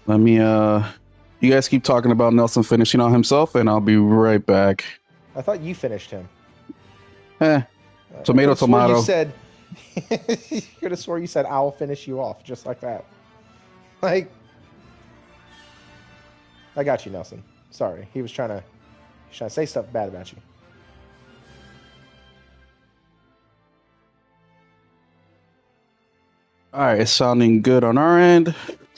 Let me you guys keep talking about Nelson finishing on himself and I'll be right back. I thought you finished him. Eh, I could tomato have swore you tomato. said. You could have swore you said I'll finish you off just like that. Like, I got you, Nelson. Sorry, he was trying to say stuff bad about you. All right, it's sounding good on our end.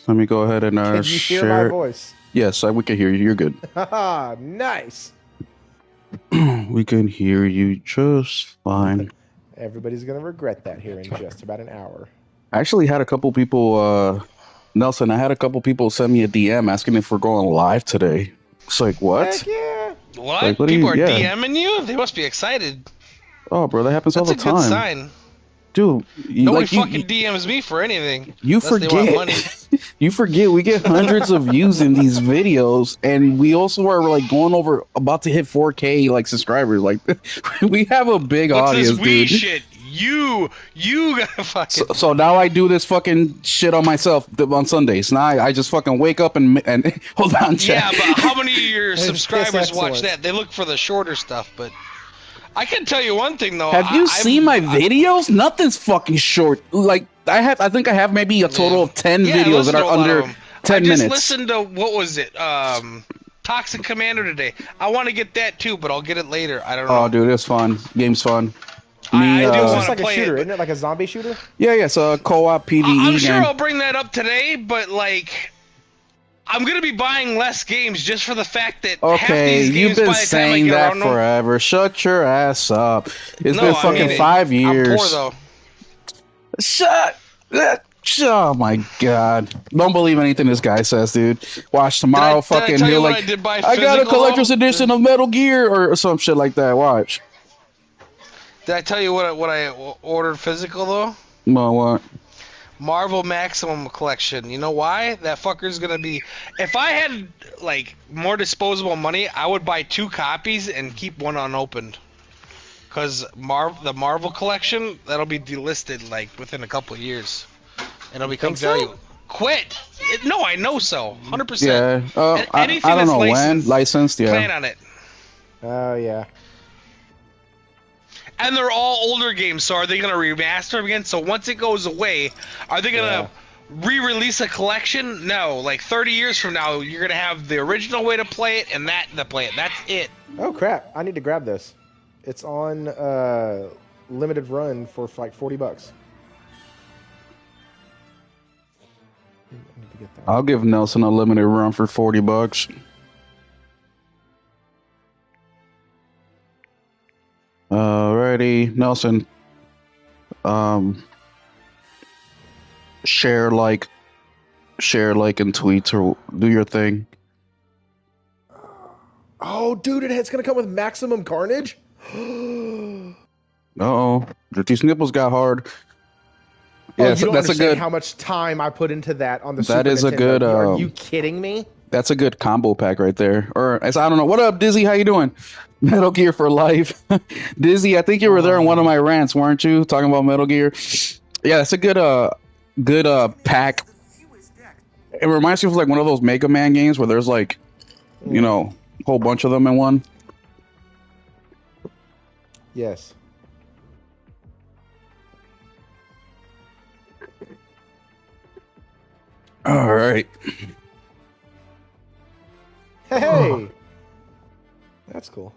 Let me go ahead and Can you hear my share. voice? Yes, we can hear you. You're good. Haha, nice. We can hear you just fine. Everybody's gonna regret that here in just about an hour. I actually had a couple people, Nelson, I had a couple people send me a DM asking if we're going live today. It's like, Heck what? yeah! Like, What? what do People you, are yeah. DMing you? They must be excited. Oh, bro, that happens all That's the a good time. sign. Dude, Nobody fucking DMs me for anything. you Unless they want forget. money. You forget we get hundreds of views in these videos, and we also are like going over about to hit 4K like subscribers. Like we have a big What's this audience, we dude. shit? You gotta fucking. So now I do this fucking shit on myself on Sundays. Now I just fucking wake up and hold on, Yeah, chat. but how many of your It's subscribers watch excellent. that? They look for the shorter stuff, but I can tell you one thing though. Have you seen my I- videos? Nothing's fucking short. Like I think I have maybe a total of 10 Yeah, I videos that listened to are a lot under of 'em. 10 I just minutes. listened to what was it? Toxic Commander today. I want to get that too, but I'll get it later. I don't know. Oh, dude, it's fun. Game's fun. I do It's want just to like a play shooter, it. isn't it? Like a zombie shooter? Yeah, it's a co-op PvE I'm sure game. I'll bring that up today, but like, I'm gonna be buying less games just for the fact that half Okay, these you've games been by the time I saying get that around them. forever. Shut your ass up. It's No, been I fucking mean it. 5 years. I'm poor though. Shut. Oh my god! Don't believe anything this guy says, dude. Watch tomorrow. Did I Fucking, tell he'll you what like, I did buy I got a physical, collector's though? edition of Metal Gear or some shit like that. Watch. Did I tell you what I ordered physical though? Well, what? Marvel Maximum Collection. You know why? That fucker's gonna be. If I had like more disposable money, I would buy 2 copies and keep one unopened. Cause the Marvel Collection, that'll be delisted like within a couple of years, and it'll become think so? value. Quit! No, I know so. 100%. Yeah. I don't that's know when licensed, licensed. plan Yeah. on it. Oh yeah. And they're all older games, so are they gonna remaster them again? So once it goes away, are they gonna re-release a collection? No, like 30 years from now, you're gonna have the original way to play it and that to play it. That's it. Oh crap! I need to grab this. It's on limited run for like $40. I need to get that. I'll give Nelson a limited run for $40. Alrighty, Nelson. Share like and tweets or do your thing. Oh, dude, it's gonna come with Maximum Carnage. Uh-oh, these nipples got hard. Oh, Yeah, you so don't that's a understand good. how much time I put into that on the That Super is a Nintendo. good, Are you kidding me? That's a good combo pack right there. Or as I don't know. What up, Dizzy? How you doing? Metal Gear for life. Dizzy, I think you were there in one of my rants, weren't you? Talking about Metal Gear. Yeah, that's a good pack. It reminds me of like one of those Mega Man games where there's like, you know, a whole bunch of them in one. Yes. All right. Hey, that's cool.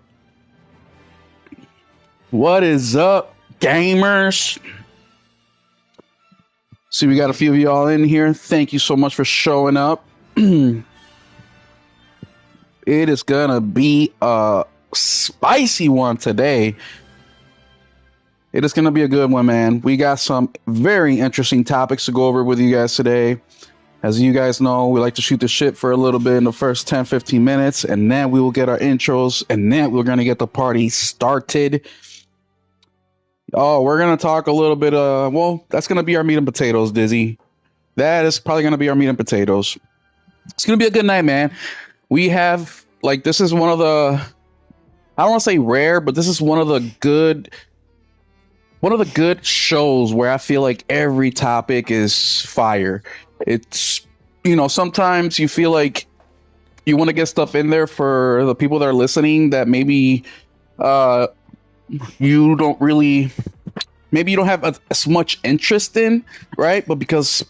What is up, gamers? See, we got a few of y'all in here. Thank you so much for showing up. It is gonna be a spicy one today. It is gonna be a good one, man. We got some very interesting topics to go over with you guys today. As you guys know, we like to shoot the shit for a little bit in the first 10, 15 minutes, and then we will get our intros, and then we're gonna get the party started. Oh, we're gonna talk a little bit. Well, that's gonna be our meat and potatoes, Dizzy. That is probably gonna be our meat and potatoes. It's gonna be a good night, man. We have like this is one of the I don't want to say rare, but this is one of the good shows where I feel like every topic is fire. It's sometimes you feel like you want to get stuff in there for the people that are listening that maybe uh, you don't really, maybe you don't have as much interest in, right? But because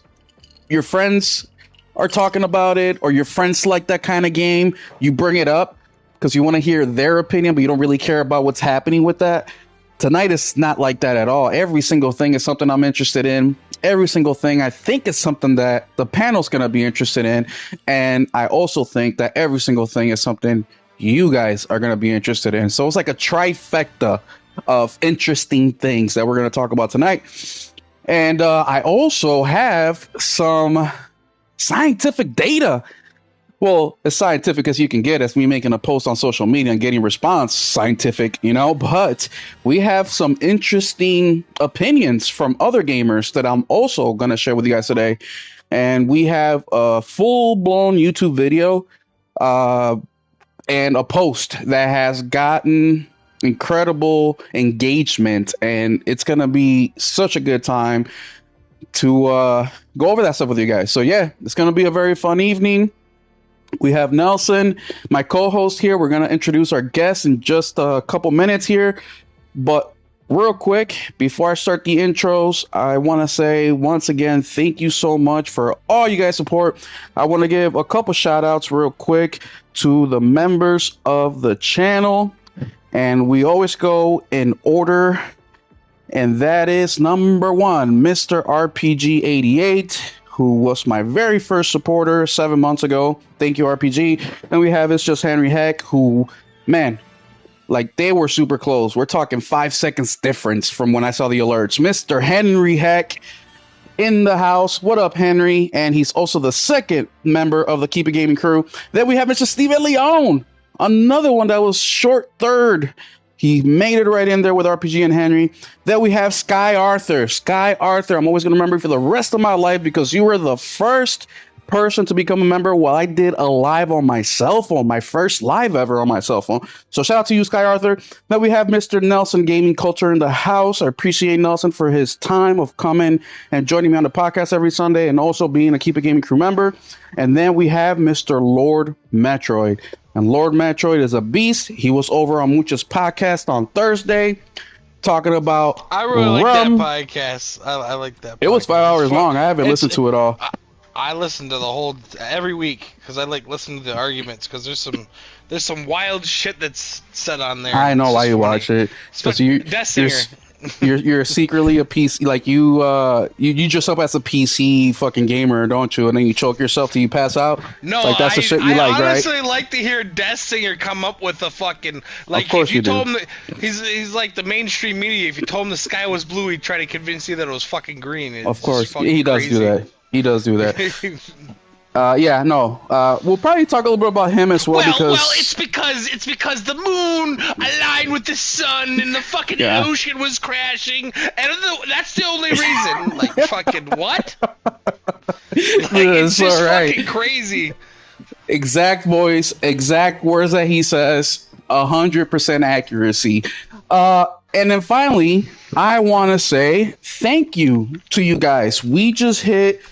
your friends are talking about it or your friends like that kind of game, you bring it up because you want to hear their opinion, but you don't really care about what's happening with that. Tonight is not like that at all. Every single thing is something I'm interested in. Every single thing I think is something that the panel's going to be interested in. And I also think that every single thing is something you guys are going to be interested in. So it's like a trifecta of interesting things that we're going to talk about tonight. And I also have some scientific data. Well, as scientific as you can get as me making a post on social media and getting response scientific, but we have some interesting opinions from other gamers that I'm also going to share with you guys today. And we have a full-blown YouTube video and a post that has gotten incredible engagement, and it's going to be such a good time to go over that stuff with you guys. So yeah, it's going to be a very fun evening. We have Nelson, my co-host here. We're going to introduce our guests in just a couple minutes here. But real quick, before I start the intros, I want to say once again, thank you so much for all you guys' support. I want to give a couple shout outs real quick to the members of the channel. And we always go in order. And that is number one, Mr. RPG88. Who was my very first supporter 7 months ago. Thank you, RPG. And we have It's Just Henry Heck, who, man, like they were super close. We're talking 5 seconds difference from when I saw the alerts. Mr. Henry Heck in the house. What up, Henry? And he's also the second member of the Keep It Gaming crew. Then we have Mr. Steven Leone, another one that was short third. He made it right in there with RPG and Henry. Then we have Sky Arthur. Sky Arthur, I'm always going to remember you for the rest of my life because you were the first person to become a member while I did a live on my cell phone, my first live ever on my cell phone. So shout out to you, Sky Arthur. Then we have Mr. Nelson Gaming Culture in the house. I appreciate Nelson for his time of coming and joining me on the podcast every Sunday and also being a Keep It Gaming crew member. And then we have Mr. Lord Metroid. And Lord Metroid is a beast. He was over on Mucha's podcast on Thursday talking about I really like that podcast. I like that podcast. It was 5 hours long. I haven't listened to it all. I listened to the whole every week because I like listening to the arguments because there's some wild shit that's said on there. I know why you watch it. Because you're secretly a PC, like you dress up as a PC fucking gamer, don't you? And then you choke yourself till you pass out. No, like that's the shit you like, right? I honestly like to hear Death Singer come up with a fucking like. Of course if you told him that he's like the mainstream media. If you told him the sky was blue, he'd try to convince you that it was fucking green. Of course, he does do that. He does do that. We'll probably talk a little bit about him as well because it's because the moon aligned with the sun and the fucking ocean was crashing, and that's the only reason. Like fucking what? It's just fucking crazy. Exact voice, exact words that he says, 100% accuracy. And then finally, I want to say thank you to you guys. We just hit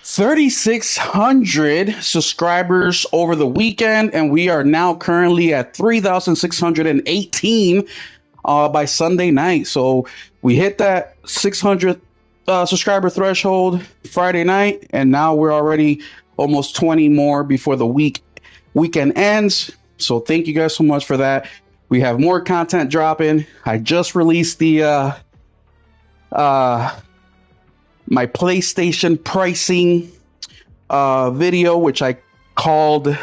3,600 subscribers over the weekend, and we are now currently at 3,618 by Sunday night. So we hit that 600 subscriber threshold Friday night, and now we're already almost 20 more before the weekend ends. So thank you guys so much for that. We have more content dropping. I just released the my PlayStation pricing video, which I called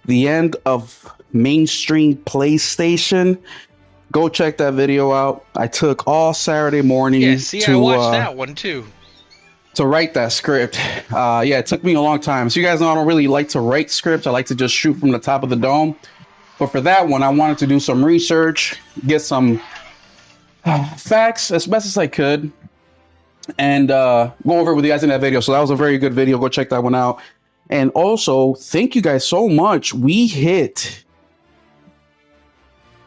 The End of Mainstream PlayStation. Go check that video out. I took all Saturday morning I watched that one too. To write that script. It took me a long time. So you guys know I don't really like to write scripts. I like to just shoot from the top of the dome. But for that one, I wanted to do some research, get some facts as best as I could, and go over it with you guys in that video. So that was a very good video. Go check that one out. And also, thank you guys so much. We're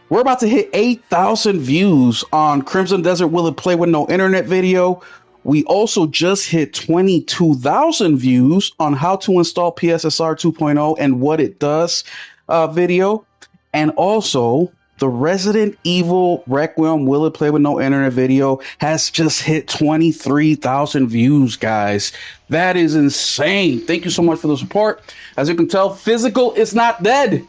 about to hit 8,000 views on Crimson Desert Will It Play with No Internet video. We also just hit 22,000 views on how to install PSSR 2.0 and what it does video. And also, the Resident Evil Requiem Will It Play with No Internet video has just hit 23,000 views, guys. That is insane. Thank you so much for the support. As you can tell, physical is not dead.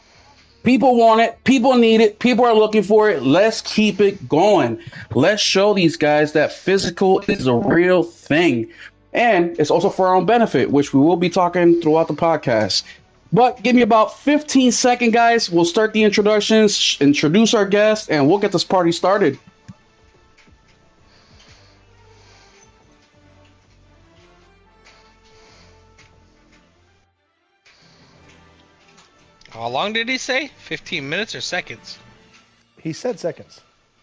People want it. People need it. People are looking for it. Let's keep it going. Let's show these guys that physical is a real thing. And it's also for our own benefit, which we will be talking throughout the podcast. But give me about 15 seconds, guys. We'll start the introductions, introduce our guest, and we'll get this party started. How long did he say? 15 minutes or seconds? He said seconds.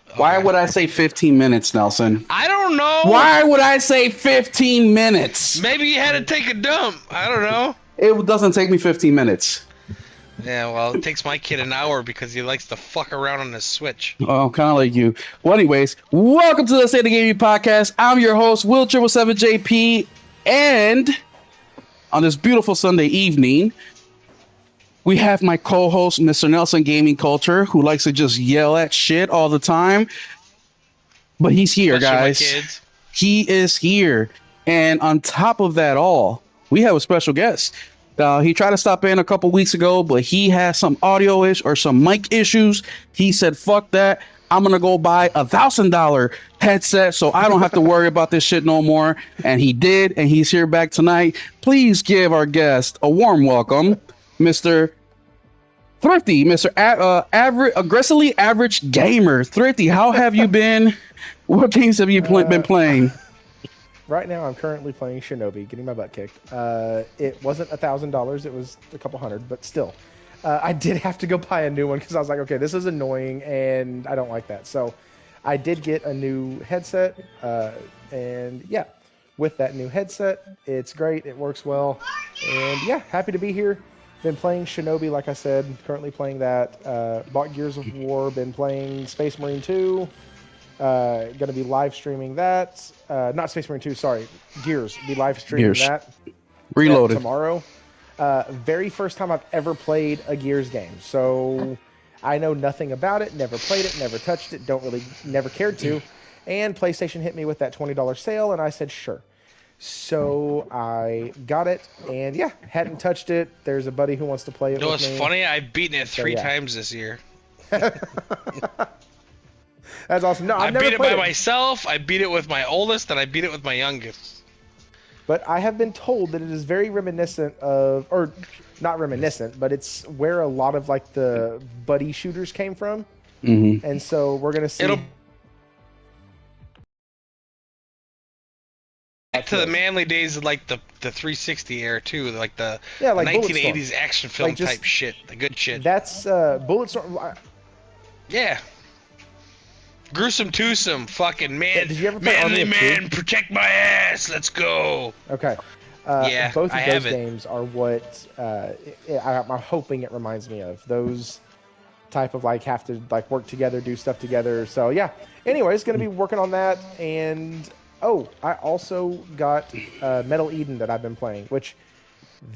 Okay. Why would I say 15 minutes, Nelson? I don't know. Why would I say 15 minutes? Maybe you had to take a dump. I don't know. It doesn't take me 15 minutes. Yeah, well, it takes my kid an hour because he likes to fuck around on his Switch. Oh, kind of like you. Well, anyways, welcome to the State of Gaming Podcast. I'm your host, Will777JP, and on this beautiful Sunday evening, we have my co-host, Mr. Nelson Gaming Culture, who likes to just yell at shit all the time. But he's here, Especially my guys. kids. He is here. And on top of that all, we have a special guest. He tried to stop in a couple weeks ago, but he has some audio or some mic issues. He said, fuck that. I'm going to go buy $1,000 headset so I don't have to worry about this shit no more. And he did, and he's here back tonight. Please give our guest a warm welcome, Mr. Thrifty, Mr. Aggressively Average Gamer. Thrifty, how have you been? What games have you been playing? Right now, I'm currently playing Shinobi, getting my butt kicked. It wasn't $1,000; it was a couple hundred, but still, I did have to go buy a new one because I was like, okay, this is annoying, and I don't like that. So, I did get a new headset, and yeah, with that new headset, it's great. It works well, and yeah, happy to be here. Been playing Shinobi, like I said, currently playing that. Bought Gears of War, been playing Space Marine 2. Going to be live streaming that. Not Space Marine 2, sorry. Gears. Be live streaming that. Reloaded. Tomorrow. Very first time I've ever played a Gears game. So I know nothing about it, never played it, never touched it, never cared to. And PlayStation hit me with that $20 sale, and I said, sure. So I got it, and yeah, hadn't touched it. There's a buddy who wants to play it with me. You know what's funny? I've beaten it three times this year. That's awesome. No, I I've never beat it played by myself, I beat it with my oldest, and I beat it with my youngest. But I have been told that it is very reminiscent of, or not reminiscent, but it's where a lot of like the buddy shooters came from. Mm-hmm. And so we're going to see... to the manly days of like the 360 era too, like the like 1980s action film like just, type shit, the good shit. That's Bulletstorm. Yeah. Gruesome twosome, fucking man. Yeah, did you ever play manly man, protect my ass, let's go. Okay. Yeah, both of I those haven't. games are what I'm hoping it reminds me of. Those type of like have to like work together, do stuff together. So yeah. Anyways, going to be working on that. And I also got Metal Eden that I've been playing, which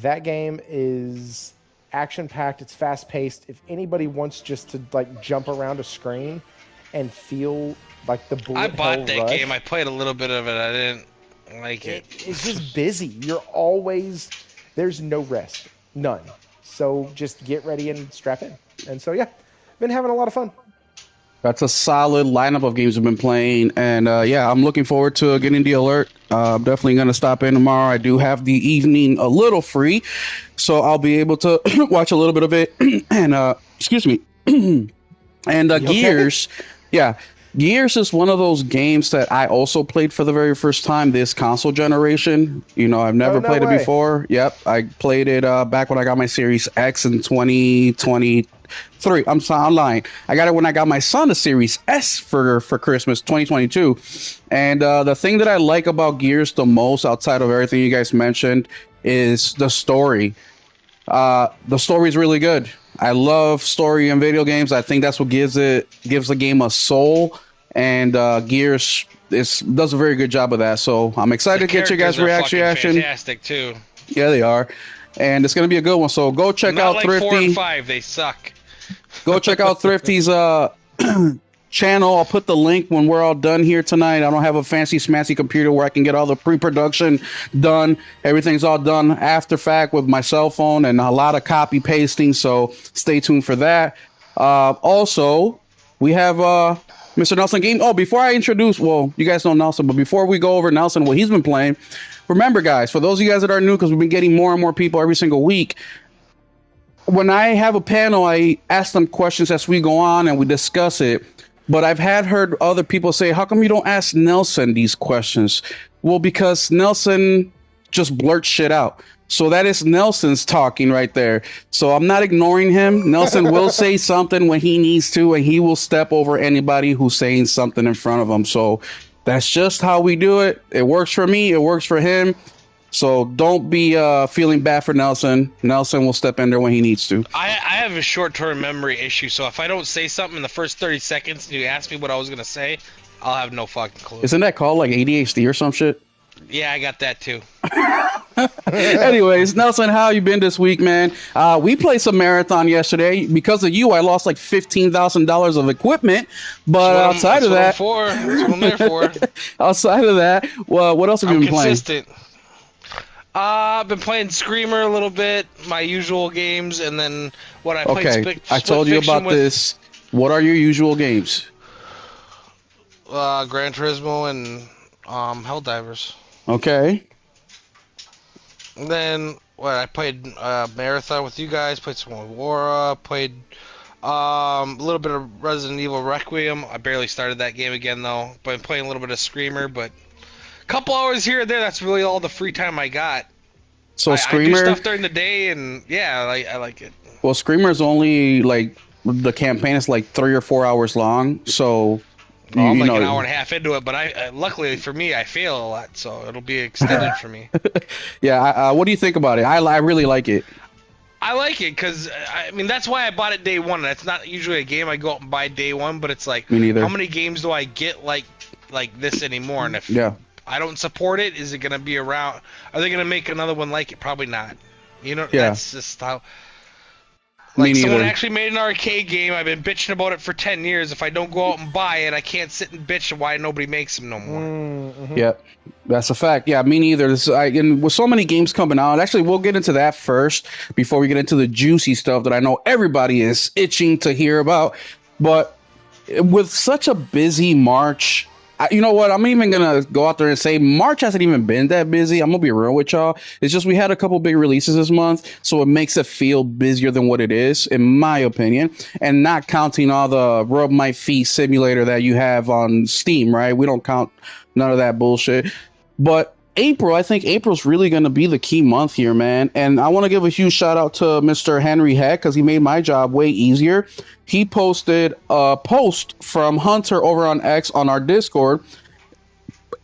that game is action-packed. It's fast-paced. If anybody wants just to like jump around a screen and feel like the bullet I bought hell that rush, game. I played a little bit of it. I didn't like it. It's just busy. There's no rest. None. So just get ready and strap in. And so, yeah, been having a lot of fun. That's a solid lineup of games I've been playing, and yeah, I'm looking forward to getting the alert. I'm definitely going to stop in tomorrow. I do have the evening a little free, so I'll be able to watch a little bit of it. And excuse me, and Gears, okay? Yeah, Gears is one of those games that I also played for the very first time this console generation. You know, I've never played it before. Yep, I played it back when I got my Series X in 2023. I'm lying. I got it when I got my son a Series S for Christmas 2022. And the thing that I like about Gears the most, outside of everything you guys mentioned, is the story. The story is really good. I love story in video games. I think that's what gives the game a soul. And Gears does a very good job of that. So I'm excited to get you guys' reaction. Fantastic too. Yeah, they are, and it's gonna be a good one. So go check out like Thrifty. 4 and 5, they suck. Go check out Thrifty's channel. I'll put the link when we're all done here tonight. I don't have a fancy smancy computer where I can get all the pre-production done. Everything's all done after fact with my cell phone and a lot of copy pasting. So stay tuned for that. Also, we have Mr. Nelson Game. Oh, before I introduce, well, you guys know Nelson, but before we go over Nelson, what he's been playing, remember, guys, for those of you guys that are new, because we've been getting more and more people every single week, when I have a panel, I ask them questions as we go on and we discuss it. But I've heard other people say, how come you don't ask Nelson these questions? Well, because Nelson just blurts shit out. So that is Nelson's talking right there. So I'm not ignoring him. Nelson will say something when he needs to, and he will step over anybody who's saying something in front of him. So that's just how we do it. It works for me. It works for him. So don't be feeling bad for Nelson. Nelson will step in there when he needs to. I have a short-term memory issue, so if I don't say something in the first 30 seconds and you ask me what I was going to say, I'll have no fucking clue. Isn't that called like ADHD or some shit? Yeah, I got that too. Anyways, Nelson, how you been this week, man? We played some marathon yesterday. Because of you, I lost like $15,000 of equipment. But outside of that, that's what I'm there for. Outside of that, well, what else have you been consistent. playing? I've been playing Screamer a little bit, my usual games, and then what I played. Okay, I told you about this. What are your usual games? Gran Turismo and Helldivers. Okay. And then I played Marathon with you guys, played some Aurora, played a little bit of Resident Evil Requiem. I barely started that game again though. Been playing a little bit of Screamer, but a couple hours here or there. That's really all the free time I got. So Screamer, I do stuff during the day, and yeah, I like it. Well, Screamer's only like the campaign is like 3 or 4 hours long, so. Well, I'm like an hour and a half into it, but luckily for me, I fail a lot, so it'll be extended for me. Yeah, what do you think about it? I really like it. I like it because, I mean, that's why I bought it day one. That's not usually a game I go out and buy day one, but it's like, me neither. How many games do I get like this anymore? And if I don't support it, is it going to be around? Are they going to make another one like it? Probably not. You know, that's just how... Like, someone actually made an arcade game. I've been bitching about it for 10 years. If I don't go out and buy it, I can't sit and bitch why nobody makes them no more. Mm-hmm. Yeah, that's a fact. Yeah, me neither. And with so many games coming out, actually, we'll get into that first before we get into the juicy stuff that I know everybody is itching to hear about. But with such a busy March... you know what? I'm even going to go out there and say March hasn't even been that busy. I'm going to be real with y'all. It's just we had a couple big releases this month, so it makes it feel busier than what it is, in my opinion, and not counting all the rub my feet simulator that you have on Steam, right? We don't count none of that bullshit. But April, I think April's really going to be the key month here, man. And I want to give a huge shout out to Mr. Henry Heck because he made my job way easier. He posted a post from Hunter over on X on our Discord,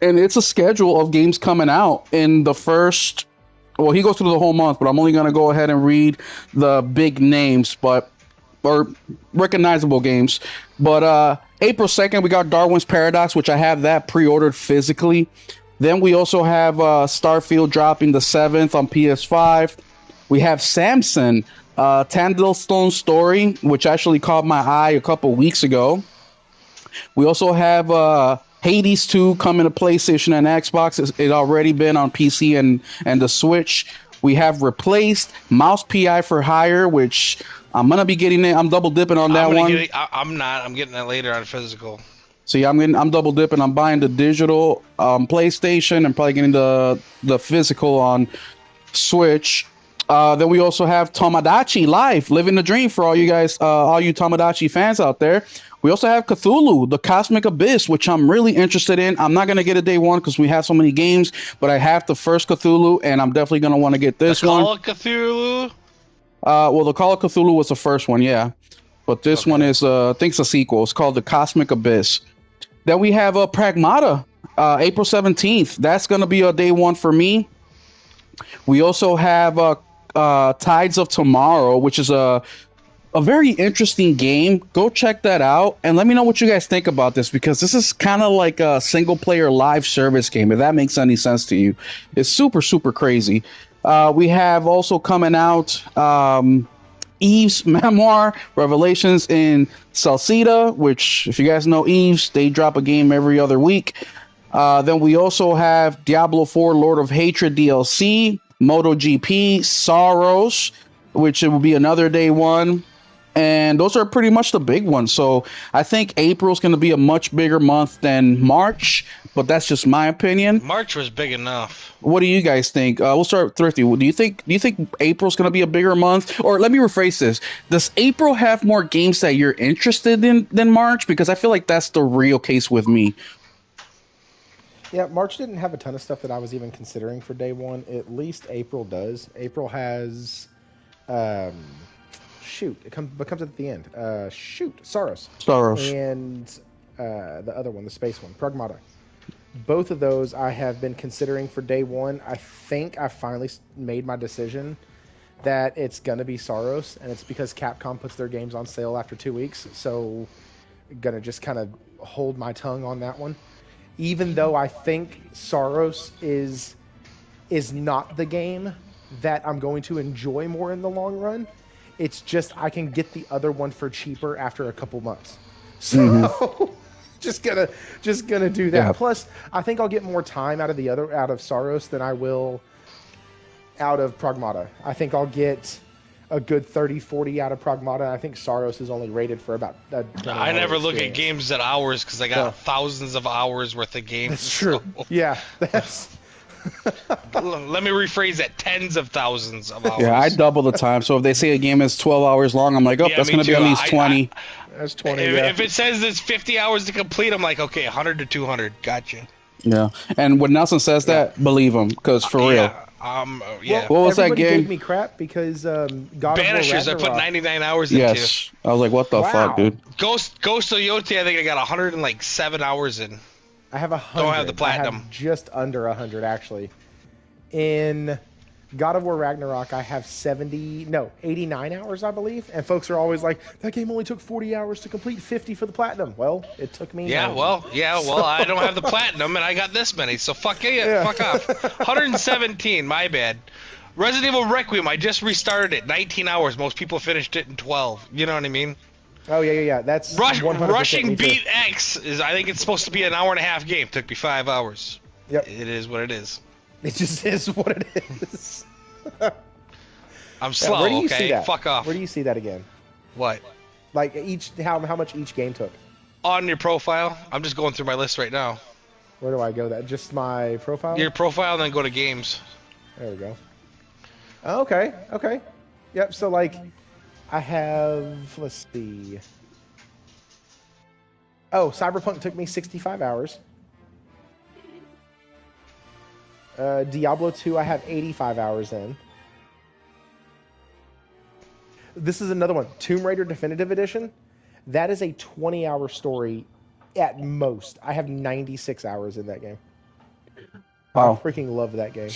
and it's a schedule of games coming out in the first. Well, he goes through the whole month, but I'm only going to go ahead and read the big names, or recognizable games. But April 2nd, we got Darwin's Paradox, which I have that pre-ordered physically. Then we also have Starfield dropping the 7th on PS5. We have Samson, Tandlestone Story, which actually caught my eye a couple weeks ago. We also have Hades 2 coming to PlayStation and Xbox. It's already been on PC and the Switch. We have Replaced, Mouse PI for Hire, which I'm going to be getting it. I'm double dipping on that one. I'm not. I'm getting that later on physical. See, I'm double dipping. I'm buying the digital PlayStation and probably getting the physical on Switch. Then we also have Tomodachi Life, Living the Dream for all you guys, all you Tomodachi fans out there. We also have Cthulhu, The Cosmic Abyss, which I'm really interested in. I'm not going to get it day one because we have so many games, but I have the first Cthulhu, and I'm definitely going to want to get this one. The Call of Cthulhu? Well, The Call of Cthulhu was the first one, yeah. But this one is, I think it's a sequel. It's called The Cosmic Abyss. Then we have Pragmata, April 17th. That's going to be a day one for me. We also have Tides of Tomorrow, which is a a very interesting game. Go check that out and let me know what you guys think about this, because this is kind of like a single player live service game, if that makes any sense to you. It's super, super crazy. We have also coming out Eve's Memoir, Revelations in Salsida, which, if you guys know Eve's, they drop a game every other week. Then we also have Diablo 4 Lord of Hatred DLC, MotoGP, Sorrows, which it will be another day one. And those are pretty much the big ones. So I think April's going to be a much bigger month than March, but that's just my opinion. March was big enough. What do you guys think? We'll start with Thrifty. Do you think April's going to be a bigger month? Or let me rephrase this. Does April have more games that you're interested in than March? Because I feel like that's the real case with me. Yeah, March didn't have a ton of stuff that I was even considering for day one. At least April does. April has... it comes at the end. Sorrows. And the other one, the space one, Pragmata. Both of those I have been considering for day one. I think I finally made my decision that it's going to be Sorrows, and it's because Capcom puts their games on sale after 2 weeks, so going to just kind of hold my tongue on that one. Even though I think Sorrows is not the game that I'm going to enjoy more in the long run. It's just I can get the other one for cheaper after a couple months. So just gonna do that. Yeah. Plus, I think I'll get more time out of Sorrows than I will out of Pragmata. I think I'll get a good 30-40 out of Pragmata. I think Sorrows is only rated for about I never look at games at hours because I got thousands of hours worth of games. That's true. So. Yeah, that's... Let me rephrase that. Tens of thousands of hours. Yeah, I double the time. So if they say a game is 12 hours long, I'm like, that's going to be at least 20. That's 20, if it says it's 50 hours to complete, I'm like, okay, 100 to 200. Gotcha. Yeah. And when Nelson says that, believe him, because for real. Yeah. What was that game? Gave me crap because God Banishers, of War Ragnarok. I put 99 hours into. Yes. I was like, what the fuck, dude? Ghost of Yoti, I think I got 107 hours in. I have 100. Don't have the platinum. I have just under 100, actually. In God of War Ragnarok, I have 89 hours, I believe. And folks are always like, that game only took 40 hours to complete, 50 for the platinum. Well, it took me 90. Well, I don't have the platinum, and I got this many, so fuck off. 117, my bad. Resident Evil Requiem, I just restarted it, 19 hours. Most people finished it in 12. You know what I mean? Oh, yeah. That's Rushing Beat X is, I think it's supposed to be an hour and a half game. Took me 5 hours. Yep. It is what it is. It just is what it is. I'm slow, okay? Fuck off. Where do you see that again? What? Like how much each game took? On your profile. I'm just going through my list right now. Where do I go? That just my profile? Your profile, then go to games. There we go. Okay. Yep, so like I have, let's see. Oh, Cyberpunk took me 65 hours. Diablo 2, I have 85 hours in. This is another one. Tomb Raider Definitive Edition. That is a 20-hour story at most. I have 96 hours in that game. Wow. I freaking love that game.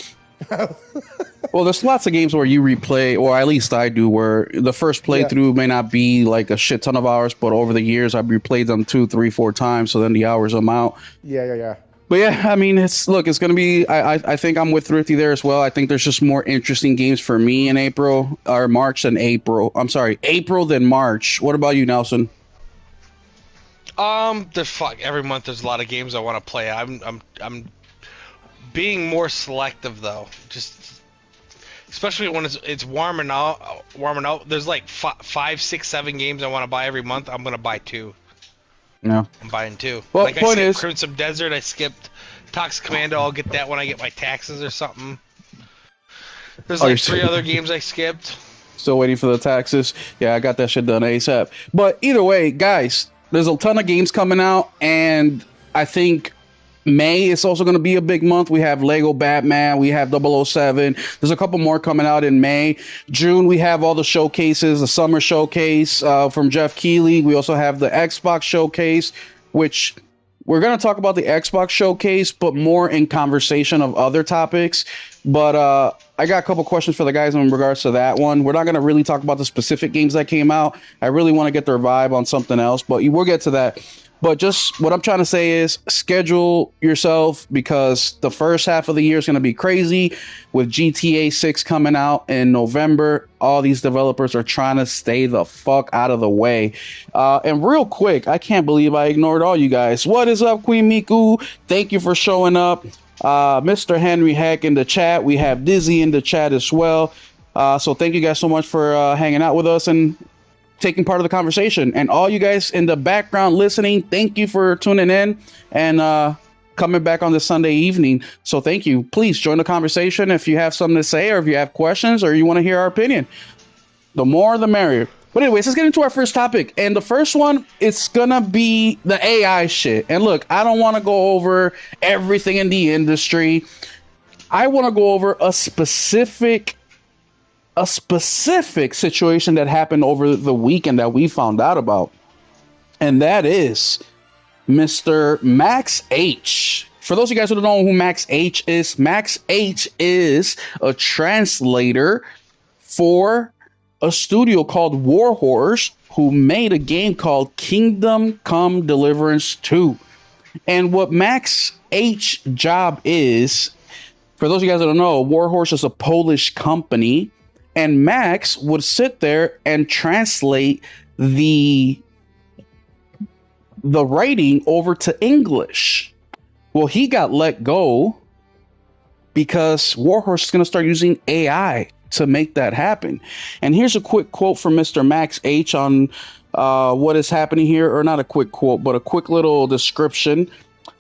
Well, there's lots of games where you replay, or at least I do, where the first playthrough may not be like a shit ton of hours, but over the years I've replayed them 2, 3, 4 times, so then the hours I'm out. Yeah. But yeah, I mean, it's going to be, I think I'm with Thrifty there as well. I think there's just more interesting games for me in April than April than March. What about you, Nelson? Every month there's a lot of games I want to play. I'm being more selective though. Just especially when it's warming out. There's like 5, 6, 7 games I want to buy every month. I'm gonna buy 2. Yeah, I'm buying 2. Well, like I skipped Crimson Desert. I skipped Toxic Commando. I'll get that when I get my taxes or something. There's like 3 other games I skipped. Still waiting for the taxes. Yeah, I got that shit done ASAP. But either way, guys, there's a ton of games coming out, and I think May is also going to be a big month. We have Lego Batman. We have 007. There's a couple more coming out in May. June, we have all the showcases, the summer showcase from Jeff Keighley. We also have the Xbox showcase, which we're going to talk about the Xbox showcase, but more in conversation of other topics, But I got a couple questions for the guys in regards to that one. We're not going to really talk about the specific games that came out. I really want to get their vibe on something else, but we'll get to that. But just what I'm trying to say is schedule yourself, because the first half of the year is going to be crazy with GTA 6 coming out in November. All these developers are trying to stay the fuck out of the way. And real quick, I can't believe I ignored all you guys. What is up, Queen Miku? Thank you for showing up. Mr. Henry Heck in the chat. We have Dizzy in the chat as well. So thank you guys so much for hanging out with us and taking part of the conversation. And all you guys in the background listening, thank you for tuning in and coming back on this Sunday evening. So thank you. Please join the conversation if you have something to say, or if you have questions, or you want to hear our opinion. The more, the merrier. But anyways, let's get into our first topic. And the first one, it's going to be the AI shit. And look, I don't want to go over everything in the industry. I want to go over a specific situation that happened over the weekend that we found out about. And that is Mr. Max H. For those of you guys who don't know who Max H is a translator for a studio called Warhorse, who made a game called Kingdom Come Deliverance 2. And what Max H job is, for those of you guys that don't know, Warhorse is a Polish company, and Max would sit there and translate the writing over to English. Well, he got let go because Warhorse is going to start using AI to make that happen. And here's a quick quote from Mr. Max H on what is happening here, or not a quick quote, but a quick little description.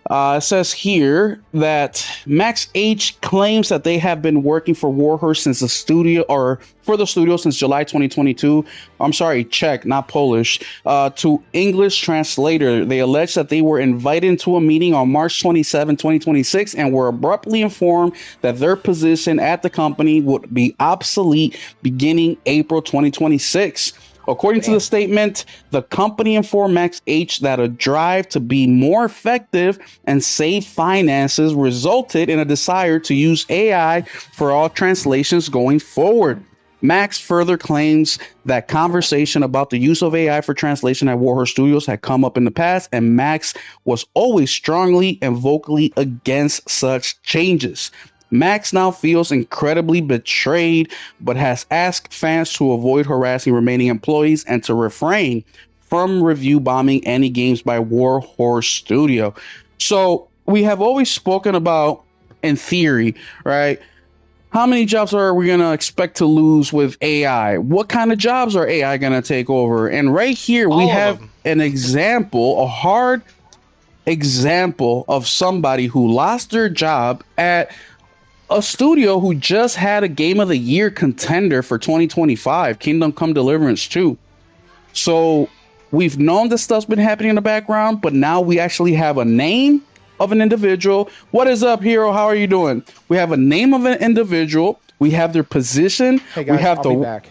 It says here that Max H claims that they have been working for Warhorse since the studio, or for the studio since July 2022. I'm sorry, Czech, not Polish. To English translator, they allege that they were invited to a meeting on March 27, 2026, and were abruptly informed that their position at the company would be obsolete beginning April 2026. According to the statement, the company informed Max H that a drive to be more effective and save finances resulted in a desire to use AI for all translations going forward. Max further claims that conversation about the use of AI for translation at Warhorse Studios had come up in the past, and Max was always strongly and vocally against such changes. Max now feels incredibly betrayed, but has asked fans to avoid harassing remaining employees and to refrain from review bombing any games by Warhorse Studio. So we have always spoken about, in theory, right? How many jobs are we going to expect to lose with AI? What kind of jobs are AI going to take over? And right here, we have an example, a hard example of somebody who lost their job at a studio who just had a Game of the Year contender for 2025, Kingdom Come Deliverance 2. So we've known this stuff's been happening in the background, but now we actually have a name of an individual. What is up, Hero? How are you doing? We have a name of an individual. We have their position. Hey guys, we have I'll be back.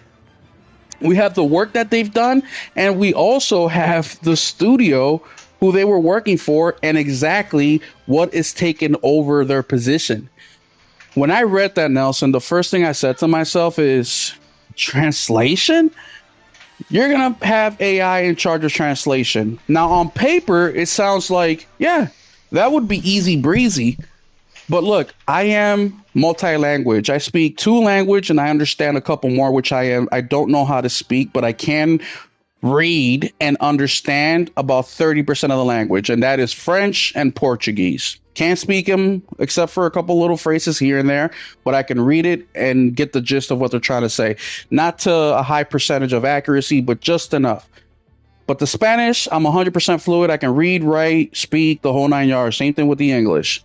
We have the work that they've done, and we also have the studio who they were working for and exactly what is taking over their position. When I read that, Nelson, the first thing I said to myself is, translation? You're going to have AI in charge of translation. Now, on paper, it sounds like, yeah, that would be easy breezy. But look, I am multi-language. I speak 2 languages and I understand a couple more, which I don't know how to speak, but I can read and understand about 30% of the language, and that is French and Portuguese. Can't speak them except for a couple little phrases here and there, but I can read it and get the gist of what they're trying to say. Not to a high percentage of accuracy, but just enough. But the Spanish, I'm 100% fluid. I can read, write, speak, the whole 9 yards. Same thing with the English.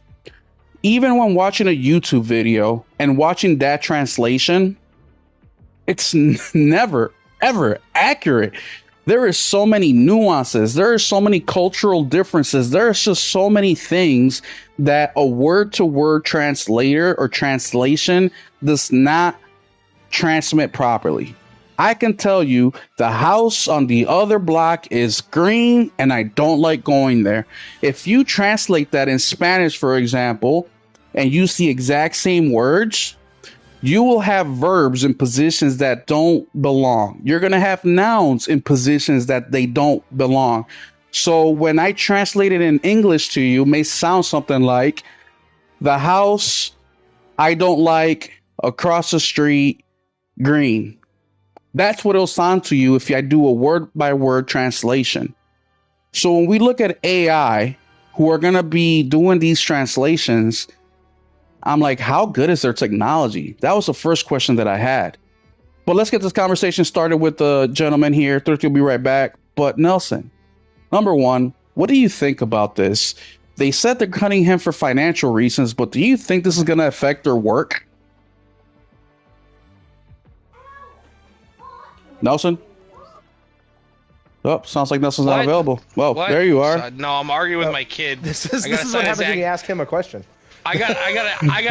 Even when watching a YouTube video and watching that translation, it's never, ever accurate. There is so many nuances. There are so many cultural differences. There's just so many things that a word-to-word translator or translation does not transmit properly. I can tell you the house on the other block is green and I don't like going there. If you translate that in Spanish, for example, and use the exact same words, You will have verbs in positions that don't belong. You're going to have nouns in positions that they don't belong. So when I translate it in English to you, it may sound something like the house I don't like across the street green. That's what it'll sound to you if I do a word by word translation. So when we look at AI, who are going to be doing these translations, I'm like, how good is their technology? That was the first question that I had. But let's get this conversation started with the gentleman here. Thrifty will be right back. But Nelson, number one, what do you think about this? They said they're cutting him for financial reasons, but do you think this is going to affect their work? Nelson? Oh, sounds like Nelson's not What? available. Well, What? there you are. No, I'm arguing with my kid. This I is gotta what sign his happens when you ask him a question. I got.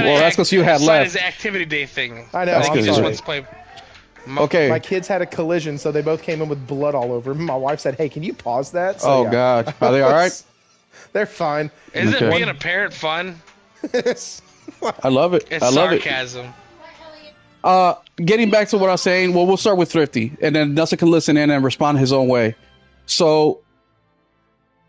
Well, that's 'cause you had sign left. his activity day thing. I know, I think I'm he just sorry. wants to play. Okay. My kids had a collision, so they both came in with blood all over. My wife said, "Hey, can you pause that?" So, Oh, yeah. God. Are they all right? They're fine. Isn't Okay. being a parent fun? I love it. It's I love it. sarcasm. Getting back to what I was saying, well, we'll start with Thrifty, and then Nelson can listen in and respond his own way. So,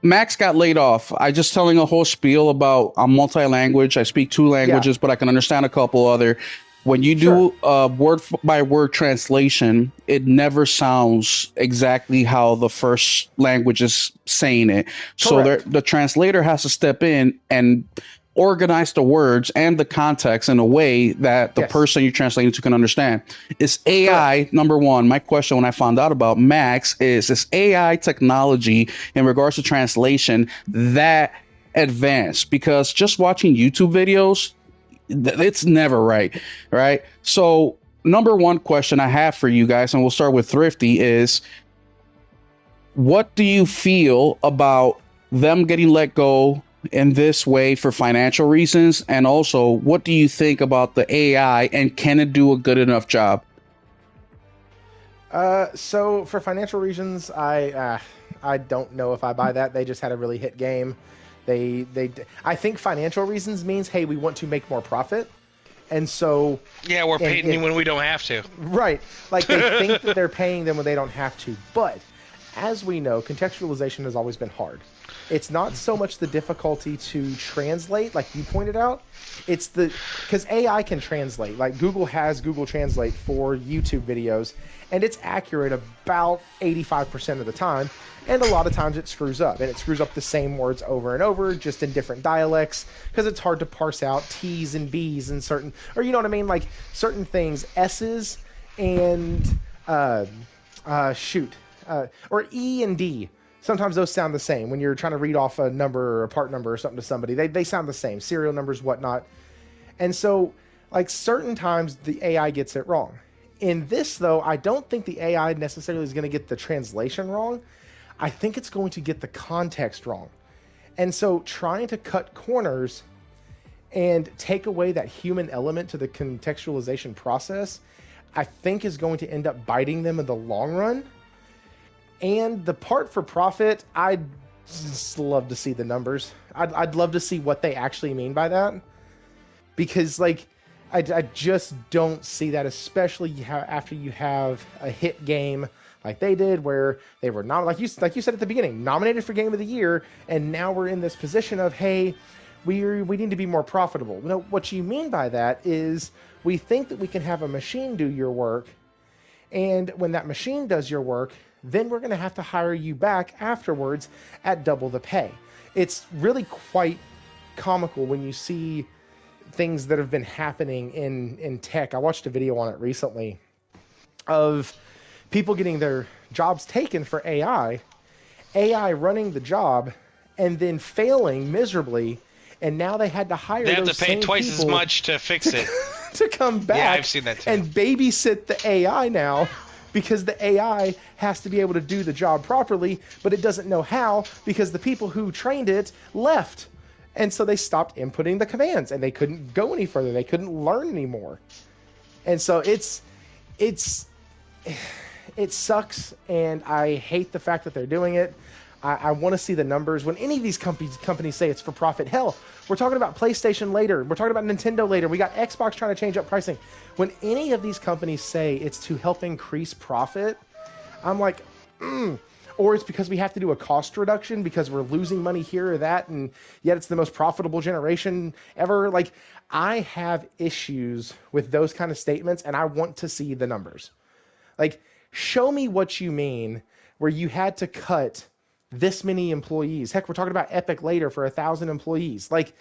Max got laid off. I just telling a whole spiel about I'm multi-language. I speak 2 languages, but I can understand a couple other. When you do a word by word translation, it never sounds exactly how the first language is saying it. So Correct. the translator has to step in and organize the words and the context in a way that the Yes. person you're translating to can understand. Is AI, number one, my question when I found out about Max is AI technology in regards to translation that advanced? Because just watching YouTube videos, it's never right? So, number one question I have for you guys, and we'll start with Thrifty, is what do you feel about them getting let go in this way for financial reasons? And also, what do you think about the AI and can it do a good enough job? So for financial reasons, I don't know if I buy that. They just had a really hit game. I think financial reasons means, hey, we want to make more profit, and so Yeah, we're paying and- you when we don't have to. right, like they think that they're paying them when they don't have to. But as we know, contextualization has always been hard. It's not so much the difficulty to translate, like you pointed out. It's because AI can translate. Like Google has Google Translate for YouTube videos, and it's accurate about 85% of the time. And a lot of times it screws up, and it screws up the same words over and over, just in different dialects, because it's hard to parse out T's and B's and certain, or you know what I mean, like certain things, S's and or E and D. Sometimes those sound the same when you're trying to read off a number or a part number or something to somebody. They sound the same, serial numbers, whatnot. And so, like certain times, the AI gets it wrong. In this, though, I don't think the AI necessarily is going to get the translation wrong. I think it's going to get the context wrong. And so trying to cut corners and take away that human element to the contextualization process, I think is going to end up biting them in the long run. And the part for profit, I'd just love to see the numbers. I'd love to see what they actually mean by that. Because, like, I just don't see that, especially after you have a hit game like they did, where they were not, like you said at the beginning, nominated for Game of the Year, and now we're in this position of, hey, we need to be more profitable. You know, what you mean by that is we think that we can have a machine do your work, and when that machine does your work, then we're going to have to hire you back afterwards at double the pay. It's really quite comical when you see things that have been happening in tech. I watched a video on it recently of people getting their jobs taken for AI running the job and then failing miserably, and now they had to hire They have those to pay same twice as people much to fix it. to come back Yeah, I've seen that too. and babysit the AI now, because the AI has to be able to do the job properly, but it doesn't know how because the people who trained it left. And so they stopped inputting the commands and they couldn't go any further. They couldn't learn anymore. And so it sucks, and I hate the fact that they're doing it. I want to see the numbers. When any of these companies say it's for profit, hell, we're talking about PlayStation later. We're talking about Nintendo later. We got Xbox trying to change up pricing. When any of these companies say it's to help increase profit, I'm like, or it's because we have to do a cost reduction because we're losing money here or that, and yet it's the most profitable generation ever. Like, I have issues with those kind of statements, and I want to see the numbers. Like, show me what you mean where you had to cut this many employees. Heck, we're talking about Epic later for 1,000 employees. Like,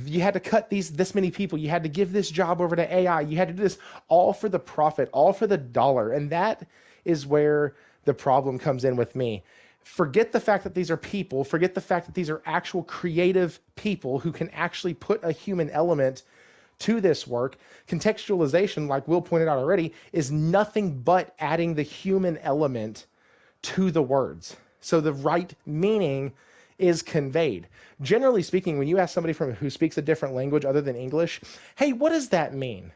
you had to cut this many people. You had to give this job over to AI. You had to do this all for the profit, all for the dollar. And that is where the problem comes in with me. Forget the fact that these are people. Forget the fact that these are actual creative people who can actually put a human element to this work. Contextualization, like Will pointed out already, is nothing but adding the human element to the words, so the right meaning is conveyed. Generally speaking, when you ask somebody who speaks a different language other than English, hey, what does that mean?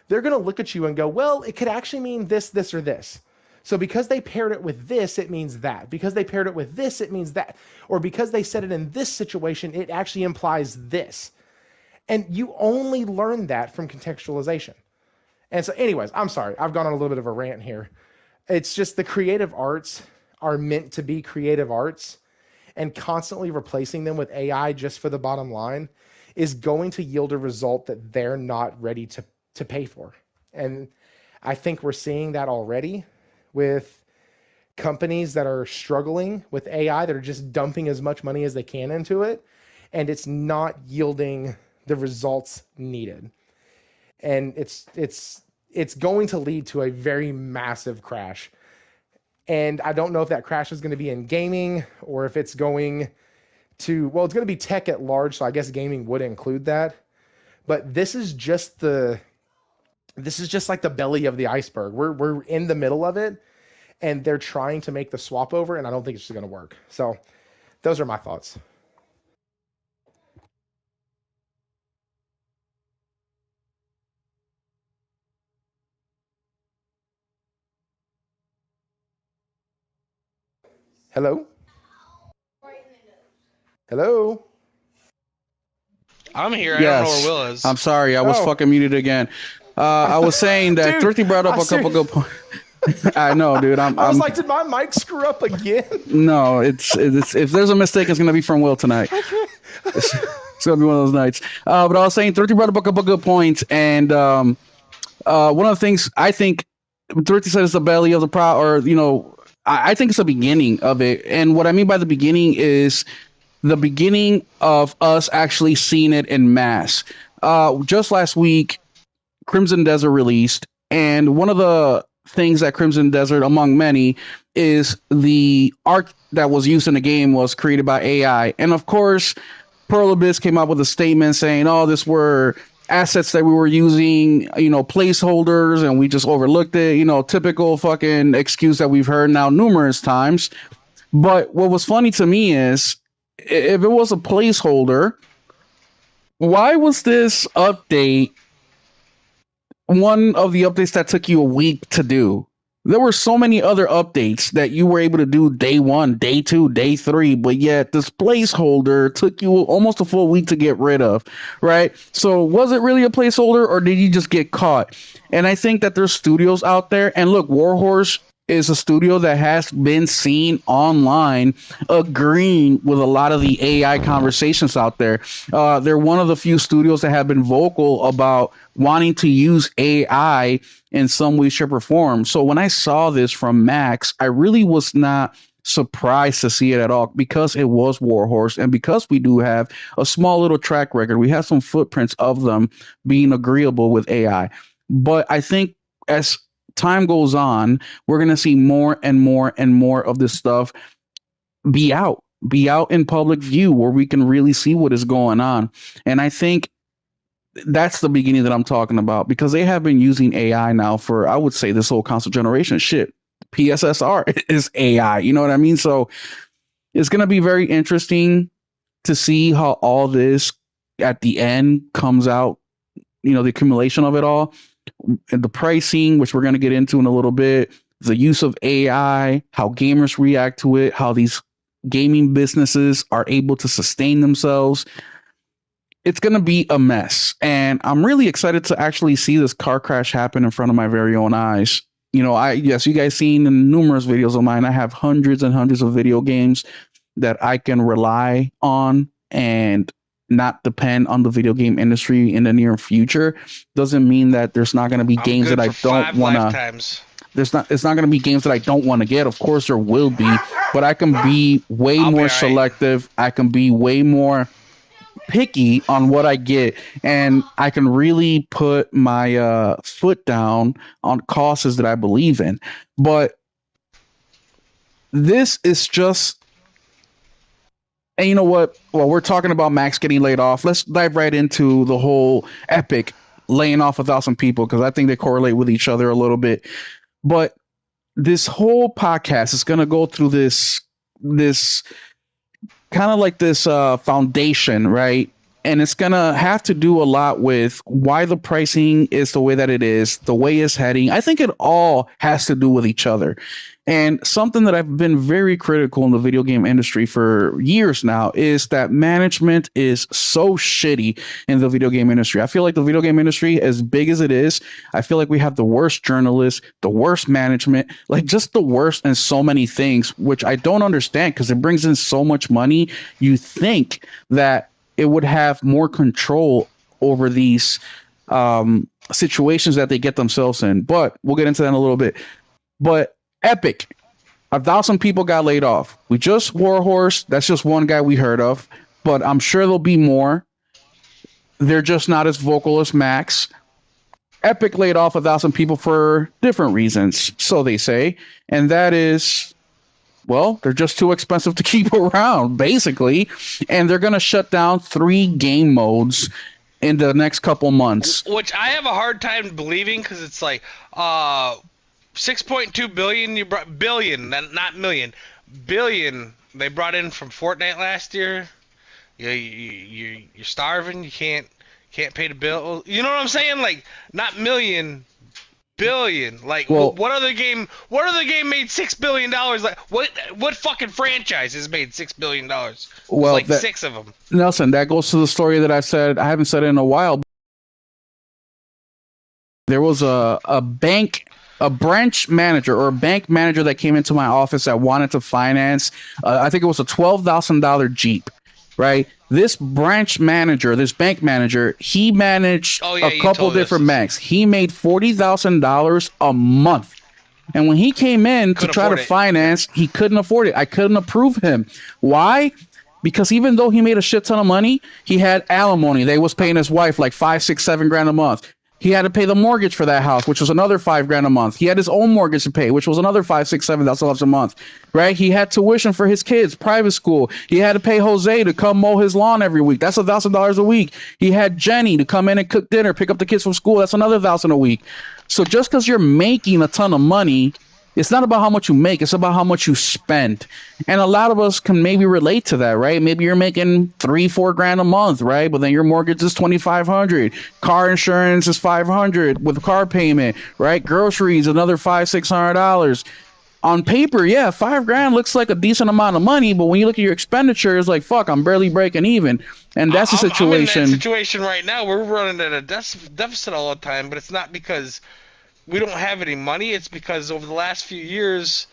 They're going to look at you and go, well, it could actually mean this, this, or this. So because they paired it with this, it means that. Because they paired it with this, it means that. Or because they said it in this situation, it actually implies this. And you only learn that from contextualization. And so anyways, I'm sorry. I've gone on a little bit of a rant here. It's just the creative arts are meant to be creative arts, and constantly replacing them with AI just for the bottom line is going to yield a result that they're not ready to pay for. And I think we're seeing that already with companies that are struggling with AI, that are just dumping as much money as they can into it, and it's not yielding the results needed. And it's going to lead to a very massive crash. And I don't know if that crash is going to be in gaming or if it's going to, well, it's going to be tech at large, so I guess gaming would include that. But this is just like the belly of the iceberg. We're in the middle of it, and they're trying to make the swap over, and I don't think it's going to work. So those are my thoughts. Hello? Hello? I'm here. I don't know Yes. where Will is. I'm sorry. I was Oh. fucking muted again. I was saying that Dude, Thrifty brought up a couple good points. I know, dude. I was like, did my mic screw up again? No, it's if there's a mistake, it's gonna be from Will tonight. It's gonna be one of those nights. But I was saying, Thrifty brought up a couple good points, and one of the things I think Thrifty said is the belly of the or I think it's the beginning of it. And what I mean by the beginning is the beginning of us actually seeing it in mass. Just last week, Crimson Desert released, and one of the things that Crimson Desert, among many, is the art that was used in the game was created by AI. And of course, Pearl Abyss came out with a statement saying, "Oh, this were assets that we were using, placeholders, and we just overlooked it." Typical fucking excuse that we've heard now numerous times. But what was funny to me is, if it was a placeholder, why was this update one of the updates that took you a week to do? There were so many other updates that you were able to do day 1, day 2, day 3, but yet this placeholder took you almost a full week to get rid of, right? So was it really a placeholder, or did you just get caught? And I think that there's studios out there, and look, Warhorse is a studio that has been seen online agreeing with a lot of the AI conversations out there. They're one of the few studios that have been vocal about wanting to use AI in some way, shape, or form. So when I saw this from Max, I really was not surprised to see it at all, because it was Warhorse, and because we do have a small little track record. We have some footprints of them being agreeable with AI. But I think as time goes on, we're going to see more and more and more of this stuff be out in public view, where we can really see what is going on. And I think that's the beginning that I'm talking about, because they have been using AI now for, I would say, this whole console generation. Shit, PSSR is AI. You know what I mean? So it's going to be very interesting to see how all this at the end comes out, the accumulation of it all, and the pricing, which we're going to get into in a little bit, the use of AI, how gamers react to it, how these gaming businesses are able to sustain themselves, it's going to be a mess. And I'm really excited to actually see this car crash happen in front of my very own eyes. You know, yes, you guys seen in numerous videos of mine, I have hundreds and hundreds of video games that I can rely on and not depend on the video game industry in the near future. Doesn't mean that there's not going to be I'm games good that I for don't 5 want to. lifetimes. It's not going to be games that I don't want to get. Of course, there will be, but I can be way I'll be more alright. selective. I can be way more picky on what I get, and I can really put my foot down on causes that I believe in. But this is just, and you know what? Well, we're talking about Max getting laid off. Let's dive right into the whole Epic laying off 1,000 people because I think they correlate with each other a little bit. But this whole podcast is going to go through this kind of like this foundation, right? And it's going to have to do a lot with why the pricing is the way that it is, the way it's heading. I think it all has to do with each other. And something that I've been very critical in the video game industry for years now is that management is so shitty in the video game industry. I feel like the video game industry, as big as it is, I feel like we have the worst journalists, the worst management, like just the worst in so many things, which I don't understand because it brings in so much money. You think that it would have more control over these situations that they get themselves in. But we'll get into that in a little bit. But Epic, 1,000 people got laid off. We just Warhorse. That's just one guy we heard of, but I'm sure there'll be more. They're just not as vocal as Max. Epic laid off 1,000 people for different reasons, so they say, and that is, well, they're just too expensive to keep around, basically, and they're going to shut down 3 game modes in the next couple months. Which I have a hard time believing because it's like 6.2 billion billion, not million, billion they brought in from Fortnite last year. You're starving. You can't pay the bill. You know what I'm saying? Like not million, billion. Like Well, what other game? What other game made $6 billion? Like what fucking franchise has made $6 billion? Well, Like 6 of them. Nelson, that goes to the story that I said. I haven't said it in a while. There was a branch manager or a bank manager that came into my office that wanted to finance, I think it was a $12,000 Jeep, right? This branch manager, this bank manager, he managed a couple different banks. He made $40,000 a month. And when he came in to try to finance, he couldn't afford it. I couldn't approve him. Why? Because even though he made a shit ton of money, he had alimony. They was paying his wife like 5, 6, 7 grand a month. He had to pay the mortgage for that house, which was another 5 grand a month. He had his own mortgage to pay, which was another 5, 6, $7,000 a month, right? He had tuition for his kids, private school. He had to pay Jose to come mow his lawn every week. That's $1,000 a week. He had Jenny to come in and cook dinner, pick up the kids from school. That's another $1,000 a week. So just because you're making a ton of money, it's not about how much you make. It's about how much you spend. And a lot of us can maybe relate to that, right? Maybe you're making 3, 4 grand a month, right? But then your mortgage is $2,500. Car insurance is $500 with a car payment, right? Groceries, another $500, $600. On paper, yeah, 5 grand looks like a decent amount of money, but when you look at your expenditure, it's like, fuck, I'm barely breaking even. And that's the situation. I'm in that situation right now. We're running at a deficit all the time, but it's not because we don't have any money. It's because over the last few years,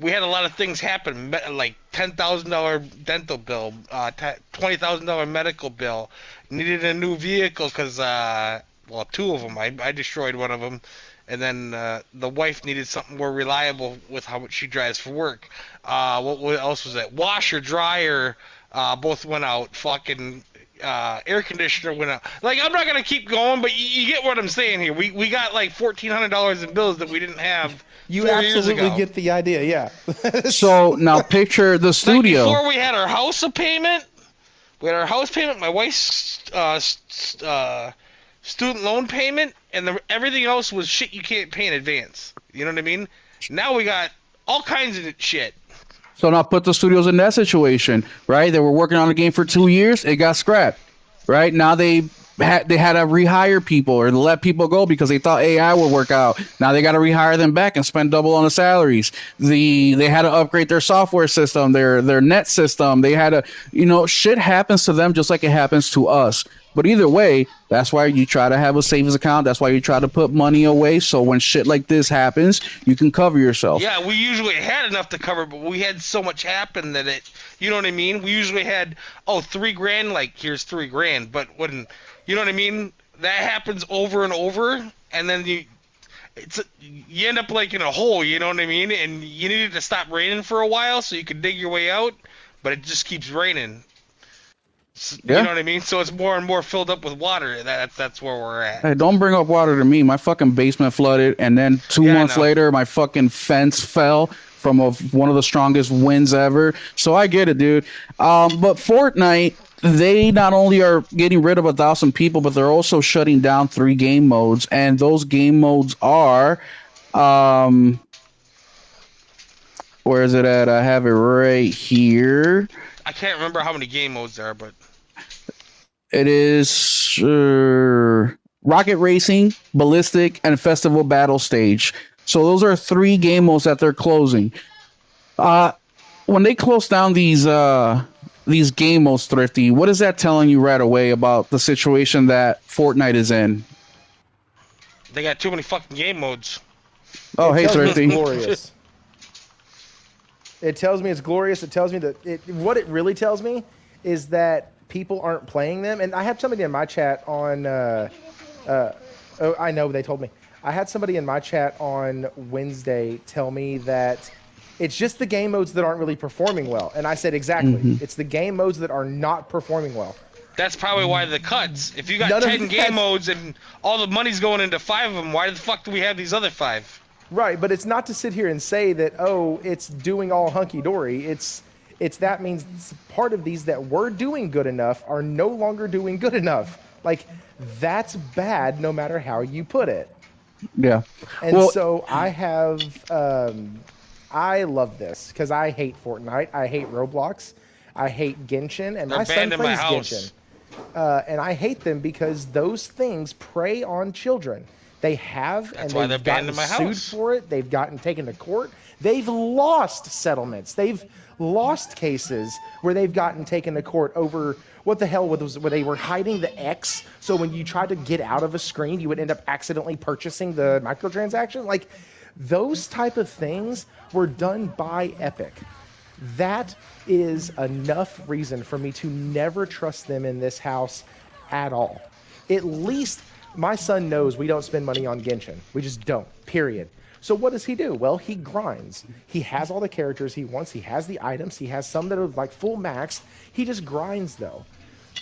we had a lot of things happen, like $10,000 dental bill, $20,000 medical bill, needed a new vehicle because, well, 2 of them. I destroyed one of them. And then the wife needed something more reliable with how much she drives for work. What else was that? Washer, dryer, both went out. Fucking air conditioner went out. Like, I'm not gonna keep going, but you get what I'm saying here. We got like $1,400 in bills that we didn't have. You absolutely get the idea, yeah. So now picture the studio. Like before we had our house payment. We had our house payment, my wife's student loan payment, and everything else was shit you can't pay in advance. You know what I mean? Now we got all kinds of shit. So now put the studios in that situation, right? They were working on a game for 2 years. It got scrapped, right? Now they they had to rehire people or let people go because they thought AI would work out. Now they got to rehire them back and spend double on the salaries. They had to upgrade their software system, their net system. They had to, shit happens to them just like it happens to us. But either way, that's why you try to have a savings account. That's why you try to put money away. So when shit like this happens, you can cover yourself. Yeah, we usually had enough to cover, but we had so much happen that you know what I mean? We usually had, $3,000, like, here's $3,000. But when, you know what I mean? That happens over and over, and then you end up like in a hole, you know what I mean? And you needed to stop raining for a while so you could dig your way out, but it just keeps raining. Yeah. You know what I mean? So it's more and more filled up with water. That's where we're at. Hey, don't bring up water to me. My fucking basement flooded, and then 2 months later, my fucking fence fell from one of the strongest winds ever. So I get it, dude. But Fortnite, they not only are getting rid of 1,000 people, but they're also shutting down 3 game modes, and those game modes are, where is it at? I have it right here. I can't remember how many game modes there are, but it is Rocket Racing, Ballistic, and Festival Battle Stage. So those are 3 game modes that they're closing. When they close down these game modes, Thrifty, what is that telling you right away about the situation that Fortnite is in? They got too many fucking game modes. Oh, hey, Thrifty. Glorious. It tells me it's glorious. It tells me that what it really tells me is that people aren't playing them. And I had somebody in my chat on, I know they told me. I had somebody in my chat on Wednesday tell me that it's just the game modes that aren't really performing well. And I said, exactly. Mm-hmm. It's the game modes that are not performing well. That's probably why the cuts. If you got 10 game modes and all the money's going into 5 of them, why the fuck do we have these other 5? Right, but it's not to sit here and say that, it's doing all hunky-dory. It's that means part of these that were doing good enough are no longer doing good enough. Like, that's bad no matter how you put it. Yeah. And so I have, I love this because I hate Fortnite. I hate Roblox. I hate Genshin. And my son plays Genshin. And I hate them because those things prey on children. They have, That's and they've gotten sued for it. They've gotten taken to court. They've lost settlements. They've lost cases where they've gotten taken to court over what the hell was where they were hiding the X. So when you tried to get out of a screen, you would end up accidentally purchasing the microtransaction. Like, those type of things were done by Epic. That is enough reason for me to never trust them in this house at all. At least my son knows we don't spend money on Genshin. We just don't, period. So what does he do? Well, he grinds. He has all the characters he wants. He has the items. He has some that are like full max. He just grinds, though.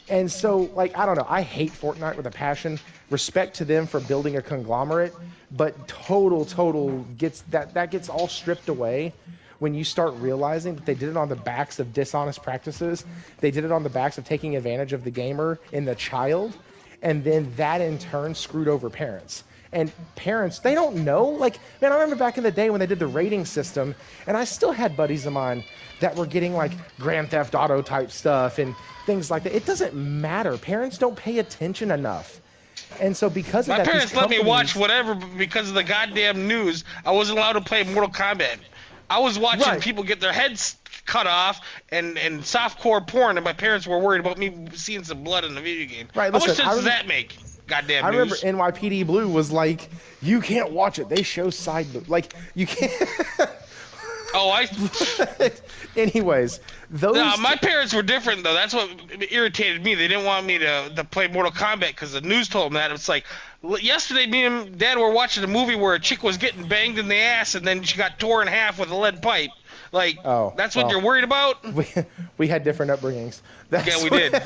And so, like, I don't know. I hate Fortnite with a passion. Respect to them for building a conglomerate. But total gets that gets all stripped away when you start realizing that they did it on the backs of dishonest practices. They did it on the backs of taking advantage of the gamer and the child. And then that in turn screwed over parents. And parents, they don't know. Like, man, I remember back in the day when they did the rating system, and I still had buddies of mine that were getting like Grand Theft Auto type stuff and things like that. It doesn't matter. Parents don't pay attention enough. And so because of that, my parents let me watch whatever because of the goddamn news. I wasn't allowed to play Mortal Kombat. I was watching people get their heads cut off and softcore porn, and my parents were worried about me seeing some blood in the video game. Right, listen, how much sense does that make? Goddamn news. I remember NYPD Blue was like, you can't watch it. They show side boob. Like, you can't. Anyways, those. No, my parents were different though. That's what irritated me. They didn't want me to play Mortal Kombat because the news told them that. It's like yesterday, me and Dad were watching a movie where a chick was getting banged in the ass and then she got torn in half with a lead pipe. Like, that's what you're worried about? We had different upbringings. Yeah, we did.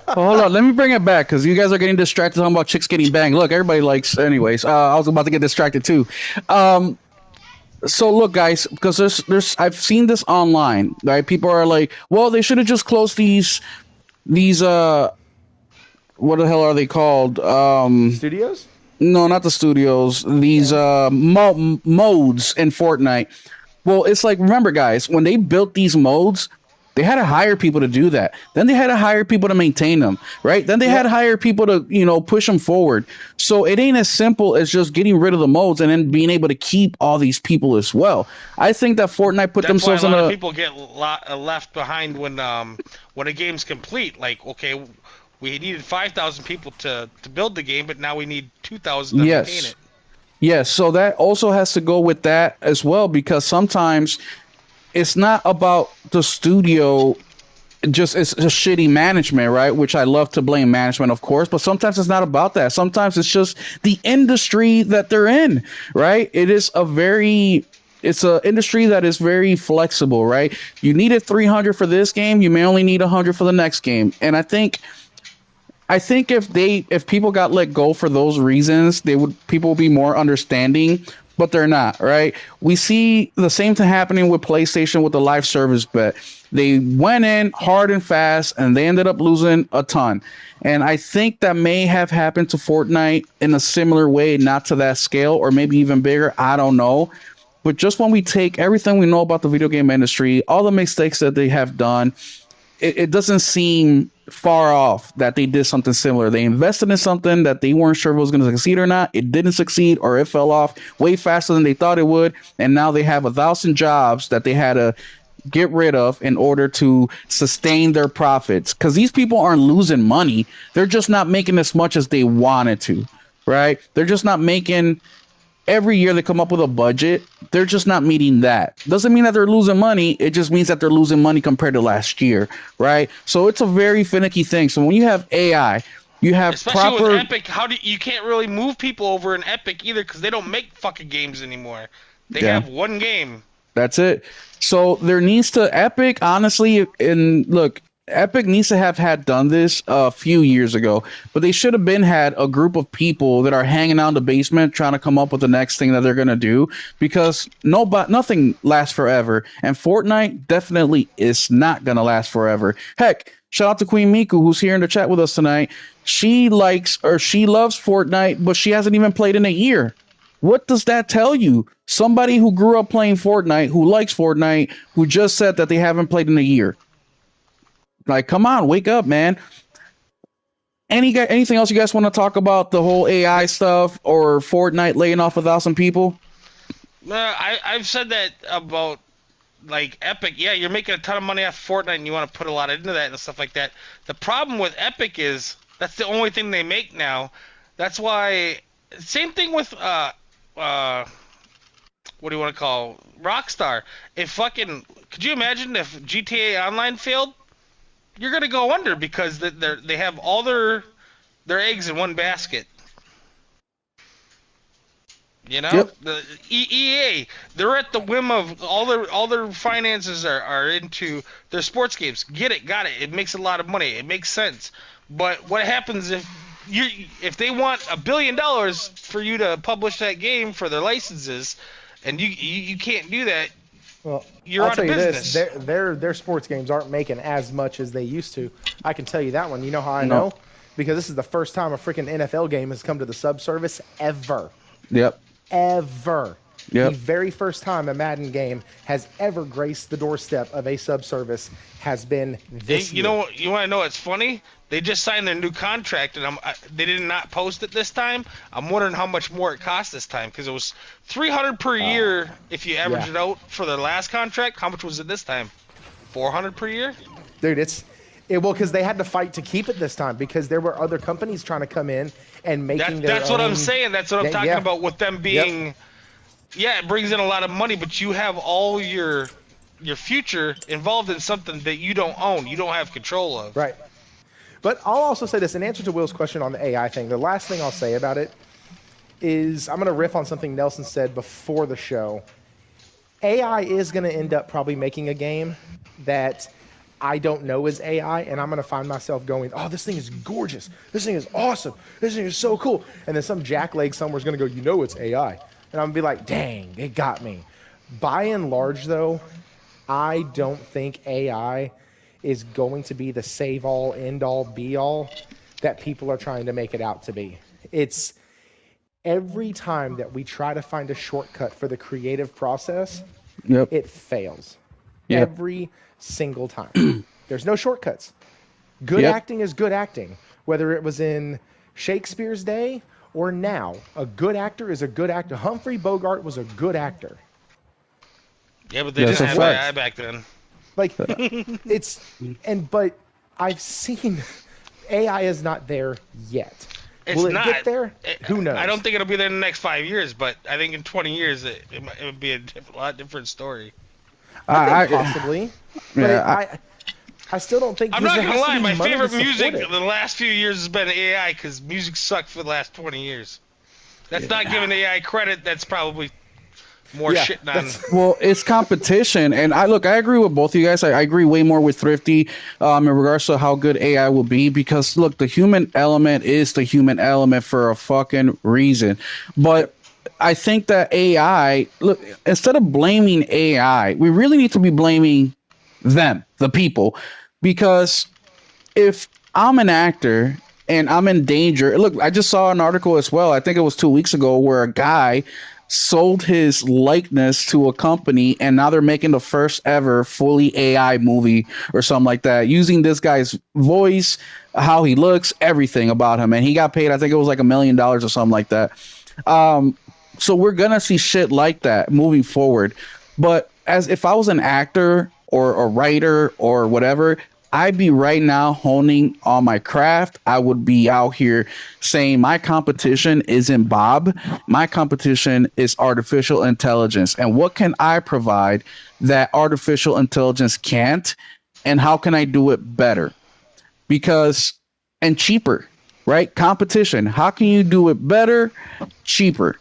Hold on, let me bring it back because you guys are getting distracted talking about chicks getting banged. Look, everybody likes. Anyways, I was about to get distracted too. So look, guys, because there's I've seen this online. Right, people are like, well, they should have just closed these what the hell are they called? Studios? No, not the studios. These modes in Fortnite. Well, it's like, remember, guys, when they built these modes, They had to hire people to do that. Then they had to hire people to maintain them, right? Then they had Yep. to hire people to, push them forward. So it ain't as simple as just getting rid of the modes and then being able to keep all these people as well. I think that Fortnite put That's why a themselves in lot of a people get left behind when a game's complete. Like, okay, we needed 5,000 people to build the game, but now we need 2,000 to maintain yes. it. Yes, so that also has to go with that as well because sometimes it's not about the studio, just it's just shitty management, right? Which I love to blame management, of course, but sometimes it's not about that. Sometimes it's just the industry that they're in, right? It's a industry that is very flexible, right? You needed 300 for this game, you may only need 100 for the next game. And I think if people got let go for those reasons, people would be more understanding, but they're not, right? We see the same thing happening with PlayStation with the live service bet. They went in hard and fast and they ended up losing a ton. And I think that may have happened to Fortnite in a similar way, not to that scale or maybe even bigger. I don't know. But just when we take everything we know about the video game industry, all the mistakes that they have done, it doesn't seem far off that they did something similar. They invested in something that they weren't sure if it was going to succeed or not. It didn't succeed, or it fell off way faster than they thought it would. And now they have 1,000 jobs that they had to get rid of in order to sustain their profits. Because these people aren't losing money; they're just not making as much as they wanted to. Right? They're just not making every year they come up with a budget. They're just not meeting that. Doesn't mean that they're losing money. It just means that they're losing money compared to last year, right? So it's a very finicky thing. So when you have AI, you have Especially proper. with Epic, you can't really move people over in Epic either because they don't make fucking games anymore. They Yeah, have one game. that's it. So there needs to Epic, honestly, and look, Epic needs to have had done this a few years ago, but they should have been had a group of people that are hanging out in the basement trying to come up with the next thing that they're gonna do because nothing lasts forever, and Fortnite definitely is not gonna last forever. Heck, shout out to Queen Miku who's here in the chat with us tonight. She loves Fortnite, but she hasn't even played in a year. What does that tell you? Somebody who grew up playing Fortnite, who likes Fortnite, who just said that they haven't played in a year. Like, come on, wake up, man. Anything else you guys want to talk about the whole AI stuff or Fortnite laying off 1,000 people? I've said that about like Epic. Yeah, you're making a ton of money off Fortnite, and you want to put a lot into that and stuff like that. The problem with Epic is that's the only thing they make now. That's why. Same thing with what do you want to call Rockstar? If fucking could you imagine if GTA Online failed? You're gonna go under because they have all their eggs in one basket. You know, Yep. the EA, they're at the whim of all their finances are into their sports games. Get it, got it. It makes a lot of money. It makes sense. But what happens if they want $1 billion for you to publish that game for their licenses, and you can't do that, Well, you're I'll out tell of you business. this: their sports games aren't making as much as they used to. I can tell you that one. You know how I No. know? Because this is the first time a freaking NFL game has come to the subservice ever. Yep. Ever. Yep. The very first time a Madden game has ever graced the doorstep of a subservice has been this You year. know, you want to know what's funny? They just signed their new contract, and they did not post it this time. I'm wondering how much more it cost this time because it was $300 per year if you average yeah. it out for their last contract. How much was it this time? $400 per year? Dude, well, because they had to fight to keep it this time because there were other companies trying to come in and making That's what I'm own- saying. That's what I'm talking Yeah. about with them being. Yeah, it brings in a lot of money, but you have all your future involved in something that you don't own. You don't have control of. Right. But I'll also say this in answer to Will's question on the AI thing. The last thing I'll say about it is I'm going to riff on something Nelson said before the show. AI is going to end up probably making a game that I don't know is AI, and I'm going to find myself going, oh, this thing is gorgeous. This thing is awesome. This thing is so cool. And then some jackleg somewhere's going to go, you know it's AI. And I'm going to be like, dang, it got me. By and large, though, I don't think AI is going to be the save-all, end-all, be-all that people are trying to make it out to be. It's every time that we try to find a shortcut for the creative process, Yep. it fails. Yeah. every single time. There's no shortcuts. Good Yep. acting is good acting, whether it was in Shakespeare's day or now. A good actor is a good actor. Humphrey Bogart was a good actor. Yeah, but they That's didn't a have fact. AI back then. Like but I've seen AI is not there yet. It's Will it not. get there? Who knows? I don't think it'll be there in the next 5 years, but I think in 20 years it would be a lot different story. I think possibly. But Yeah, I still don't think. I'm 'cause not there gonna has to lie, be my money to favorite support music it. the last few years has been AI because music sucked for the last 20 years. That's not giving AI credit. That's probably more Yeah, shitting on. that's- Well, it's competition, and I agree with both of you guys. I agree way more with Thrifty in regards to how good AI will be because look, the human element is the human element for a fucking reason. But I think that AI, look, instead of blaming AI, we really need to be blaming them, the people, because if I'm an actor and I'm in danger, look, I just saw an article as well. I think it was 2 weeks ago where a guy sold his likeness to a company and now they're making the first ever fully AI movie or something like that using this guy's voice, how he looks, everything about him. And he got paid, I think it was like $1 million or something like that. So we're gonna see shit like that moving forward. But as if I was an actor or a writer or whatever, I'd be right now honing on my craft. I would be out here saying my competition isn't Bob. My competition is artificial intelligence. And what can I provide that artificial intelligence can't? And how can I do it better? Because and cheaper, right? Competition. How can you do it better, cheaper?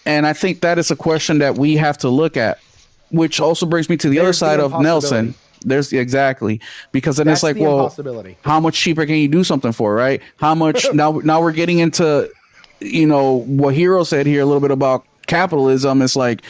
And I think that is a question that we have to look at, which also brings me to the other There's the side of Nelson. impossibility. There's exactly because then That's it's like, the well, impossibility. how much cheaper can you do something for, right? How much now we're getting into, what Hero said here a little bit about capitalism. It's like,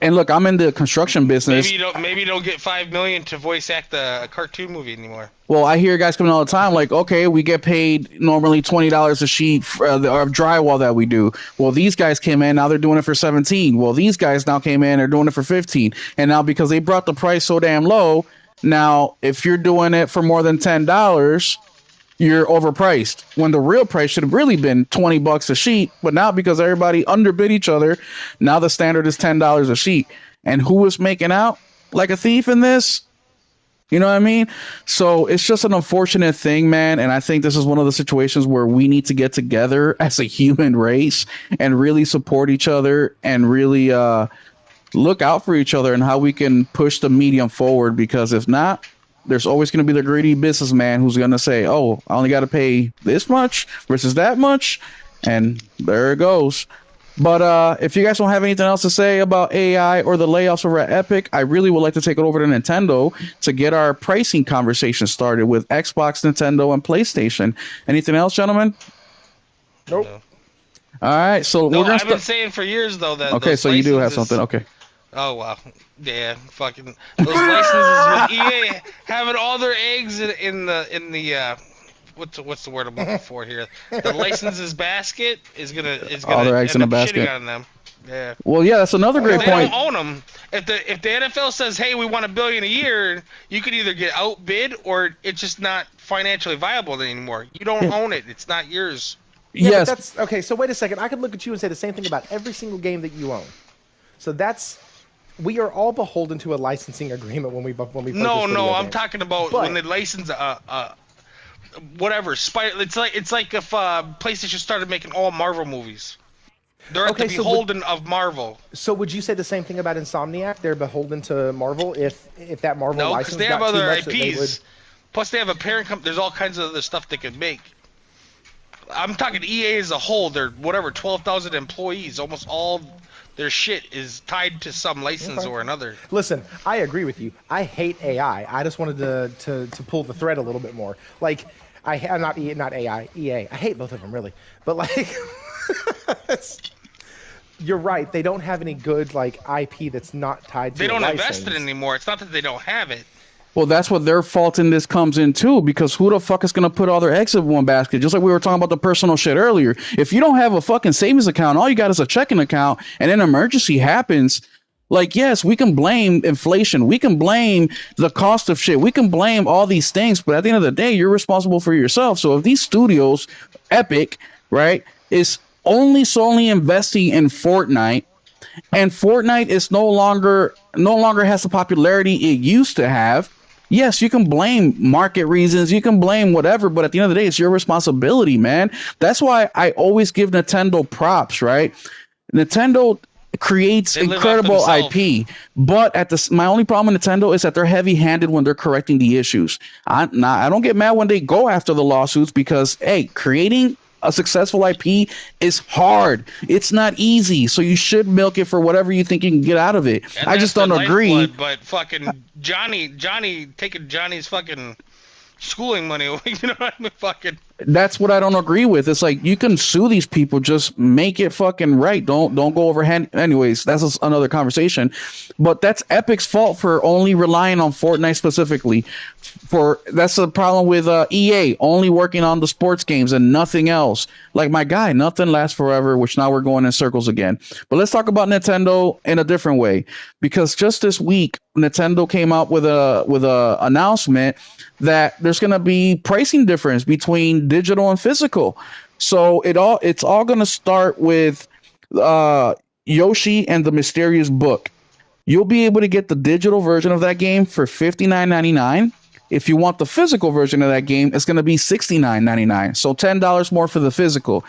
and look, I'm in the construction business. Maybe you don't get $5 million to voice act a cartoon movie anymore. Well, I hear guys coming all the time like, okay, we get paid normally $20 a sheet for our drywall that we do. Well, these guys came in, now they're doing it for 17. Well, these guys now came in, they're doing it for 15. And now because they brought the price so damn low, now if you're doing it for more than $10, you're overpriced. When the real price should have really been $20 a sheet, but now because everybody underbid each other, now the standard is $10 a sheet. And who is making out like a thief in this? You know what I mean? So it's just an unfortunate thing, man. And I think this is one of the situations where we need to get together as a human race and really support each other and really look out for each other and how we can push the medium forward. Because if not, there's always going to be the greedy businessman who's going to say, oh, I only got to pay this much versus that much. And there it goes. But if you guys don't have anything else to say about AI or the layoffs over at Epic, I really would like to take it over to Nintendo to get our pricing conversation started with Xbox, Nintendo, and PlayStation. Anything else, gentlemen? Nope. No. All right, so No, we're gonna I've been start. saying for years though that. Okay, those so you do have licenses- something. Okay. Oh wow, yeah, fucking those licenses with EA having all their eggs in the what's the word I'm looking for here? The licenses basket is gonna All their eggs in end a up basket. shitting on them. Yeah. Well, yeah, that's another great They point. don't own them. If the NFL says, "Hey, we want $1 billion a year," you could either get outbid or it's just not financially viable anymore. You don't own it; it's not yours. Yeah, Yes, but that's okay. So wait a second. I could look at you and say the same thing about every single game that you own. So we are all beholden to a licensing agreement when we No, purchase no, video I'm games. talking about But- when they license whatever. It's like if PlayStation started making all Marvel movies. They're at Okay, the so beholden of Marvel. So would you say the same thing about Insomniac? They're beholden to Marvel if that Marvel No, license because they have got too other much that they would. IPs. Plus, they have a parent company. There's all kinds of other stuff they could make. I'm talking EA as a whole. They're 12,000 employees. Almost all their shit is tied to some license Okay. or another. Listen, I agree with you. I hate AI. I just wanted to pull the thread a little bit more. Like, I'm not AI, EA. I hate both of them really, but like, you're right. They don't have any good like IP that's not tied to. They a don't license. invest in it anymore. It's not that they don't have it. well, that's what their fault in this comes in too, because who the fuck is gonna put all their eggs in one basket? Just like we were talking about the personal shit earlier. If you don't have a fucking savings account, all you got is a checking account, and an emergency happens, Like, yes, we can blame inflation. We can blame the cost of shit. We can blame all these things, but at the end of the day, you're responsible for yourself. So if these studios, Epic, right, is only solely investing in Fortnite, and Fortnite is no longer has the popularity it used to have. Yes, you can blame market reasons, you can blame whatever, but at the end of the day, it's your responsibility, man. That's why I always give Nintendo props, right? Nintendo creates They live off incredible themselves. IP, but my only problem with Nintendo is that they're heavy-handed when they're correcting the issues. I don't get mad when they go after the lawsuits because hey, creating a successful IP is hard. It's not easy, so you should milk it for whatever you think you can get out of it. And I that's just the don't agree. lifeblood, but fucking Johnny taking Johnny's fucking schooling money away. You know what I mean? Fucking. That's what I don't agree with. It's like you can sue these people, just make it fucking right. Don't go overhand. Anyways, that's another conversation. But that's Epic's fault for only relying on Fortnite specifically. That's the problem with EA only working on the sports games and nothing else. Like my guy, nothing lasts forever. Which now we're going in circles again. But let's talk about Nintendo in a different way, because just this week Nintendo came out with a announcement that there's going to be pricing difference between digital and physical. So it's all going to start with Yoshi and the Mysterious Book. You'll be able to get the digital version of that game for $59.99. If you want the physical version of that game, it's going to be $69.99. So $10 more for the physical.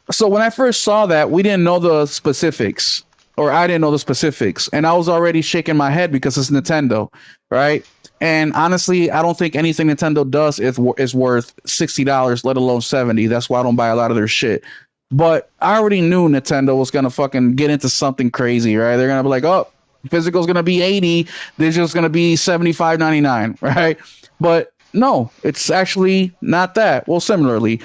So when I first saw that, we didn't know the specifics, or I didn't know the specifics, and I was already shaking my head because it's Nintendo, right? And honestly, I don't think anything Nintendo does is worth $60, let alone $70. That's why I don't buy a lot of their shit. But I already knew Nintendo was gonna fucking get into something crazy, right? They're gonna be like, oh, physical's gonna be 80, digital's gonna be $75.99, right? But no, it's actually not that. Well, similarly,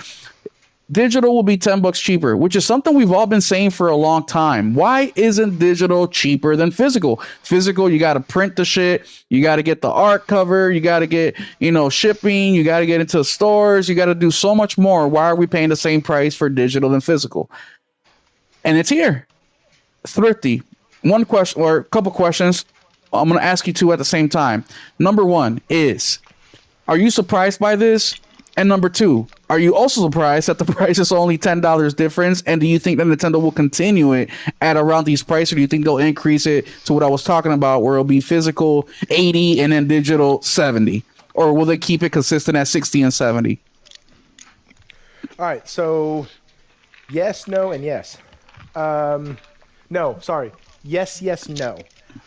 digital will be $10 cheaper, which is something we've all been saying for a long time. Why isn't digital cheaper than physical? Physical, you got to print the shit, you got to get the art cover, you got to get, shipping, you got to get into stores, you got to do so much more. Why are we paying the same price for digital than physical? And it's here. Thrifty, one question or a couple questions. I'm going to ask you two at the same time. Number one is, are you surprised by this? And number two, are you also surprised that the price is only $10 difference? And do you think that Nintendo will continue it at around these prices, or do you think they'll increase it to what I was talking about, where it'll be physical 80 and then digital 70? Or will they keep it consistent at 60 and 70? All right, so yes, no, and yes. No, sorry. Yes, yes, no.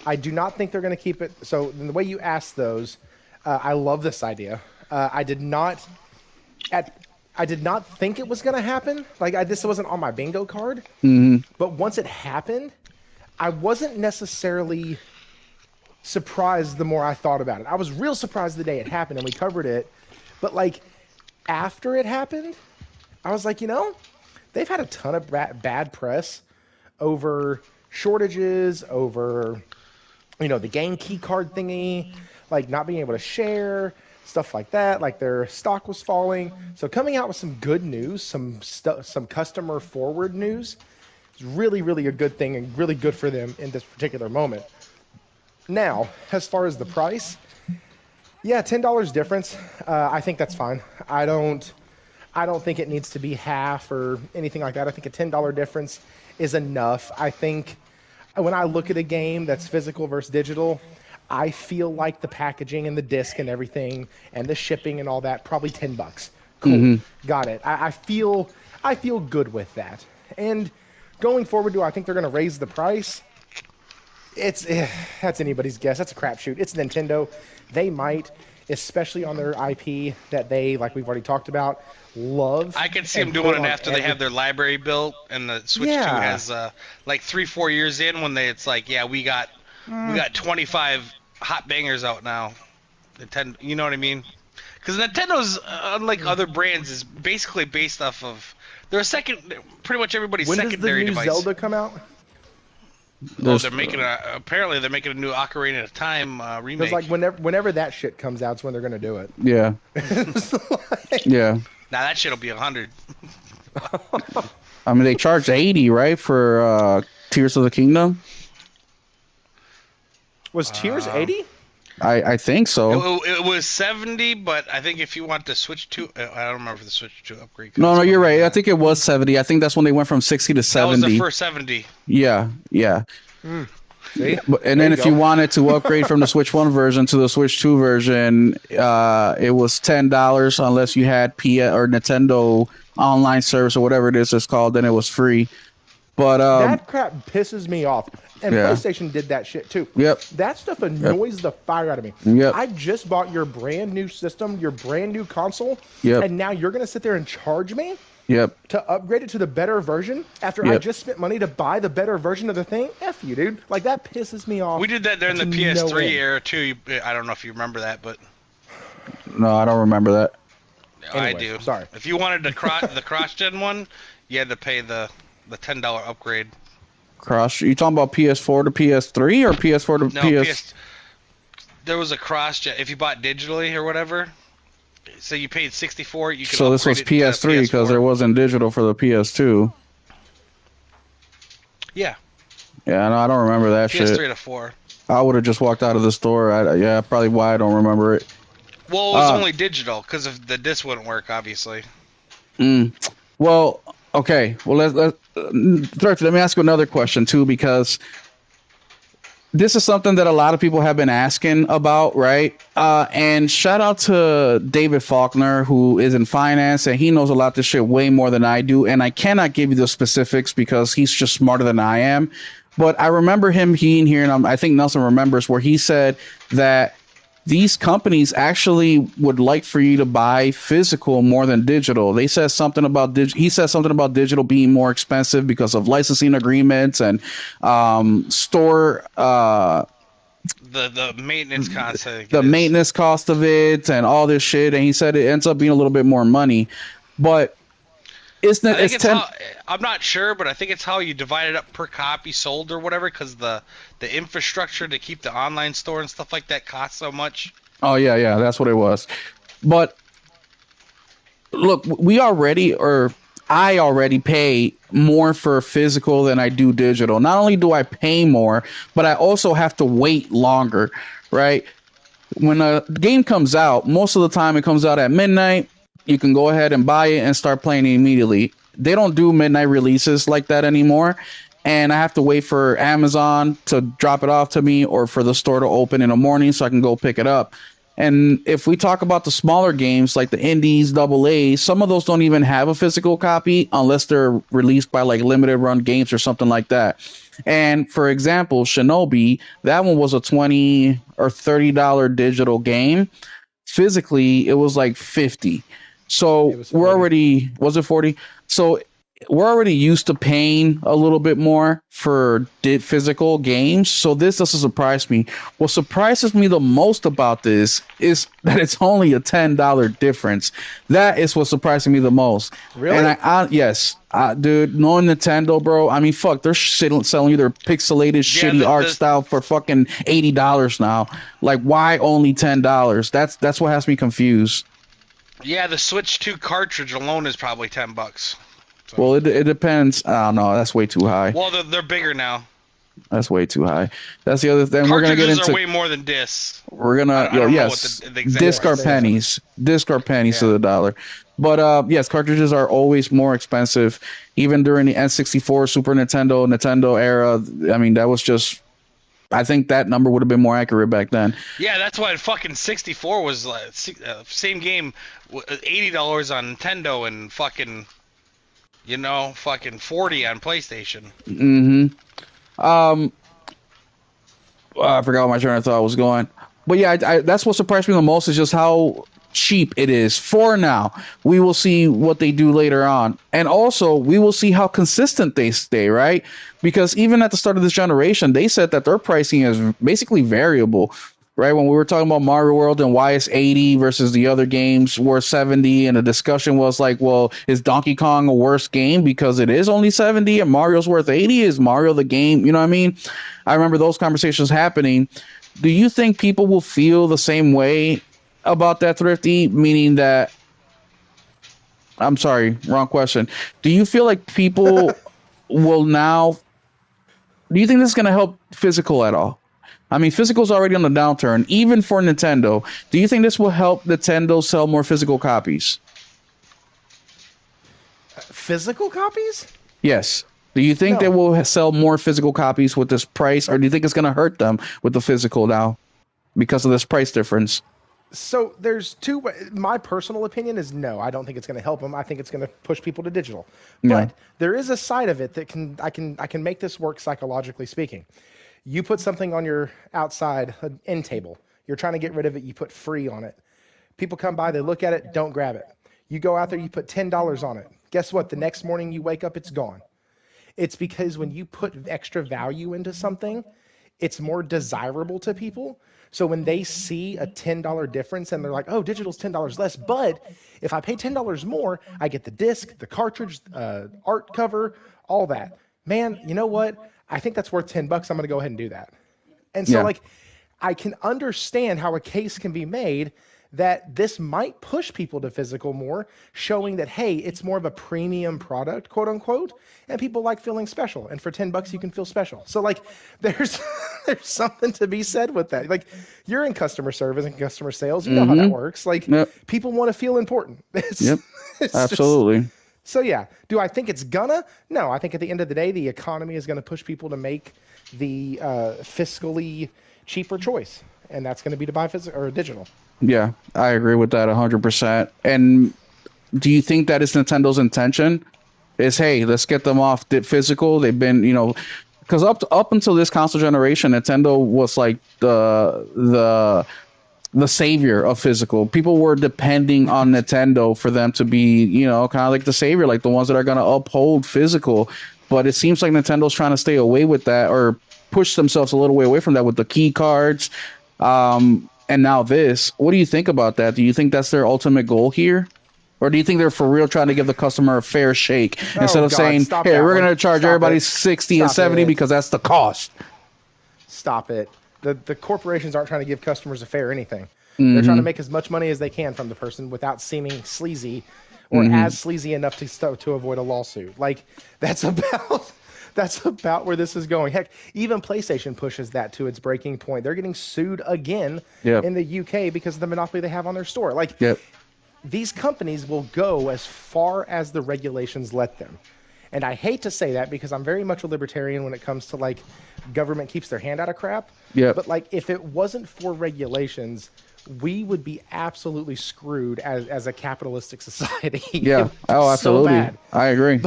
I do not think they're going to keep it. So the way you asked those, I love this idea. I did not think it was going to happen. Like this wasn't on my bingo card. Mm-hmm. But once it happened, I wasn't necessarily surprised the more I thought about it. I was real surprised the day it happened and we covered it. But like after it happened, I was like, they've had a ton of bad press over shortages, over, the game key card thingy, like not being able to share, stuff like that. Like their stock was falling. So coming out with some good news, some customer forward news is really, really a good thing and really good for them in this particular moment. Now, as far as the price, yeah, $10 difference. I think that's fine. I don't think it needs to be half or anything like that. I think a $10 difference is enough. I think when I look at a game that's physical versus digital, I feel like the packaging and the disc and everything and the shipping and all that, probably $10. Cool. Mm-hmm. Got it. I feel good with that. And going forward, do I think they're going to raise the price? That's anybody's guess. That's a crapshoot. It's Nintendo. They might, especially on their IP that they, like we've already talked about, love. I can see them doing it after they have their library built and the Switch 2 has like 3-4 years in when it's like, yeah, we got 25 hot bangers out now. Nintendo, you know what I mean? Because Nintendo's, unlike other brands, is basically based off of pretty much everybody's secondary device. When does the new Zelda come out? Oh, they're making apparently they're making a new Ocarina of Time remake. Because like whenever that shit comes out, it's when they're gonna do it. Yeah. Yeah. Now that shit'll be 100. I mean, they charge 80, right, for Tears of the Kingdom. Was Tears 80? I think so. It was 70, but I think if you want to switch to, I don't remember the switch to upgrade. No, you're right. I think it was 70. I think that's when they went from 60 to 70. That was the first 70. Yeah. See? And then if you wanted to upgrade from the Switch 1 version to the Switch 2 version, it was $10 unless you had or Nintendo online service or whatever it is it's called. Then it was free. But that crap pisses me off. And Yeah. PlayStation did that shit too. Yep. That stuff annoys the fire out of me. Yep. I just bought your brand new system, your brand new console, Yep. and now you're going to sit there and charge me Yep. to upgrade it to the better version after I Yep. just spent money to buy the better version of the thing? F you, dude. Like, that pisses me off. We did that during the to PS3 no end. era too. I don't know if you remember that, but No, I don't remember that. I Anyway, do. sorry. If you wanted the cross-gen one, you had to pay the $10 upgrade. You talking about PS4 to PS3 or PS4 to No, PS? There was a cross-gen. If you bought digitally or whatever, so you paid 64, you could. So this was upgrade it to PS3 because PS4. there wasn't digital for the PS2. Yeah, Yeah, no, I don't remember that PS3 shit. to 4. I would have just walked out of the store. Yeah, probably why I don't remember it. Well, it was only digital because of the disc wouldn't work, obviously. Well, okay. Well, Thrifty, let me ask you another question too, because this is something that a lot of people have been asking about, right? And shout out to David Faulkner, who is in finance, and he knows a lot of this shit way more than I do. And I cannot give you the specifics because he's just smarter than I am. But I remember him being here, and I think Nelson remembers, where he said that these companies actually would like for you to buy physical more than digital. They said something about he said something about digital being more expensive because of licensing agreements and store The maintenance cost. the maintenance cost of it and all this shit. And he said it ends up being a little bit more money, but it's not. I think I'm not sure, but I think it's how you divide it up per copy sold or whatever, because the infrastructure to keep the online store and stuff like that costs so much. Oh yeah, that's what it was. But look, I already pay more for physical than I do digital. Not only do I pay more, but I also have to wait longer, right? When a game comes out, most of the time it comes out at midnight. You can go ahead and buy it and start playing it immediately. They don't do midnight releases like that anymore. And I have to wait for Amazon to drop it off to me or for the store to open in the morning so I can go pick it up. And if we talk about the smaller games like the indies, AA, some of those don't even have a physical copy unless they're released by like limited run games or something like that. And for example, Shinobi, that one was a $20 or $30 digital game. Physically, it was like 50. So we're 40. already, was it 40? So we're already used to paying a little bit more for physical games. So this doesn't surprise me. What surprises me the most about this is that it's only a $10 difference. That is what surprises me the most. Really? And yes, dude, knowing Nintendo, bro, I mean, fuck, they're selling you their pixelated, shitty art style for fucking $80 now. Like, why only $10? That's what has me confused. Yeah, the Switch 2 cartridge alone is probably $10. So. Well, it depends. I don't know. That's way too high. Well, they're bigger now. That's way too high. That's the other thing. Cartridges We're gonna get into. Are way more than discs. We're gonna. I don't know yes. what the exact Disc are price is. pennies. Disc are pennies to the dollar. But yes, cartridges are always more expensive. Even during the N64, Super Nintendo era. I mean, that was just. I think that number would have been more accurate back then. Yeah, that's why fucking 64 was like same game, $80 on Nintendo and fucking, fucking 40 on PlayStation. Mm-hmm. I forgot what my train of thought was going. But yeah, that's what surprised me the most is just how cheap it is for now. We will see what they do later on. And also, we will see how consistent they stay, right? Because even at the start of this generation, they said that their pricing is basically variable, right? When we were talking about Mario World and why it's 80 versus the other games were 70, and the discussion was like, well, is Donkey Kong a worse game because it is only 70 and Mario's worth 80? Is Mario the game? You know what I mean? I remember those conversations happening. Do you think people will feel the same way about that, Thrifty? Meaning that, I'm sorry, wrong question. Do you feel like people will now, do you think this is going to help physical at all? I mean, physical's already on the downturn, even for Nintendo. Do you think this will help Nintendo sell more physical copies? Physical copies? Yes. Do you think they No. will sell more physical copies with this price, or do you think it's going to hurt them with the physical now because of this price difference? So there's two. My personal opinion is no. I don't think it's going to help them. I think it's going to push people to digital. Yeah. But there is a side of it that I can make this work psychologically speaking. You put something on your outside an end table. You're trying to get rid of it. You put free on it. People come by, they look at it, don't grab it. You go out there, you put $10 on it. Guess what? The next morning you wake up, it's gone. It's because when you put extra value into something, it's more desirable to people. So when they see a $10 difference and they're like, oh, digital's $10 less, but if I pay $10 more, I get the disc, the cartridge, art cover, all that. Man, you know what? I think that's worth $10. I'm going to go ahead and do that. And so, Yeah. like, I can understand how a case can be made that this might push people to physical more, showing that, hey, it's more of a premium product, quote unquote, and people like feeling special. And for $10, you can feel special. So, like, there's there's something to be said with that. Like, you're in customer service and customer sales, you know how that works. Like, Yep. people want to feel important. It's, Yep. it's just- Absolutely. so yeah, do I think it's gonna? No, I think at the end of the day, the economy is going to push people to make the fiscally cheaper choice, and that's going to be to buy physical or digital. Yeah, I agree with that 100%. And do you think that is Nintendo's intention? Is, hey, let's get them off the physical. They've been, because up until this console generation, Nintendo was like the savior of physical. People were depending on Nintendo for them to be, kind of like the savior, like the ones that are going to uphold physical. But it seems like Nintendo's trying to stay away with that, or push themselves a little way away from that with the key cards. And now this. What do you think about that? Do you think that's their ultimate goal here? Or do you think they're for real trying to give the customer a fair shake instead of God, saying, stop hey, that we're one. going to charge Stop everybody it. 60 and Stop 70 it. because that's the cost? Stop it. The corporations aren't trying to give customers a fair anything. They're trying to make as much money as they can from the person without seeming sleazy or as sleazy enough to avoid a lawsuit. Like, that's about where this is going. Heck, even PlayStation pushes that to its breaking point. They're getting sued again Yep. in the UK because of the monopoly they have on their store. Like, Yep. these companies will go as far as the regulations let them. And I hate to say that because I'm very much a libertarian when it comes to, like, government keeps their hand out of crap. Yep. But, like, if it wasn't for regulations, we would be absolutely screwed as a capitalistic society. Yeah. It's Oh, so absolutely. bad. I agree.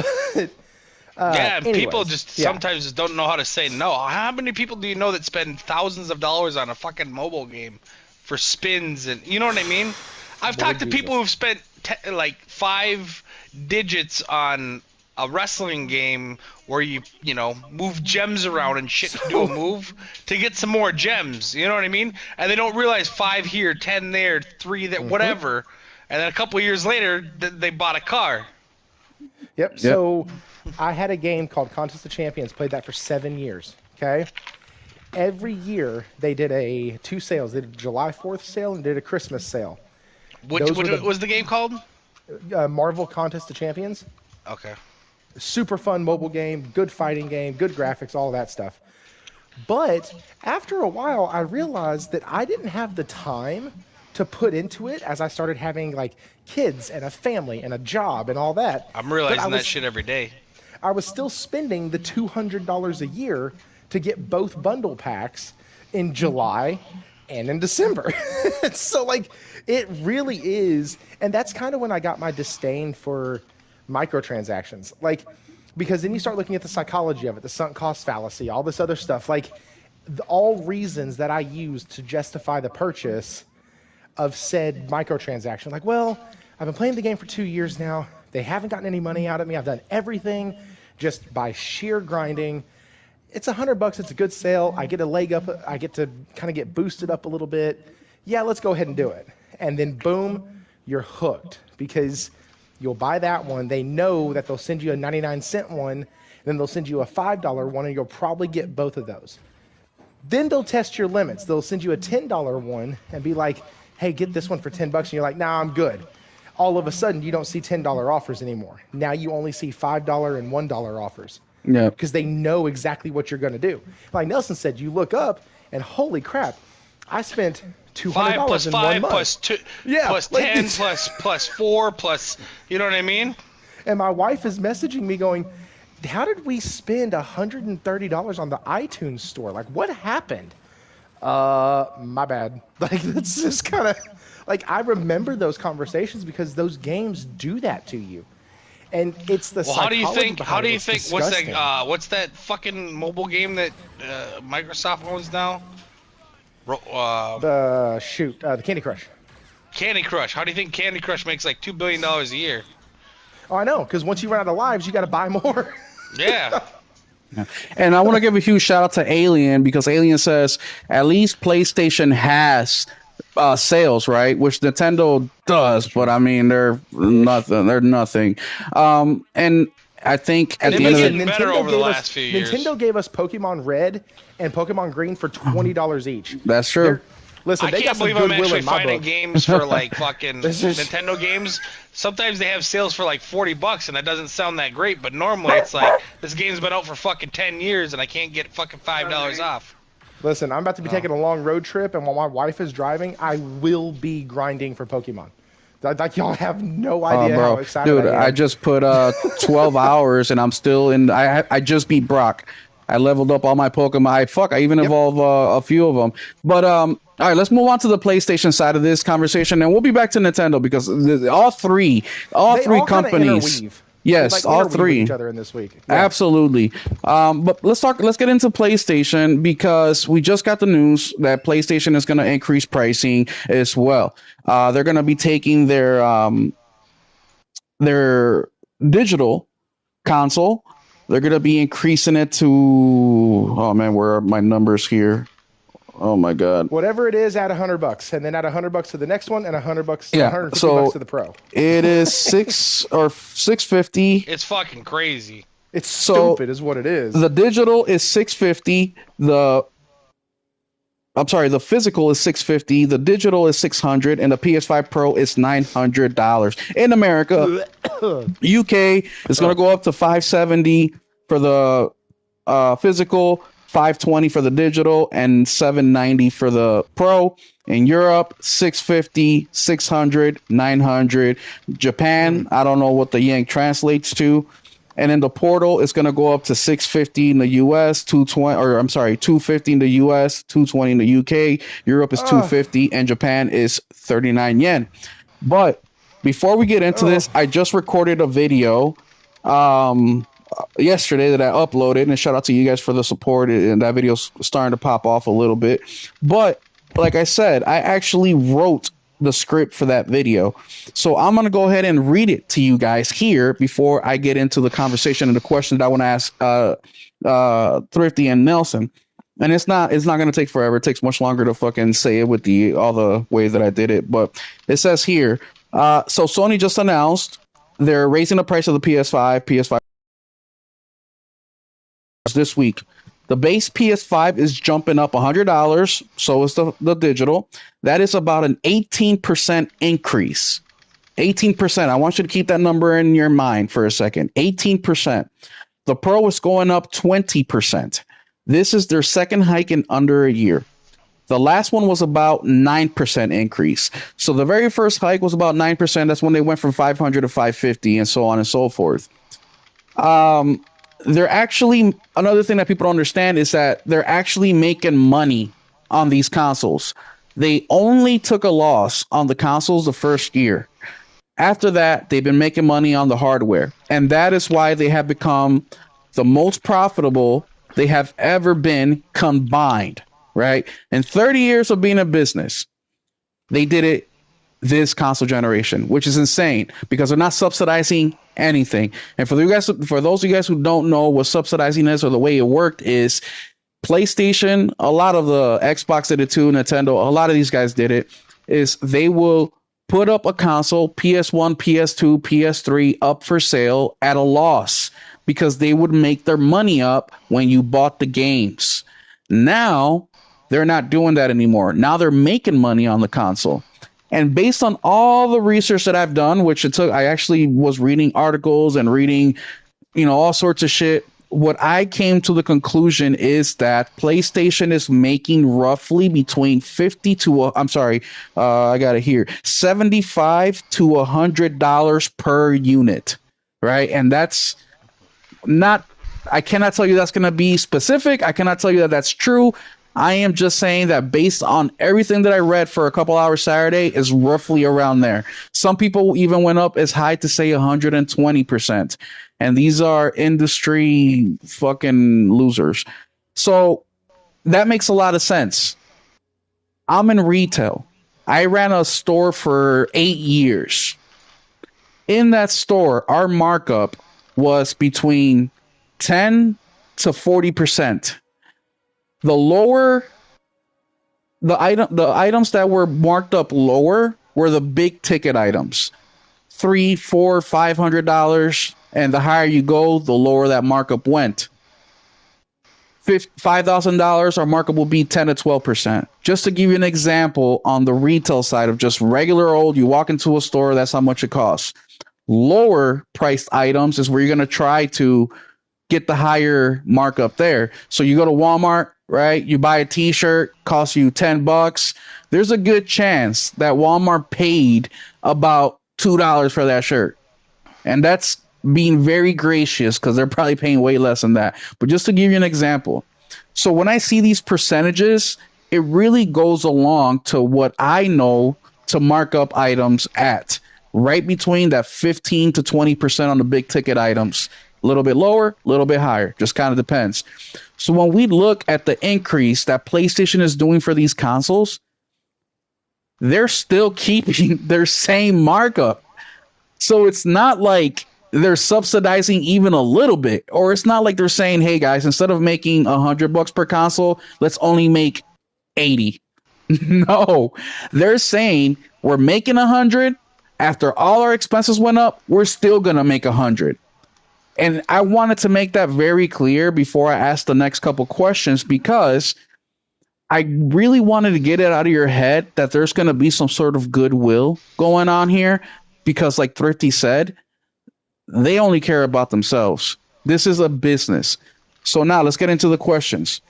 Yeah, and people anyways, just yeah. sometimes just don't know how to say no. How many people do you know that spend thousands of dollars on a fucking mobile game for spins and you know what I mean? I've talked to Jesus. people who've spent like 5 digits on a wrestling game where you move gems around and shit to do a move to get some more gems. You know what I mean? And they don't realize 5 here, 10 there, 3 there, whatever. And then a couple of years later, they bought a car. Yep. So I had a game called Contest of Champions, played that for 7 years. Okay. Every year they did 2 sales. They did a July 4th sale and did a Christmas sale. What Those were the- was the game called? Marvel Contest of Champions. Okay. Super fun mobile game, good fighting game, good graphics, all that stuff. But after a while, I realized that I didn't have the time to put into it as I started having like kids and a family and a job and all that. I'm But realizing I that was- shit every day. I was still spending the $200 a year to get both bundle packs in July and in December. So like it really is, and that's kind of when I got my disdain for microtransactions. Like because then you start looking at the psychology of it, the sunk cost fallacy, all this other stuff. Like all reasons that I used to justify the purchase of said microtransaction. Like, well, I've been playing the game for 2 years now. They haven't gotten any money out of me. I've done everything just by sheer grinding. It's $100. It's a good sale. I get a leg up. I get to kind of get boosted up a little bit. Yeah, let's go ahead and do it. And then boom, you're hooked because you'll buy that one. They know that they'll send you a 99-cent one, then they'll send you a $5 one, and you'll probably get both of those. Then they'll test your limits. They'll send you a $10 one and be like, hey, get this one for $10. And you're like, nah, I'm good. All of a sudden, you don't see $10 offers anymore. Now you only see $5 and $1 offers. Yeah. because they know exactly what you're going to do. Like Nelson said, you look up and holy crap, I spent $200 5 plus in 5 1 month. plus 2 Yeah, plus like 10 this. plus 4 plus, you know what I mean? And my wife is messaging me going, how did we spend $130 on the iTunes store? Like, what happened? My bad. Like, that's just kind of like, I remember those conversations because those games do that to you. And it's the Well, how do you psychology think? behind How do it. you It's think? disgusting. What's that fucking mobile game that Microsoft owns now? The Candy Crush. Candy Crush. How do you think Candy Crush makes like $2 billion a year? Oh, I know, because once you run out of lives, you got to buy more. Yeah. And I want to give a huge shout out to Alien because Alien says at least PlayStation has sales, right? Which Nintendo does, but I mean they're nothing. They're nothing. And I think at They've the been end of getting the better over the gave last few years. Nintendo gave us Pokemon Red and Pokemon Green for $20 each. that's true. Listen, I they can't got some believe I'm goodwill actually in my finding book. games for like fucking This is- Nintendo games. Sometimes they have sales for like $40, and that doesn't sound that great. But normally it's like this game's been out for fucking 10 years, and I can't get fucking $5 off. Listen, I'm about to be taking a long road trip, and while my wife is driving, I will be grinding for Pokemon. Like y'all have no idea how excited Dude, I am. I just put 12 hours and I'm still in. I just beat Brock. I leveled up all my Pokemon. I even evolved a few of them. But all right, let's move on to the PlayStation side of this conversation, and we'll be back to Nintendo because all three They all kinda companies. interweave. Yes, They, like, all interweave with three. each other in this week. Yeah. Absolutely. But let's get into PlayStation because we just got the news that PlayStation is going to increase pricing as well. They're going to be taking their digital console. They're going to be increasing it to, oh man, where are my numbers here? Oh my God. Whatever it is, add $100, and then add $100 to the next one, and $100, Yeah, $150 so- to the Pro. It is 650. It's fucking crazy. It's So, stupid, is what it is. The digital is 650. The physical is 650. The digital is 600, and the PS5 Pro is $900 in America. UK is going to go up to 570 for the physical, 520 for the digital, and 790 for the Pro. In Europe, 650, 600, 900. Japan, I don't know what the yen translates to. And then the Portal is going to go up to 650 in the US, 250 in the US, 220 in the UK. Europe is 250, and Japan is 39 yen. But before we get into this, I just recorded a video yesterday that I uploaded, and shout out to you guys for the support. And that video's starting to pop off a little bit. But like I said, I actually wrote the script for that video. So I'm going to go ahead and read it to you guys here before I get into the conversation and the question that I want to ask Thrifty and Nelson. And it's not going to take forever. It takes much longer to fucking say it with all the ways that I did it. But it says here, so Sony just announced they're raising the price of the PS5 this week. The base PS5 is jumping up $100, so is the digital. That is about an 18% increase. 18%. I want you to keep that number in your mind for a second. 18%. The Pro is going up 20%. This is their second hike in under a year. The last one was about 9% increase. So the very first hike was about 9%. That's when they went from 500 to 550 and so on and so forth. They're actually, another thing that people don't understand is that they're actually making money on these consoles. They only took a loss on the consoles the first year. After that, they've been making money on the hardware. And that is why they have become the most profitable they have ever been combined, right? In 30 years of being a business, they did it this console generation, which is insane because they're not subsidizing anything. And for those of you guys who don't know what subsidizing is or the way it worked is, PlayStation, a lot of the Xbox did it too, Nintendo, a lot of these guys did it, is they will put up a console, PS1, PS2, PS3 up for sale at a loss because they would make their money up when you bought the games. Now, they're not doing that anymore. Now they're making money on the console. And based on all the research that I've done, which I actually was reading articles and reading, all sorts of shit. what I came to the conclusion is that PlayStation is making roughly between 50 to I'm sorry, I got it here, 75 to $100 per unit, right? And that's not, I cannot tell you that's going to be specific. I cannot tell you that that's true. I am just saying that based on everything that I read for a couple hours Saturday is roughly around there. Some people even went up as high to say 120%. And these are industry fucking losers. So that makes a lot of sense. I'm in retail. I ran a store for 8 years. In that store, our markup was between 10 to 40%. The lower the items that were marked up lower were the big ticket items. $3, $4, $500, and the higher you go, the lower that markup went. $5,000, our markup will be 10 to 12%. Just to give you an example, on the retail side of just regular old, you walk into a store, that's how much it costs. Lower priced items is where you're going to try to get the higher markup there. So you go to Walmart, right? You buy a t-shirt, costs you $10. There's a good chance that Walmart paid about $2 for that shirt. And that's being very gracious because they're probably paying way less than that. But just to give you an example. So when I see these percentages, it really goes along to what I know to mark up items at. Right between that 15 to 20% on the big ticket items. A little bit lower, a little bit higher. Just kind of depends. So when we look at the increase that PlayStation is doing for these consoles, they're still keeping their same markup. So it's not like they're subsidizing even a little bit, or it's not like they're saying, hey guys, instead of making $100 per console, let's only make 80. No, they're saying we're making 100. After all our expenses went up, we're still going to make 100. And I wanted to make that very clear before I ask the next couple questions, because I really wanted to get it out of your head that there's going to be some sort of goodwill going on here, because like Thrifty said, they only care about themselves. This is a business. So now let's get into the questions.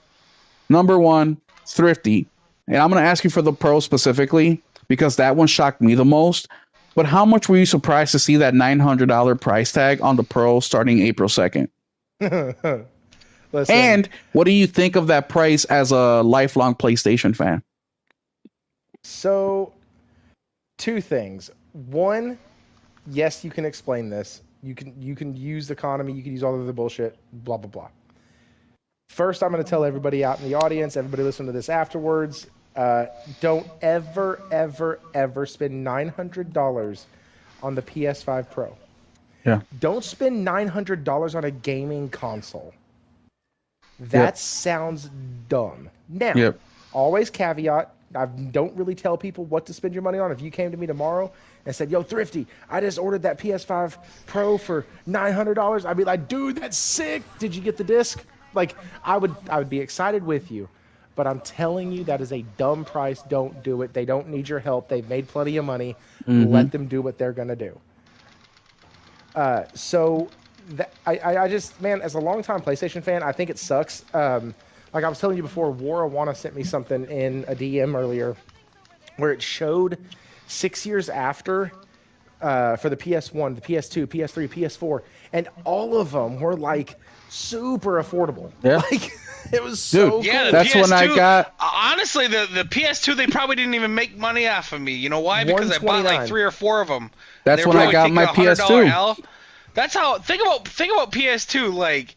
Number one, Thrifty. And I'm going to ask you for the Pro specifically, because that one shocked me the most. But how much were you surprised to see that $900 price tag on the Pro starting April 2nd? And what do you think of that price as a lifelong PlayStation fan? So, two things. One, yes, you can explain this. You can use the economy. You can use all of the bullshit. Blah blah blah. First, I'm going to tell everybody out in the audience, everybody listening to this afterwards. Don't ever, ever, ever spend $900 on the PS5 Pro. Yeah. Don't spend $900 on a gaming console. That sounds dumb. Now, always caveat, I don't really tell people what to spend your money on. If you came to me tomorrow and said, yo, Thrifty, I just ordered that PS5 Pro for $900, I'd be like, dude, that's sick. Did you get the disc? Like, I would be excited with you. But I'm telling you, that is a dumb price. Don't do it. They don't need your help. They've made plenty of money. Let them do what they're going to do. I just, man, as a longtime PlayStation fan, I think it sucks. Like I was telling you before, Warawana sent me something in a DM earlier where it showed 6 years after for the PS1, the PS2, PS3, PS4, and all of them were like super affordable. Yeah. Like, it was so yeah, cool. That's PS2, when I got. Honestly, the PS2, they probably didn't even make money off of me. You know why? Because I bought like 3 or 4 of them. That's when I got my PS2. That's how. Think about PS2. Like,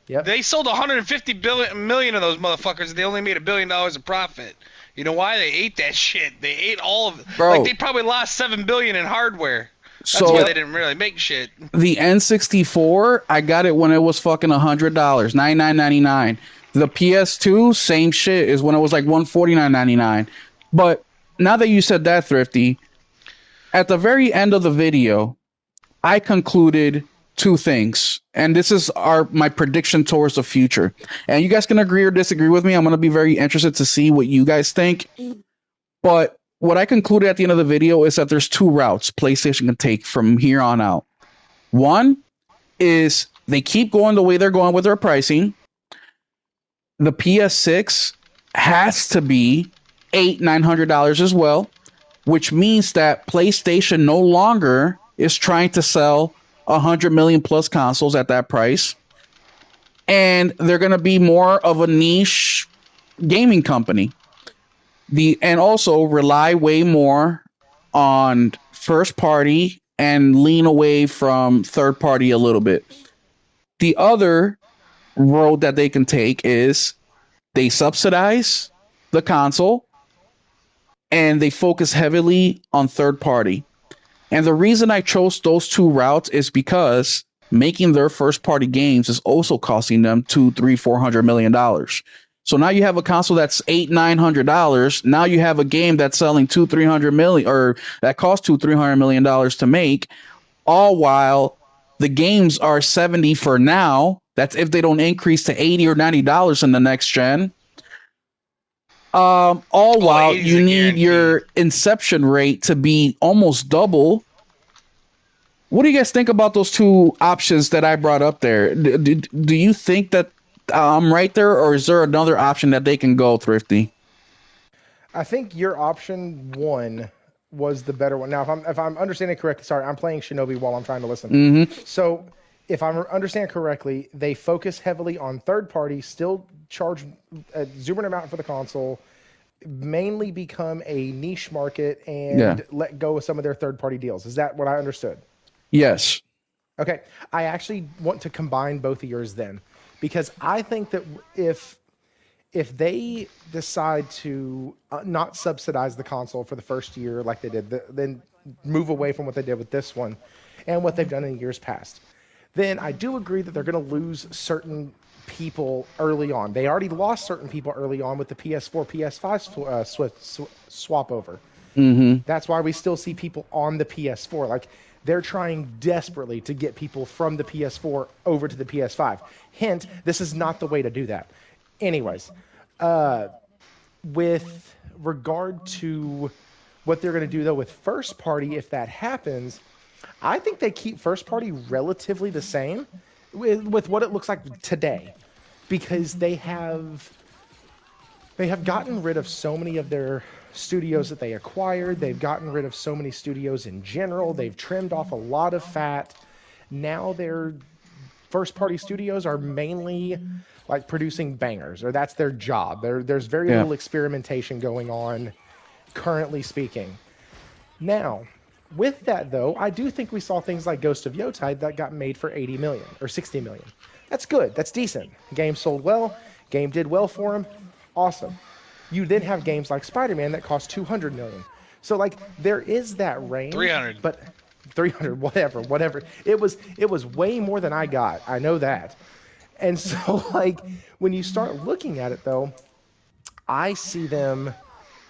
they sold 150 million of those motherfuckers, and they only made $1 billion of profit. You know why? They ate that shit. They ate all of it. Bro. Like, they probably lost $7 billion in hardware. That's So why they didn't really make shit. the N64, I got it when it was fucking $100, $99.99. The PS2, same shit, is when it was like $149.99. But now that you said that, Thrifty, at the very end of the video, I concluded 2 things, and this is my prediction towards the future. And you guys can agree or disagree with me. I'm going to be very interested to see what you guys think. But what I concluded at the end of the video is that there's 2 routes PlayStation can take from here on out. One is they keep going the way they're going with their pricing, the PS6 has to be $900 as well, which means that PlayStation no longer is trying to sell 100 million plus consoles at that price, and they're going to be more of a niche gaming company. And also rely way more on first party and lean away from third party a little bit. The other road that they can take is they subsidize the console and they focus heavily on third party. And the reason I chose those two routes is because making their first party games is also costing them two, three, $400 million. So now you have a console that's $900. Now you have a game that's selling two, 300 million, or that costs two, $300 million to make, all while the games are 70 for now. That's if they don't increase to $80 or $90 in the next gen. All while you need your inception rate to be almost double. What do you guys think about those two options that I brought up there? Do you think that I'm right there, or is there another option that they can go, Thrifty? I think your option one was the better one. Now, if I'm understanding correctly, sorry, I'm playing Shinobi while I'm trying to listen. Mm-hmm. So, if I understand correctly, they focus heavily on third party, still charge a exuberant amount for the console, mainly become a niche market, and let go of some of their third party deals. Is that what I understood? Yes. Okay. I actually want to combine both of yours then, because I think that if they decide to not subsidize the console for the first year like they did, then move away from what they did with this one and what they've done in years past, then I do agree that they're going to lose certain people early on. They already lost certain people early on with the PS4, PS5 swap over. Mm-hmm. That's why we still see people on the PS4. Like, they're trying desperately to get people from the PS4 over to the PS5. Hint, this is not the way to do that. Anyways, with regard to what they're going to do, though, with first party, if that happens, I think they keep first party relatively the same with what it looks like today, because they have gotten rid of so many of their studios that they acquired. They've gotten rid of so many studios in general. They've trimmed off a lot of fat. Now their first party studios are mainly like producing bangers, or that's their job. There's very little experimentation going on, currently speaking. Now, with that though, I do think we saw things like Ghost of Yotide that got made for 80 million or 60 million. That's good. That's decent. Game sold well. Game did well for them. Awesome. You then have games like Spider-Man that cost 200 million. So like there is that range. 300. But 300, whatever. It was way more than I got. I know that. And so like when you start looking at it though, I see them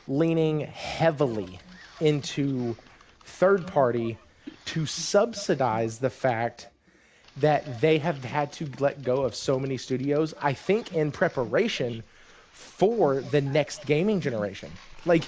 leaning heavily into third party to subsidize the fact that they have had to let go of so many studios, I think in preparation for the next gaming generation. Like,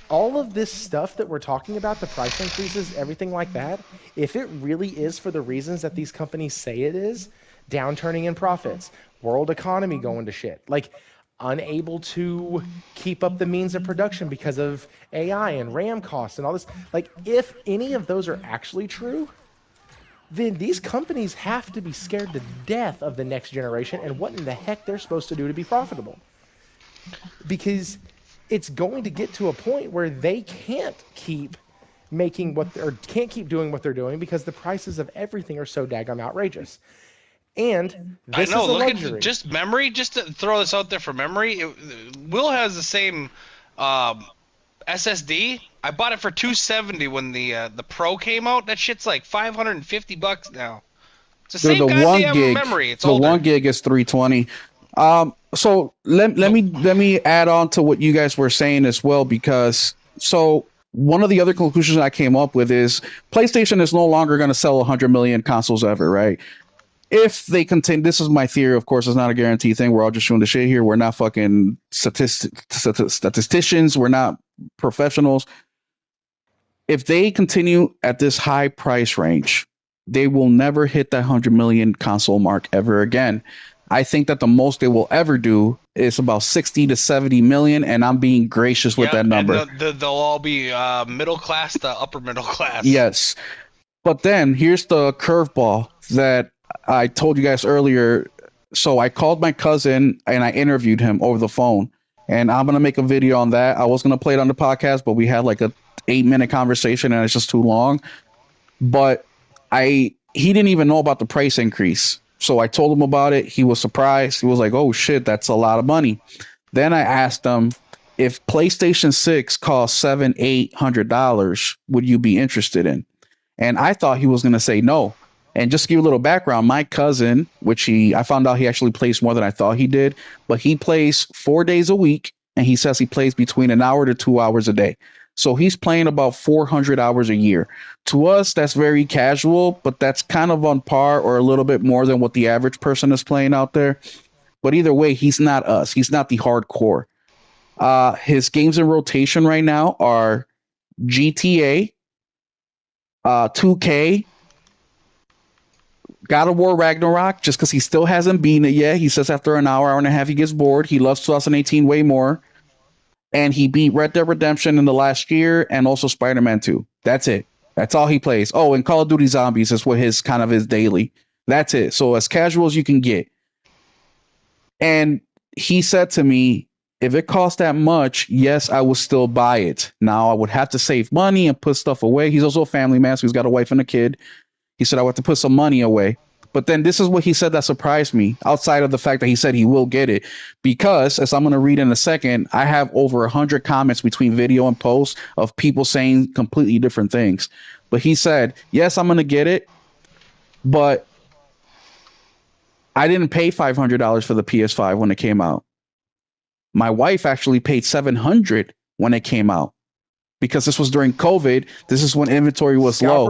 all of this stuff that we're talking about, the price increases, everything like that, if it really is for the reasons that these companies say it is, downturning in profits, world economy going to shit, like unable to keep up the means of production because of AI and RAM costs and all this, like if any of those are actually true, then these companies have to be scared to death of the next generation and what in the heck they're supposed to do to be profitable. Because it's going to get to a point where they can't keep making can't keep doing what they're doing because the prices of everything are so daggum outrageous. And this is a luxury. Just memory, just to throw this out there for memory, Will has the same SSD. I bought it for $270 when the Pro came out. That shit's like $550 now. It's the same goddamn memory. It's older. 1 gig is $320. So let me add on to what you guys were saying as well, because one of the other conclusions I came up with is PlayStation is no longer going to sell 100 million consoles ever, right? If they continue, this is my theory, of course, it's not a guaranteed thing. We're all just shooting the shit here. We're not fucking statisticians. We're not professionals. If they continue at this high price range, they will never hit that 100 million console mark ever again. I think that the most they will ever do is about 60 to 70 million, and I'm being gracious with that number. And they'll all be middle class to upper middle class. Yes. But then here's the curveball that I told you guys earlier. So I called my cousin and I interviewed him over the phone. And I'm going to make a video on that. I was going to play it on the podcast, but we had like a 8-minute conversation and it's just too long. But he didn't even know about the price increase. So I told him about it. He was surprised. He was like, oh shit, that's a lot of money. Then I asked him, if PlayStation 6 costs $700-800, would you be interested in? And I thought he was going to say no. And just to give you a little background, my cousin, I found out he actually plays more than I thought he did, but he plays 4 days a week, and he says he plays between an hour to 2 hours a day. So he's playing about 400 hours a year. To us, that's very casual, but that's kind of on par or a little bit more than what the average person is playing out there. But either way, he's not us. He's not the hardcore. His games in rotation right now are GTA, 2K, God of War Ragnarok, just because he still hasn't beaten it yet. He says after an hour and a half, he gets bored. He loves 2018 way more. And he beat Red Dead Redemption in the last year and also Spider-Man 2. That's it. That's all he plays. Oh, and Call of Duty Zombies is what his daily. That's it. So as casual as you can get. And he said to me, if it costs that much, yes, I will still buy it. Now, I would have to save money and put stuff away. He's also a family man, so he's got a wife and a kid. He said I would have to put some money away. But then this is what he said that surprised me, outside of the fact that he said he will get it. Because, as I'm going to read in a second, I have over 100 comments between video and post of people saying completely different things. But he said, yes, I'm going to get it, but I didn't pay $500 for the PS5 when it came out. My wife actually paid $700 when it came out. Because this was during COVID, this is when inventory was low.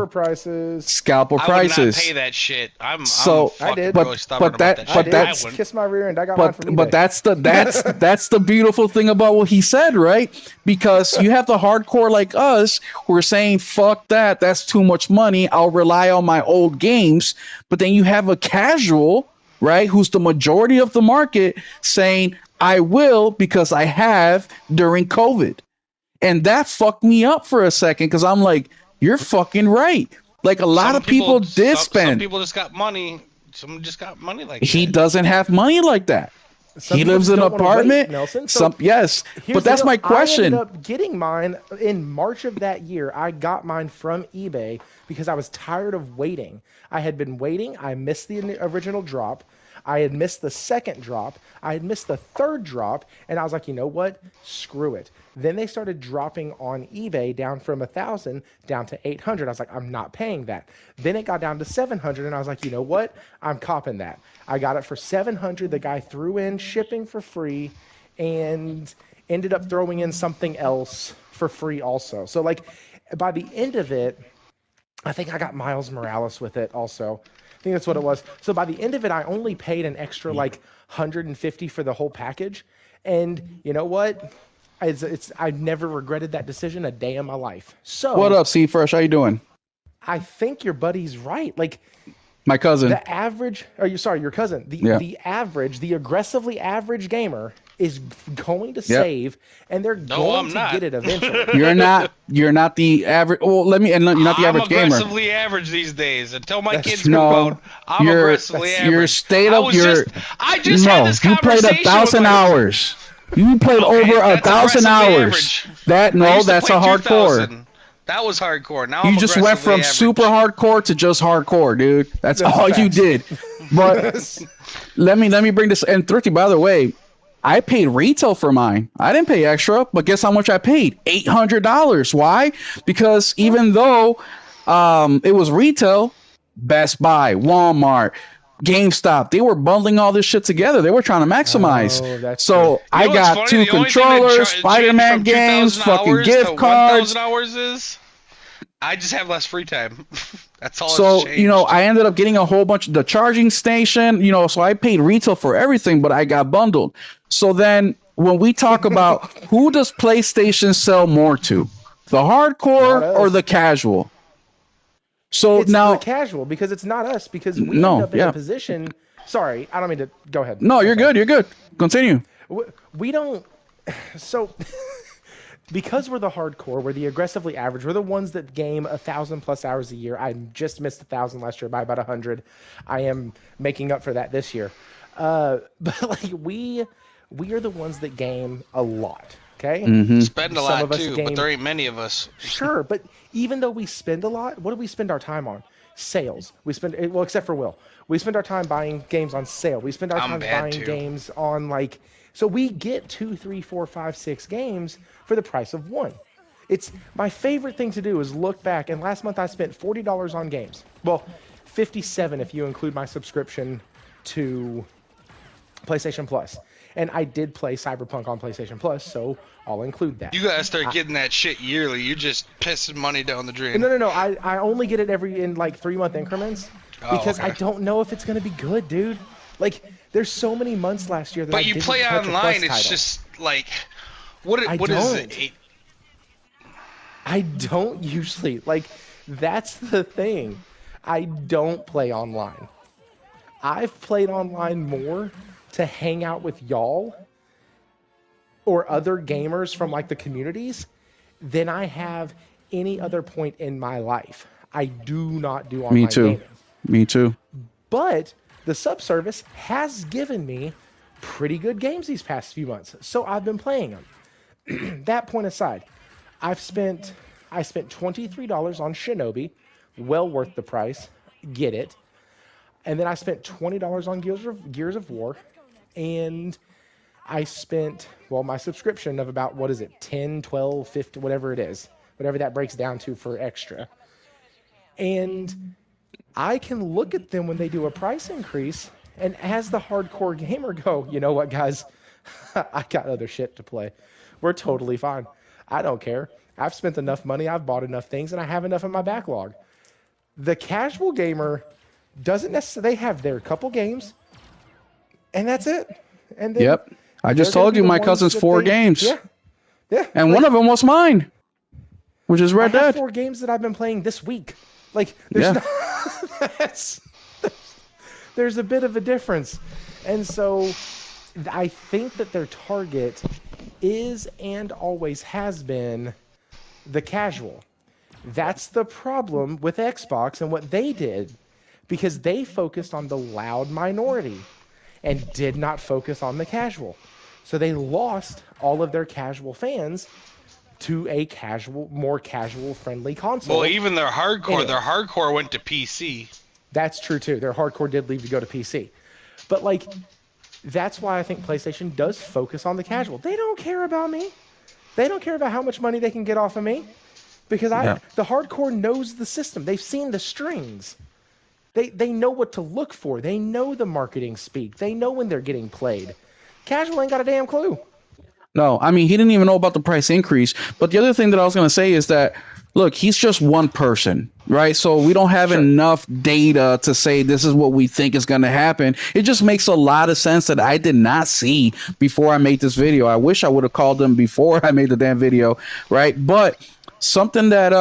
Scalper prices. I would not pay that shit. I'm I did. Really stubborn about that shit. That's kiss my rear end. I got mine from eBay. But that's the beautiful thing about what he said, right? Because you have the hardcore like us who are saying, fuck that, that's too much money. I'll rely on my old games. But then you have a casual, right, who's the majority of the market saying, I will because I have during COVID. And that fucked me up for a second because I'm like, you're fucking right. Like a lot of people did spend. Some people just got money. Some just got money like that. He doesn't have money like that. He lives in an apartment. Wait, Nelson. Yes, but that's my question. I ended up getting mine in March of that year. I got mine from eBay because I was tired of waiting. I had been waiting. I missed the original drop. I had missed the second drop. I had missed the third drop. And I was like, you know what? Screw it. Then they started dropping on eBay down from 1,000 down to 800. I was like, I'm not paying that. Then it got down to 700. And I was like, you know what? I'm copping that. I got it for 700. The guy threw in shipping for free and ended up throwing in something else for free also. So like by the end of it, I think I got Miles Morales with it also. I think that's what it was. So by the end of it, I only paid an extra like 150 for the whole package. And you know what? I've never regretted that decision a day in my life. So what up, C Fresh? How you doing? I think your buddy's right. Like my cousin. The average, your cousin. The average, the aggressively average gamer is going to save, and they're going to get it eventually. You're not the average. Well, you're not the average gamer. I'm aggressively average these days. Until my kids grow out, I'm aggressively average. You're state up. I just had this you played 1,000 hours. You played over 1,000 hours. That's a hardcore. That was hardcore. Now you just went from super hardcore to just hardcore, dude. That's all you did. But let me bring this. And Thrifty, by the way, I paid retail for mine. I didn't pay extra, but guess how much I paid? $800. Why? Because even though it was retail, Best Buy, Walmart, GameStop, they were bundling all this shit together. They were trying to maximize. So I got 2 controllers, Spider-Man games, fucking gift cards. I just have less free time. That's all. So, I ended up getting a whole bunch of the charging station, so I paid retail for everything, but I got bundled. So then when we talk about who does PlayStation sell more to, the hardcore or the casual? So It's now, the casual, because it's not us, because we end no, up in yeah, a position. Sorry, I don't mean to. Go ahead. no, I'm you're sorry. good. You're good. Continue. We don't. So, because we're the hardcore, we're the aggressively average. We're the ones that game 1,000+ hours a year. I just missed 1,000 last year by about 100. I am making up for that this year. But like we are the ones that game a lot. Okay. Mm-hmm. Spend a Some lot of us too, game. but there ain't many of us. Sure, but even though we spend a lot, what do we spend our time on? Sales. We spend, well, except for Will. We spend our time buying games on sale. We spend our I'm time bad buying too. games on like, so we get 2, 3, 4, 5, 6 games for the price of one. It's my favorite thing to do is look back, and last month I spent $40 on games. Well, 57 if you include my subscription to PlayStation Plus. And I did play Cyberpunk on PlayStation Plus, so I'll include that. You gotta start getting that shit yearly. You're just pissing money down the drain. No. I only get it in like 3-month increments because okay. I don't know if it's gonna be good, dude. Like, there's so many months last year that I But you didn't play touch a online, Plus it's title. just like what I is don't. it? I don't usually. Like, that's the thing. I don't play online. I've played online more to hang out with y'all or other gamers from like the communities than I have any other point in my life. I do not do online Me too. gaming. Me too. But the subservice has given me pretty good games these past few months, so I've been playing them. That point aside, I spent $23 on Shinobi, well worth the price. Get it. And then I spent $20 on Gears of War, and I spent, well, my subscription of about, what is it, 10, 12, 50, whatever it is, whatever that breaks down to for extra. And I can look at them when they do a price increase, and as the hardcore gamer go, you know what, guys? I got other shit to play. We're totally fine. I don't care. I've spent enough money, I've bought enough things, and I have enough in my backlog. The casual gamer doesn't necessarily, they have their couple games, and that's it. And then Yep. I just they're gonna told be you the my ones cousin's that 4 they- games. Yeah. And like, one of them was mine, which is I Red have Dead. 4 games that I've been playing this week. Like, there's there's a bit of a difference. And so I think that their target is and always has been the casual. That's the problem with Xbox and what they did, because they focused on the loud minority and did not focus on the casual. So they lost all of their casual fans to a more casual friendly console. Well, even their Anyway. hardcore went to PC. That's true too. Their hardcore did leave to go to PC. But like, that's why I think PlayStation does focus on the casual. They don't care about me. They don't care about how much money they can get off of me, because the hardcore knows the system. They've seen the strings. They know what to look for. They know the marketing speak. They know when they're getting played. Casual ain't got a damn clue. No, I mean, he didn't even know about the price increase. But the other thing that I was going to say is that, look, he's just one person, right? So we don't have enough data to say this is what we think is going to happen. It just makes a lot of sense that I did not see before I made this video. I wish I would have called him before I made the damn video, right? But something that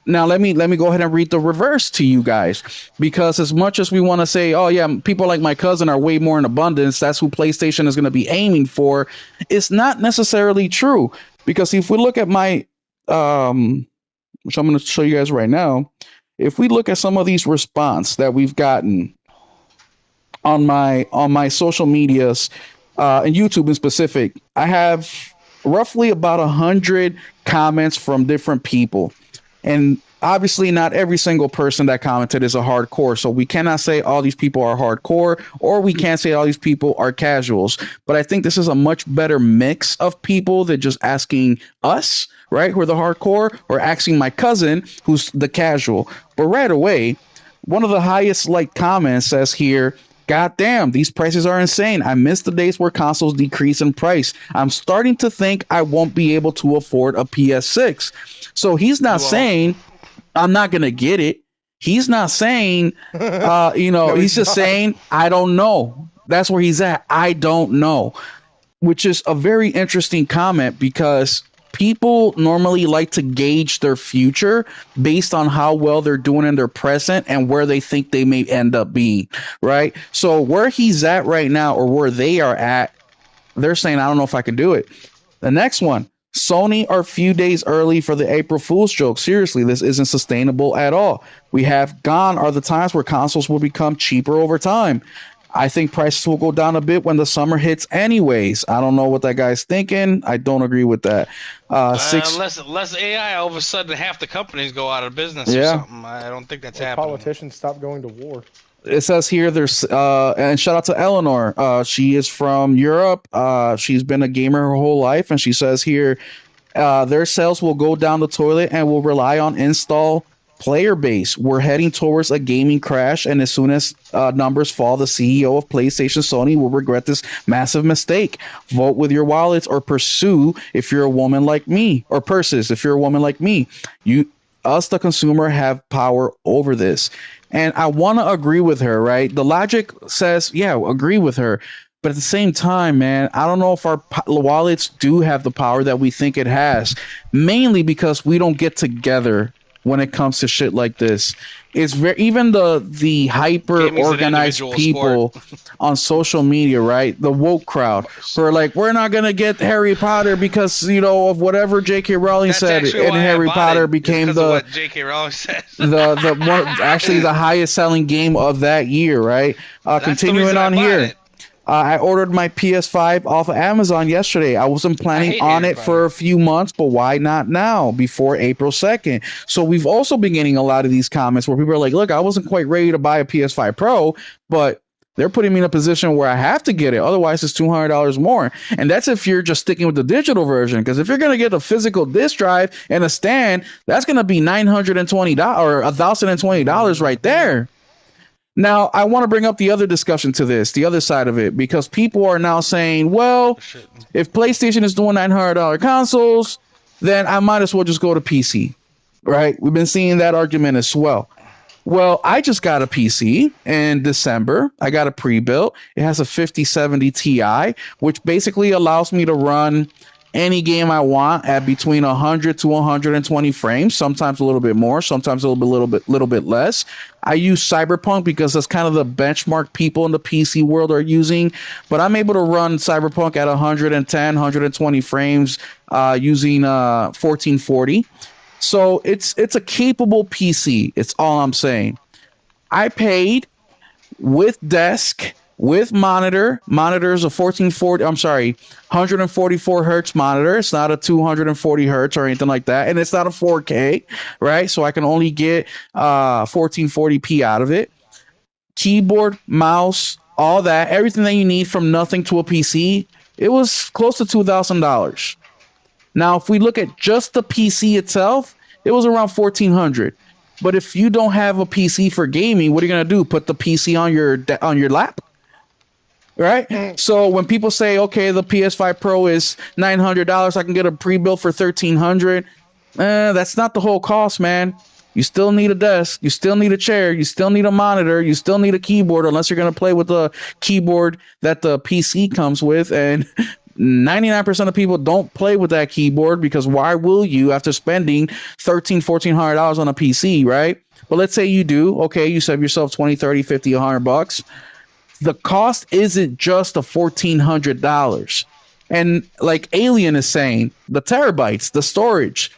now let me go ahead and read the reverse to you guys, because as much as we want to say, oh yeah, people like my cousin are way more in abundance, that's who PlayStation is going to be aiming for, it's not necessarily true. Because if we look at my which I'm going to show you guys right now, if we look at some of these response that we've gotten on my social medias and YouTube in specific, I have roughly about 100 comments from different people. And obviously not every single person that commented is a hardcore. So we cannot say all these people are hardcore, or we can't say all these people are casuals. But I think this is a much better mix of people than just asking us, right, who are the hardcore, or asking my cousin, who's the casual. But right away, one of the highest liked comments says here, God damn, these prices are insane. I miss the days where consoles decrease in price. I'm starting to think I won't be able to afford a PS6. So he's not saying I'm not going to get it. He's not saying, he's just saying, I don't know. That's where he's at. I don't know, which is a very interesting comment, because people normally like to gauge their future based on how well they're doing in their present and where they think they may end up being, right? So where he's at right now or where they are at, they're saying, I don't know if I can do it. The next one, Sony are a few days early for the April Fool's joke. Seriously, this isn't sustainable at all. We have gone are the times where consoles will become cheaper over time. I think prices will go down a bit when the summer hits anyways. I don't know what that guy's thinking. I don't agree with that. Unless AI, all of a sudden half the companies go out of business or Yeah. something. I don't think that's Or happening. politicians stop going to war. It says here there's and shout out to Eleanor. She is from Europe. She's been a gamer her whole life, and she says here their sales will go down the toilet and will rely on install player base. We're heading towards a gaming crash, and as soon as numbers fall, the CEO of PlayStation Sony will regret this massive mistake. Vote with your wallets or pursue if you're a woman like me, or purses if you're a woman like me. Us, the consumer, have power over this. And I want to agree with her, right? The logic says, yeah, agree with her. But at the same time, man, I don't know if our wallets do have the power that we think it has, mainly because we don't get together when it comes to shit like this. It's very, even the hyper Gaming's an organized individual people on social media, right? The woke crowd who are like, we're not gonna get Harry Potter because of whatever J.K. Rowling That's said, actually and why I Harry bought Potter it, became because of what J.K. Rowling said. the one actually the highest selling game of that year, right? That's the Continuing reason I on bought here. it. I ordered my PS5 off of Amazon yesterday. I wasn't planning hate on Harry it for a few months, but why not now, before April 2nd? So we've also been getting a lot of these comments where people are like, look, I wasn't quite ready to buy a PS5 Pro, but they're putting me in a position where I have to get it. Otherwise, it's $200 more. And that's if you're just sticking with the digital version. Because if you're going to get a physical disk drive and a stand, that's going to be $920 or $1,020 right there. Now, I want to bring up the other discussion to this, the other side of it, because people are now saying, well, if PlayStation is doing $900 consoles, then I might as well just go to PC, right? We've been seeing that argument as well. Well, I just got a PC in December. I got a pre-built. It has a 5070 Ti, which basically allows me to run any game I want at between 100 to 120 frames, sometimes a little bit more, sometimes a little bit less. I use Cyberpunk because that's kind of the benchmark people in the PC world are using, but I'm able to run Cyberpunk at 110, 120 frames using 1440. So it's a capable PC. It's all I'm saying. I paid with desk, with monitor. Monitor is a 144 hertz monitor. It's not a 240 hertz or anything like that. And it's not a 4K, right? So I can only get 1440p out of it. Keyboard, mouse, all that, everything that you need from nothing to a PC. It was close to $2,000. Now, if we look at just the PC itself, it was around $1,400. But if you don't have a PC for gaming, what are you gonna do? Put the PC on your lap, right? So when people say, okay, the PS5 Pro is $900, I can get a pre-built for $1,300. That's not the whole cost, man. You still need a desk, you still need a chair, you still need a monitor, you still need a keyboard, unless you're gonna play with the keyboard that the PC comes with, and 99% of people don't play with that keyboard because why will you after spending $1,400 on a PC, right? But let's say you do. Okay, you save yourself 20, 30, 50, $100. The cost isn't just the $1,400. And like Alien is saying, the terabytes, the storage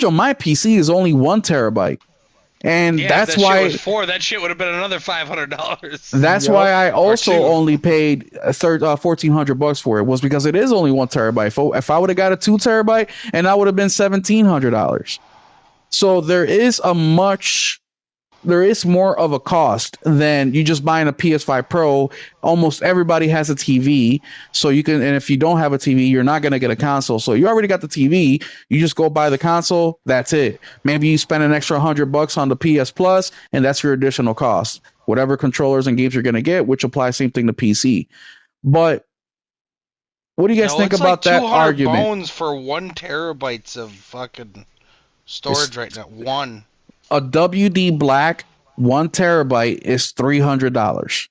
on my PC is only 1 terabyte. And that's why that shit would have been another $500. That's why I also only paid $1,400 for it, was because it is only 1 terabyte. If I would have got a 2 terabyte, and that would have been $1,700. So there is more of a cost than you just buying a PS5 Pro. Almost everybody has a TV, so you can. And if you don't have a TV, you're not gonna get a console. So you already got the TV. You just go buy the console. That's it. Maybe you spend an extra $100 on the PS Plus, and that's your additional cost. Whatever controllers and games you're gonna get, which applies same thing to PC. But what do you guys think about that argument? Bones for 1 terabytes of fucking storage right now. One. A WD Black 1 terabyte is $300.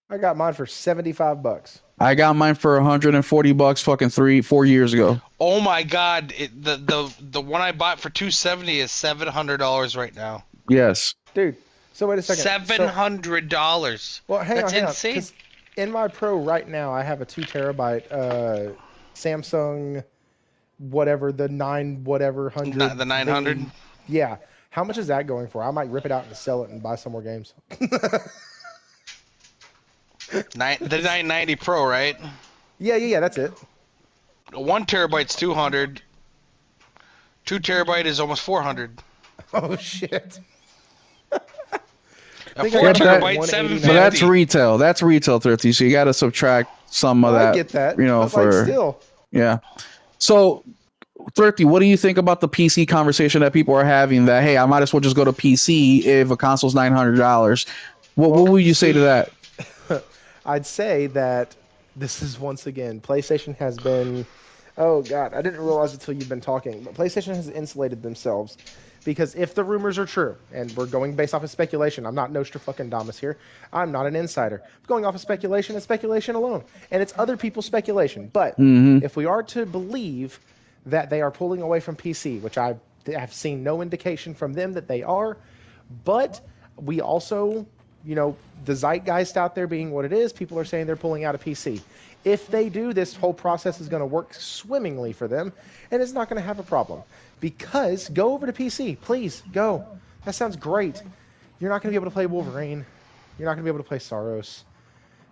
I got mine for $75. I got mine for $140 fucking 4 years ago. Oh my god, the one I bought for $270 is $700 right now. Yes. Dude. So wait a second. $700. Well, hang That's on, insane. 'cause in my Pro right now, I have a 2 terabyte Samsung, whatever the 900. The 900. thingy. Yeah. How much is that going for? I might rip it out and sell it and buy some more games. The 990 Pro, right? Yeah. That's it. 1 terabyte's 200. 2 terabyte is almost 400. Oh shit. A think 4 I got that- terabyte, 189. But that's 750. retail. That's retail, Thrifty. So you got to subtract some of I that. get that. You know, but for like still. yeah. So, Thrifty, what do you think about the PC conversation that people are having? That hey, I might as well just go to PC if a console's $900. What would you say to that? I'd say that this is once again PlayStation has been. Oh God, I didn't realize until you've been talking, but PlayStation has insulated themselves because if the rumors are true, and we're going based off of speculation, I'm not Nostradamus here. I'm not an insider. I'm going off of speculation and speculation alone, and it's other people's speculation. But if we are to believe that they are pulling away from PC, which I have seen no indication from them that they are, but we also, you know, the zeitgeist out there being what it is, people are saying they're pulling out of PC. If they do, this whole process is going to work swimmingly for them, and it's not going to have a problem. Because go over to PC, please go. That sounds great. You're not going to be able to play Wolverine. You're not going to be able to play Saros.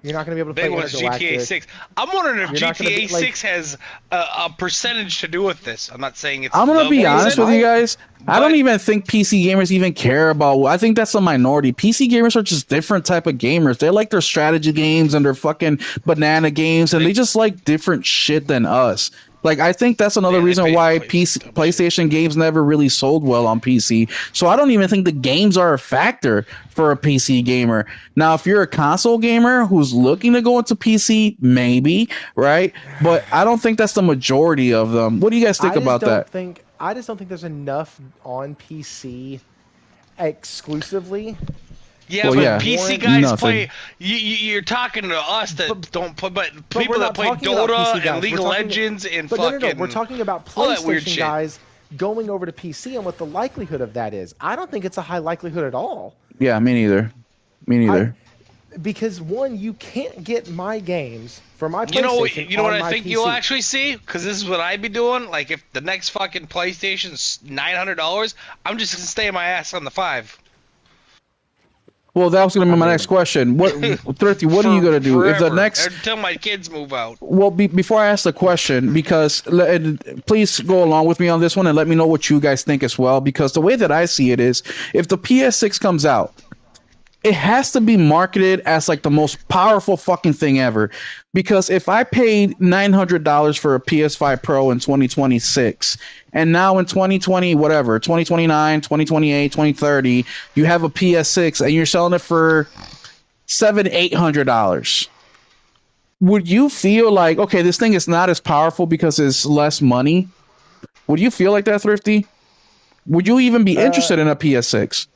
You're not going to be able to play Big one's Intergalactic. GTA 6. I'm wondering if You're not gonna GTA be, like- 6 has a percentage to do with this. I'm not saying it's. I'm gonna the be reason, honest with you guys. I don't but- even think PC gamers even care about. I think that's a minority. PC gamers are just different type of gamers. They like their strategy games and their fucking banana games, and they just like different shit than us. Like I think that's another Yeah, they reason play why dumb PlayStation games never really sold well on PC. So I don't even think the games are a factor for a PC gamer. Now, if you're a console gamer who's looking to go into PC, maybe, right? But I don't think that's the majority of them. What do you guys think about that? I just don't think there's enough on PC exclusively. Yeah, Well, but yeah. PC guys Nothing. play. You're talking to us that don't play, but But people we're that not play talking about PC Dota guys. and League We're of talking- Legends and But fucking. no, we're talking about all that weird PlayStation shit. guys going over to PC and what the likelihood of that is. I don't think it's a high likelihood at all. Yeah, me neither. Me neither. Because one, you can't get my games for my PlayStation. You know what on I my think PC. you'll actually see? Because this is what I'd be doing. Like if the next fucking PlayStation's $900, I'm just gonna stay my ass on the 5. Well, that was going to be my next question. What, Thrifty? What are you going to do if the Forever, next? until my kids move out? Well, before I ask the question, because please go along with me on this one and let me know what you guys think as well. Because the way that I see it is, if the PS6 comes out, it has to be marketed as like the most powerful fucking thing ever. Because if I paid $900 for a PS5 Pro in 2026, and now in 2020, whatever, 2029, 2028, 2030, you have a PS6 and you're selling it for $700-800. Would you feel like, okay, this thing is not as powerful because it's less money? Would you feel like that, Thrifty? Would you even be interested in a PS6?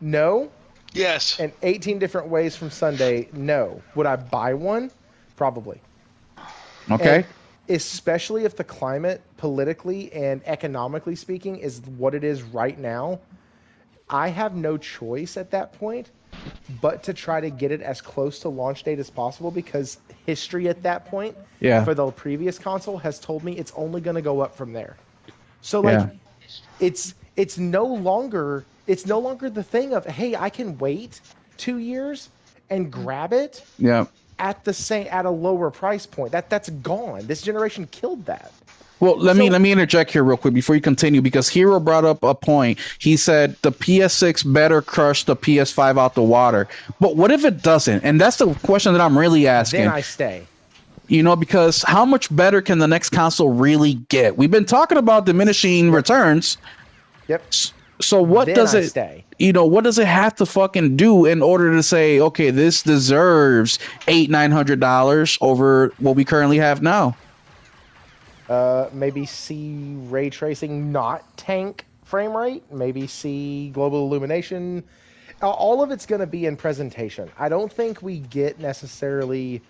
No, Yes. and 18 different ways from Sunday. No. Would I buy one? Probably. Okay. And especially if the climate, politically and economically speaking, is what it is right now. I have no choice at that point but to try to get it as close to launch date as possible because history at that point Yeah. for the previous console has told me it's only going to go up from there. So like it's no longer the thing of hey, I can wait 2 years and grab it Yeah. at a lower price point. That's gone. This generation killed that. Well, let So- me interject here real quick before you continue because Hero brought up a point. He said the PS6 better crush the PS5 out the water. But what if it doesn't? And that's the question that I'm really asking. Then I stay. You know, because how much better can the next console really get? We've been talking about diminishing returns. Yep. So what Then does I it stay. you know, what does it have to fucking do in order to say, okay, this deserves $800-900 over what we currently have now? Maybe see ray tracing not tank frame rate. Maybe see global illumination. all of it's going to be in presentation. I don't think we get necessarily.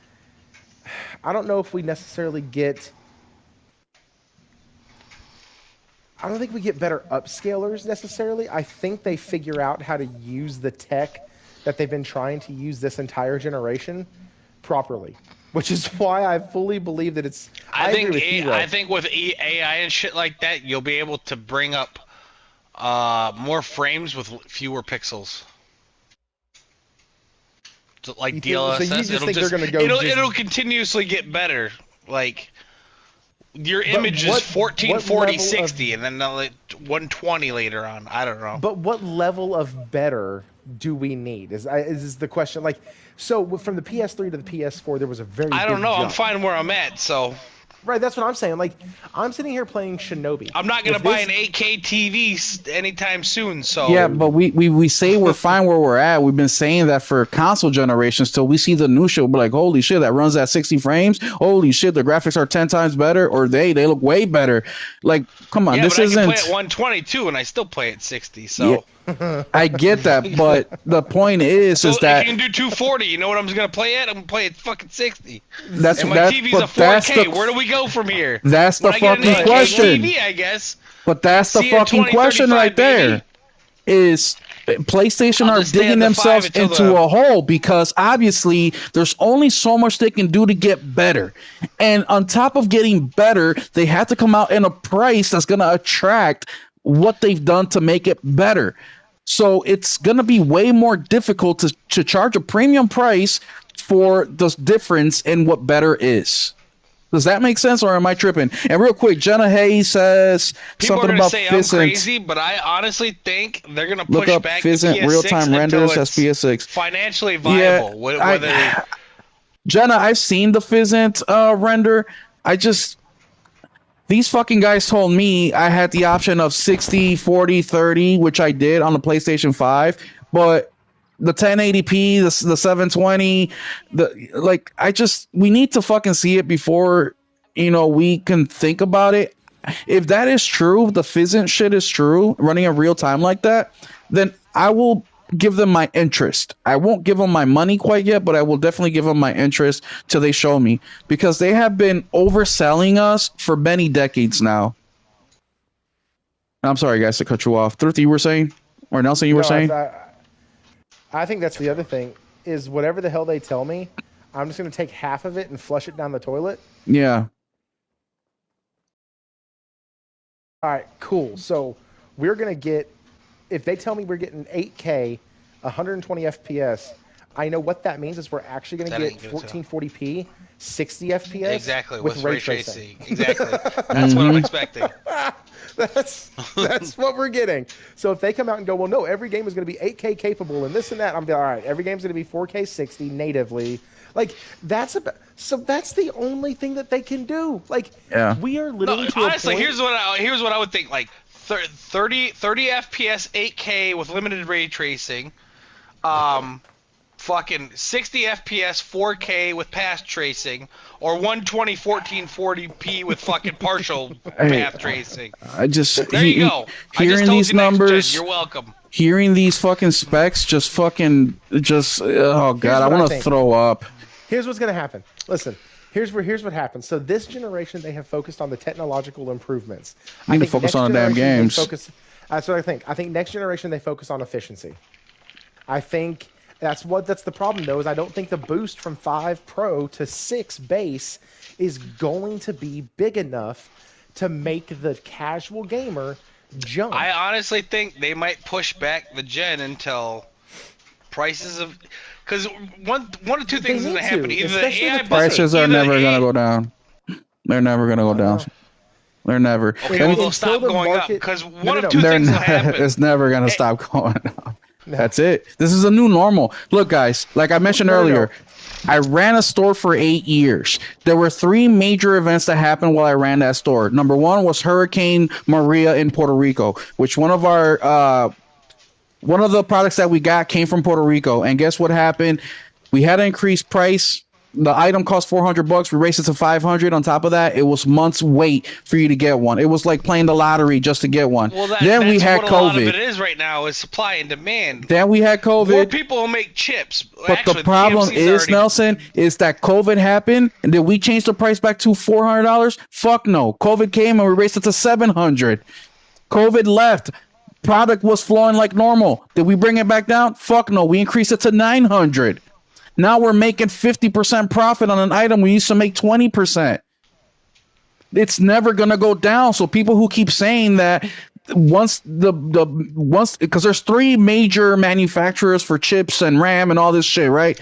I don't know if we necessarily get. I don't think we get better upscalers necessarily. I think they figure out how to use the tech that they've been trying to use this entire generation properly, which is why I fully believe that it's. I think with AI and shit like that, you'll be able to bring up more frames with fewer pixels. So, like DLSS, it'll continuously get better. Like your image is 1440 60, and then 120 later on. I don't know. But what level of better do we need? Is the question. Like, so from the PS3 to the PS4, there was a very. I don't know. Jump. I'm fine where I'm at. So. Right, that's what I'm saying. Like, I'm sitting here playing Shinobi. I'm not gonna buy an 8K TV anytime soon. So yeah, but we say we're fine where we're at. We've been saying that for console generations till we see the new shit. We're like, holy shit, that runs at 60 frames. Holy shit, the graphics are 10 times better, or they look way better. Like, come on, this isn't. I can play at 122 and I still play at 60. So. Yeah. I get that, but the point is that if you can do 240, you know what I'm gonna play at? I'm gonna play at fucking 60. That's and my TV's a 4K. Where do we go from here? That's the fucking question. TV, I guess. But that's the fucking question right there. Is PlayStation are digging themselves into a hole because obviously there's only so much they can do to get better, and on top of getting better, they have to come out in a price that's gonna attract what they've done to make it better. So it's going to be way more difficult to charge a premium price for the difference in what better is. Does that make sense, or am I tripping? And real quick, Jenna Hayes says something about Physint. I'm crazy, but I honestly think they're going to push back Physint real-time renders as PS6. Financially viable. Yeah, Jenna, I've seen the Physint render. These fucking guys told me I had the option of 60, 40, 30, which I did on the PlayStation 5, but the 1080p, the 720, we need to fucking see it before, we can think about it. If that is true, the Physint shit is true, running in real time like that, then I will give them my interest. I won't give them my money quite yet, but I will definitely give them my interest till they show me, because they have been overselling us for many decades now. I'm sorry, guys, to cut you off. Thrifty, you were saying? Or Nelson, you were saying? I think that's the other thing, is whatever the hell they tell me, I'm just going to take half of it and flush it down the toilet. Yeah. All right, cool. So we're going to get, if they tell me we're getting 8K, 120 FPS, I know what that means is we're actually going to get 1440p, 60 FPS. Exactly, with ray tracing. Exactly. That's what I'm expecting. That's what we're getting. So if they come out and go, well, no, every game is going to be 8K capable and this and that, I'm like, all right, every game's going to be 4K 60 natively. Like, that's the only thing that they can do. Like, we are literally to honestly, a point... here's what I would think. Like, 30 FPS 8K with limited ray tracing, fucking 60 FPS 4K with path tracing, or 120 1440p with fucking partial path tracing. There you go. Hearing these numbers, you're welcome. Hearing these fucking specs, oh god, I want to throw up. Here's what's gonna happen. Listen. Here's what happens. So this generation, they have focused on the technological improvements. I need to focus on the damn games. That's what I think. I think next generation, they focus on efficiency. I think that's the problem, though, is I don't think the boost from 5 Pro to 6 base is going to be big enough to make the casual gamer jump. I honestly think they might push back the gen until prices of... Because one of two things is going to happen. Either the AI prices are never going to go down. They're never going to go down. They're never. Okay, well, they'll stop going up. Because one of two things will happen. It's never going to stop going up. No. That's it. This is a new normal. Look, guys, like I mentioned earlier, I ran a store for 8 years. There were 3 major events that happened while I ran that store. Number 1 was Hurricane Maria in Puerto Rico, which one of the products that we got came from Puerto Rico. And guess what happened? We had to increase price The item cost $400. We raised it to 500. On top of that, it was months wait for you to get one. It was like playing the lottery just to get one. Well, Then we that's had what a lot of it COVID. is right now is supply and demand. Then we had More COVID. people will make chips. But Actually, the problem KFC's is, already, Nelson, is that COVID happened, and did we change the price back to $400? Fuck no. COVID came and we raised it to 700. COVID left. Product was flowing like normal. Did we bring it back down? Fuck no. We increased it to 900. Now we're making 50% profit on an item we used to make 20%. It's never gonna go down. So people who keep saying that once because there's three major manufacturers for chips and RAM and all this shit, right?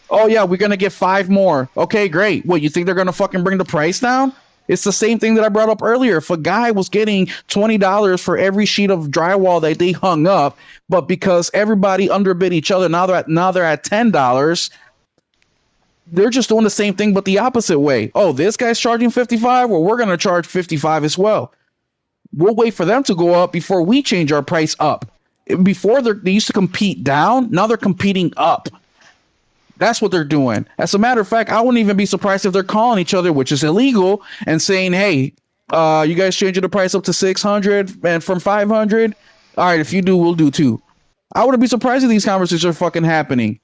Oh yeah, we're gonna get 5 more. Okay, great. What, you think they're gonna fucking bring the price down? It's the same thing that I brought up earlier. If a guy was getting $20 for every sheet of drywall that they hung up, but because everybody underbid each other, now they're at $10. They're just doing the same thing, but the opposite way. Oh, this guy's charging 55. Well, we're gonna charge 55 as well. We'll wait for them to go up before we change our price up. Before they used to compete down, now they're competing up. That's what they're doing. As a matter of fact, I wouldn't even be surprised if they're calling each other, which is illegal, and saying, "Hey, you guys changing the price up to 600 and from 500? All right, if you do, we'll do too." I wouldn't be surprised if these conversations are fucking happening.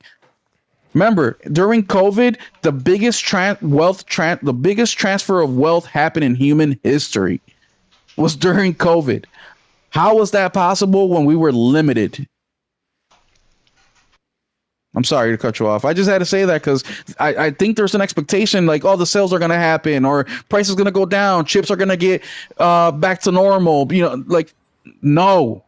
Remember, during COVID, the biggest transfer of wealth happened in human history was during COVID. How was that possible when we were limited? I'm sorry to cut you off. I just had to say that because I think there's an expectation like, oh, the sales are going to happen or price is going to go down. Chips are going to get back to normal. Like, no.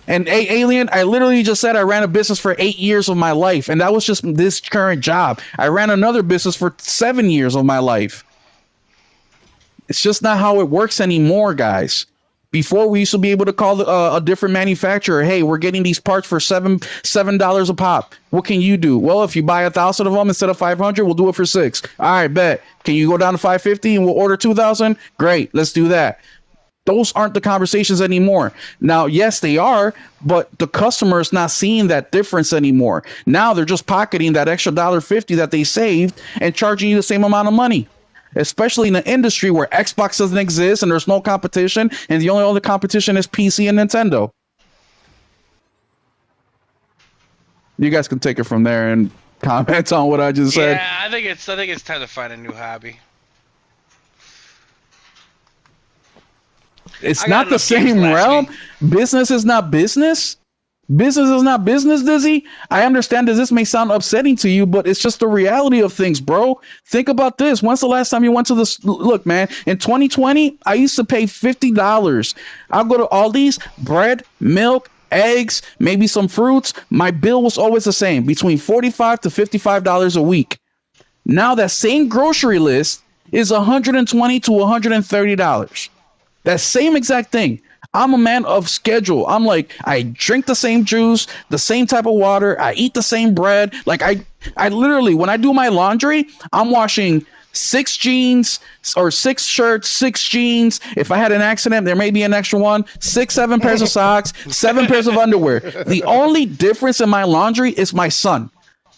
And Alien, I literally just said I ran a business for 8 years of my life. And that was just this current job. I ran another business for 7 years of my life. It's just not how it works anymore, guys. Before, we used to be able to call a different manufacturer. Hey, we're getting these parts for $7 a pop. What can you do? Well, if you buy 1,000 of them instead of 500, we'll do it for 6. All right, bet. Can you go down to 550 and we'll order 2,000? Great, let's do that. Those aren't the conversations anymore. Now, yes, they are, but the customer is not seeing that difference anymore. Now they're just pocketing that extra $1.50 that they saved and charging you the same amount of money. Especially in an industry where Xbox doesn't exist and there's no competition, and the only other competition is PC and Nintendo. You guys can take it from there and comment on what I just said. Yeah, I think it's time to find a new hobby. It's not the same realm. Business is not business. Business is not business, Dizzy. I understand that this may sound upsetting to you, but it's just the reality of things, bro. Think about this. When's the last time you went to the look, man? In 2020, I used to pay $50. I'll go to Aldi's, bread, milk, eggs, maybe some fruits. My bill was always the same, between $45 to $55 a week. Now that same grocery list is $120 to $130. That same exact thing. I'm a man of schedule. I'm like, I drink the same juice, the same type of water. I eat the same bread. Like I literally, when I do my laundry, I'm washing 6 jeans or 6 shirts, 6 jeans. If I had an accident, there may be an extra one. 6, 7 pairs of socks, 7 pairs of underwear. The only difference in my laundry is my son.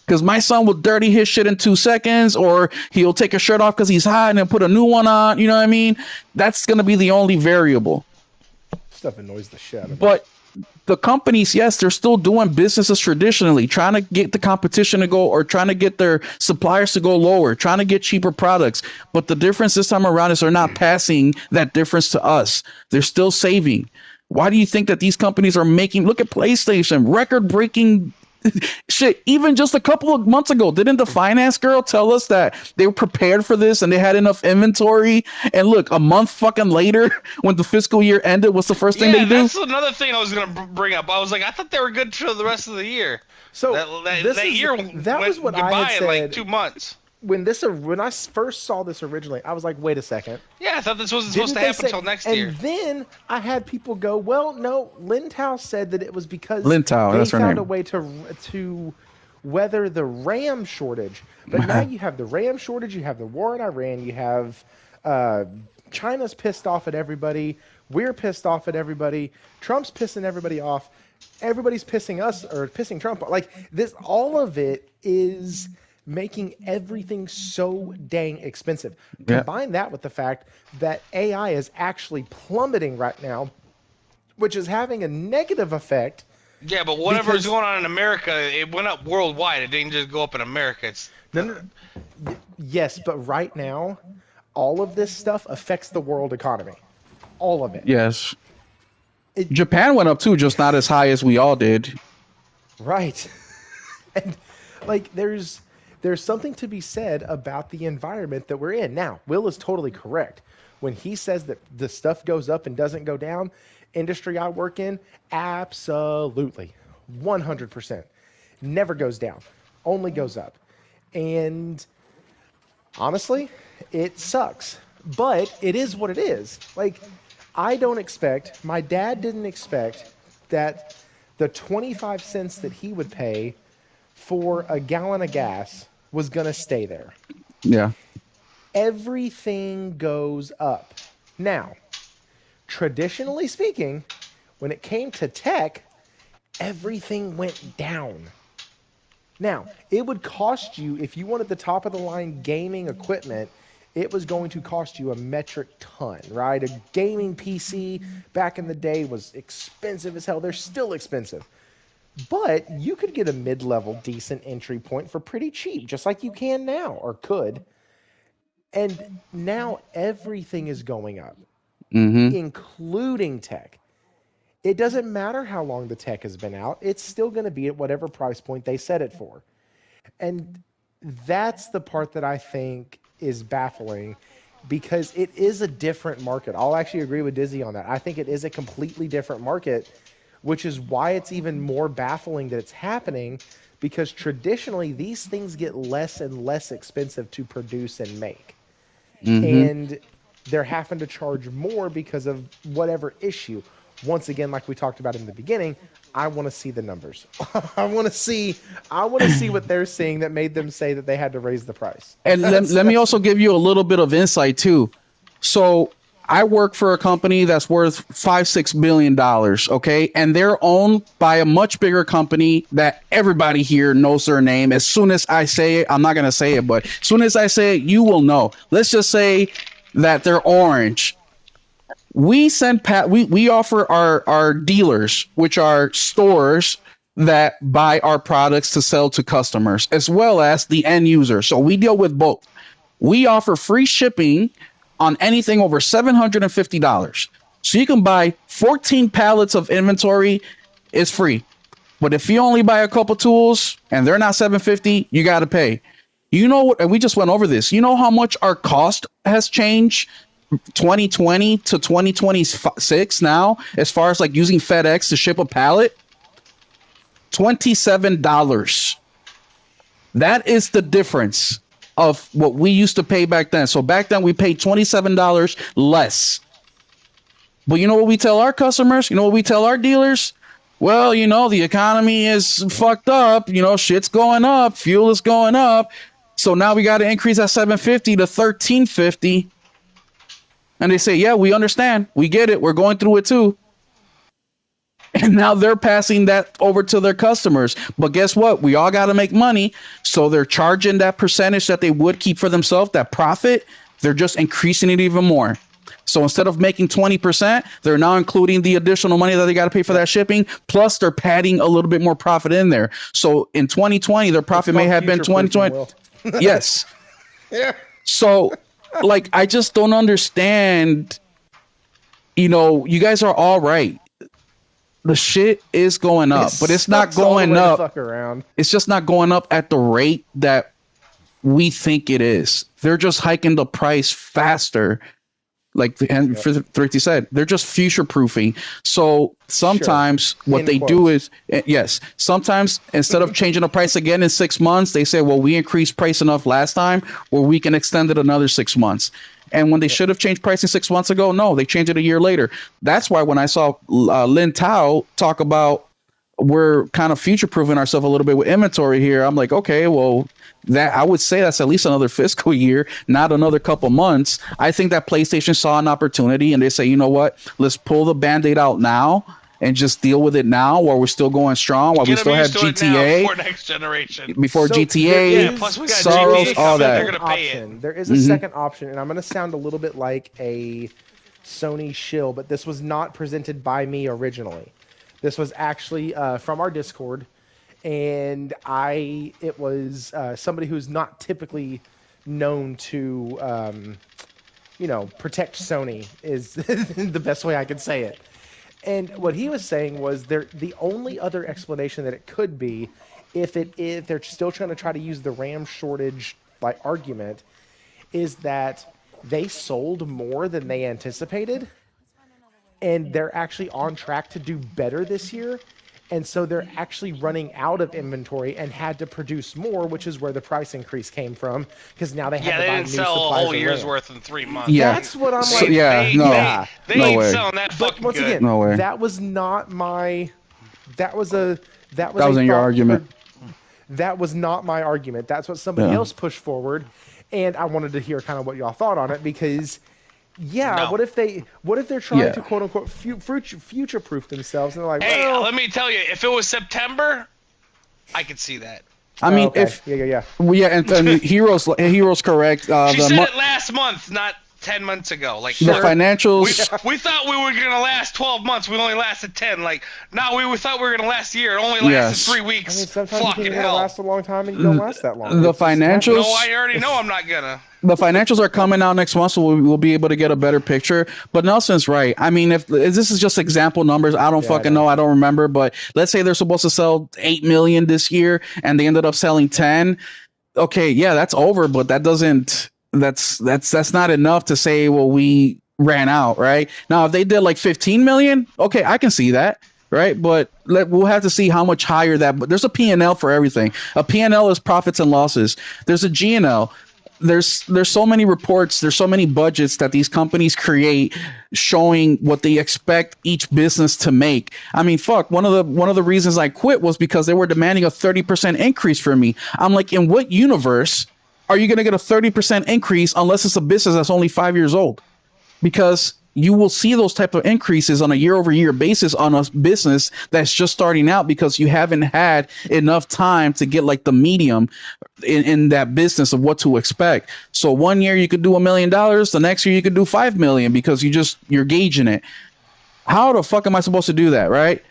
Because my son will dirty his shit in 2 seconds, or he'll take a shirt off because he's hot and then put a new one on. You know what I mean? That's going to be the only variable. Stuff annoys the shit out of me. But the companies, yes, they're still doing businesses traditionally, trying to get the competition to go, or trying to get their suppliers to go lower, trying to get cheaper products. But the difference this time around is they're not passing that difference to us. They're still saving. Why do you think that these companies are making, look at PlayStation, record-breaking shit? Even just a couple of months ago, didn't the finance girl tell us that they were prepared for this and they had enough inventory? And look, a month fucking later, when the fiscal year ended, what's the first thing they do? That's another thing I was gonna bring up. I was like, I thought they were good for the rest of the year. So that year was what I had in said like 2 months. When I first saw this originally, I was like, wait a second. Yeah, I thought this wasn't supposed to happen until next year. And then I had people go, well, no, Lintao said that it was because Lintao, they found a way to weather the RAM shortage. But now you have the RAM shortage, you have the war in Iran, you have China's pissed off at everybody, we're pissed off at everybody, Trump's pissing everybody off, everybody's pissing us or pissing Trump off. Like this, all of it is making everything so dang expensive. Yeah. Combine that with the fact that AI is actually plummeting right now, which is having a negative effect. Yeah, but whatever's Because- going on in America, it went up worldwide. It didn't just go up in America. It's No. Yes, but right now, all of this stuff affects the world economy. All of it. Yes. It- Japan went up too, just not as high as we all did. Right. And like there's something to be said about the environment that we're in. Now, Will is totally correct. When he says that the stuff goes up and doesn't go down, industry I work in, absolutely. 100%. Never goes down. Only goes up. And honestly, it sucks. But it is what it is. Like, I don't expect, my dad didn't expect that the 25 cents that he would pay for a gallon of gas was going to stay there. Yeah. Everything goes up. Now, traditionally speaking, when it came to tech, everything went down. Now, it would cost you, if you wanted the top of the line gaming equipment, it was going to cost you a metric ton, right? A gaming PC back in the day was expensive as hell. They're still expensive. But you could get a mid-level decent entry point for pretty cheap, just like you can now, or could. And now everything is going up, Mm-hmm. including tech. It doesn't matter how long the tech has been out. It's still going to be at whatever price point they set it for. And that's the part that I think is baffling, because it is a different market. I'll actually agree with Dizzy on that. I think it is a completely different market, which is why it's even more baffling that it's happening, because traditionally these things get less and less expensive to produce and make. Mm-hmm. And they're having to charge more because of whatever issue. Once again, like we talked about in the beginning, I want to see the numbers. I want to see what they're seeing that made them say that they had to raise the price. And let me also give you a little bit of insight too. So I work for a company that's worth $5-6 billion. Okay. And they're owned by a much bigger company that everybody here knows their name. As soon as I say it, I'm not going to say it, but as soon as I say it, you will know. Let's just say that they're Orange. We send we offer our dealers, which are stores that buy our products to sell to customers, as well as the end user. So we deal with both. We offer free shipping on anything over $750. So you can buy 14 pallets of inventory, it's free. But if you only buy a couple tools and they're not $750, you got to pay. You know what? And we just went over this. You know how much our cost has changed 2020 to 2026 now, as far as like using FedEx to ship a pallet? $27. That is the difference of what we used to pay back then. So back then we paid $27 less. But you know what we tell our customers? You know what we tell our dealers? Well, you know, the economy is fucked up. You know, shit's going up. Fuel is going up. So now we got to increase that $750 to $1350. And they say, yeah, we understand. We get it. We're going through it too. And now they're passing that over to their customers. But guess what? We all got to make money. So they're charging that percentage that they would keep for themselves, that profit. They're just increasing it even more. So instead of making 20%, they're now including the additional money that they got to pay for that shipping. Plus, they're padding a little bit more profit in there. So in 2020, their profit may have been 2020. Yes. Yeah. So, like, I just don't understand. You know, you guys are all right. The shit is going up, but it's not going up. Fuck around. It's just not going up at the rate that we think it is. They're just hiking the price faster. Like and Thrifty said, they're just future proofing. So sometimes what they do is, yes, sometimes instead of changing the price again in 6 months, they say, well, we increased price enough last time where we can extend it another 6 months. And when they should have changed pricing 6 months ago, no, they changed it a year later. That's why when I saw Lin Tao talk about we're kind of future proofing ourselves a little bit with inventory here, I'm like, okay, well, that I would say that's at least another fiscal year, not another couple months. I think that PlayStation saw an opportunity and they say, you know what, let's pull the Band-Aid out now and just deal with it now while we're still going strong, while we Get still them have used to it now GTA, before next generation. before So GTA, there Yeah, plus we got Sorrows, GTA all coming, they're that. gonna pay it. option. There is a second option, and I'm going to sound a little bit like a Sony shill, but this was not presented by me originally. This was actually from our Discord, and it was somebody who's not typically known to, protect Sony is the best way I could say it. And what he was saying was the only other explanation that it could be, if they're still trying to try to use the RAM shortage argument, is that they sold more than they anticipated, and they're actually on track to do better this year. And so they're actually running out of inventory and had to produce more, which is where the price increase came from, because now they have to they buy didn't new sell a supplies whole of year's RAM. worth in 3 months. Yeah. That's what I'm So, like. yeah, they, no, they, they no ain't way. selling that But fucking once good. again, No way. that was not my. That was That wasn't your argument. That was not my argument. That's what somebody Yeah. else pushed forward, and I wanted to hear kind of what y'all thought on it, because No. what if they're trying Yeah. to quote unquote future proof themselves, and they're like, Hey, well, let me tell you, if it was September, I could see that. I mean, okay. if yeah. well, yeah, and Heroes correct. She The said mo- it last month, not 10 months ago. Like, the look, financials. we thought we were gonna last 12 months. We only lasted 10. Like, no, we thought we were gonna last a year. It only lasted Yes. 3 I weeks. mean, sometimes Fucking you're gonna hell. last a long time, and you don't last that long. The It's just financials- No, I already know I'm not gonna. The financials are coming out next month, so we'll be able to get a better picture. But Nelson's right. I mean, if this is just example numbers, I don't Yeah, I fucking know. know. I don't remember. But let's say they're supposed to sell 8 million this year, and they ended up selling 10. Okay, yeah, that's over. But that doesn't. That's not enough to say, well, we ran out, right? Now, if they did like 15 million, okay, I can see that. Right, but we'll have to see how much higher that. But there's a P&L for everything. A P&L is profits and losses. There's a G&L. There's so many reports, there's so many budgets that these companies create showing what they expect each business to make. I mean, fuck, one of the reasons I quit was because they were demanding a 30% increase from me. I'm like, in what universe are you going to get a 30% increase unless it's a business that's only 5 years old? Because you will see those type of increases on a year-over-year basis on a business that's just starting out, because you haven't had enough time to get like the medium in that business of what to expect. So one year you could do $1 million, the next year you could do 5 million, because you're gauging it. How the fuck am I supposed to do that, right?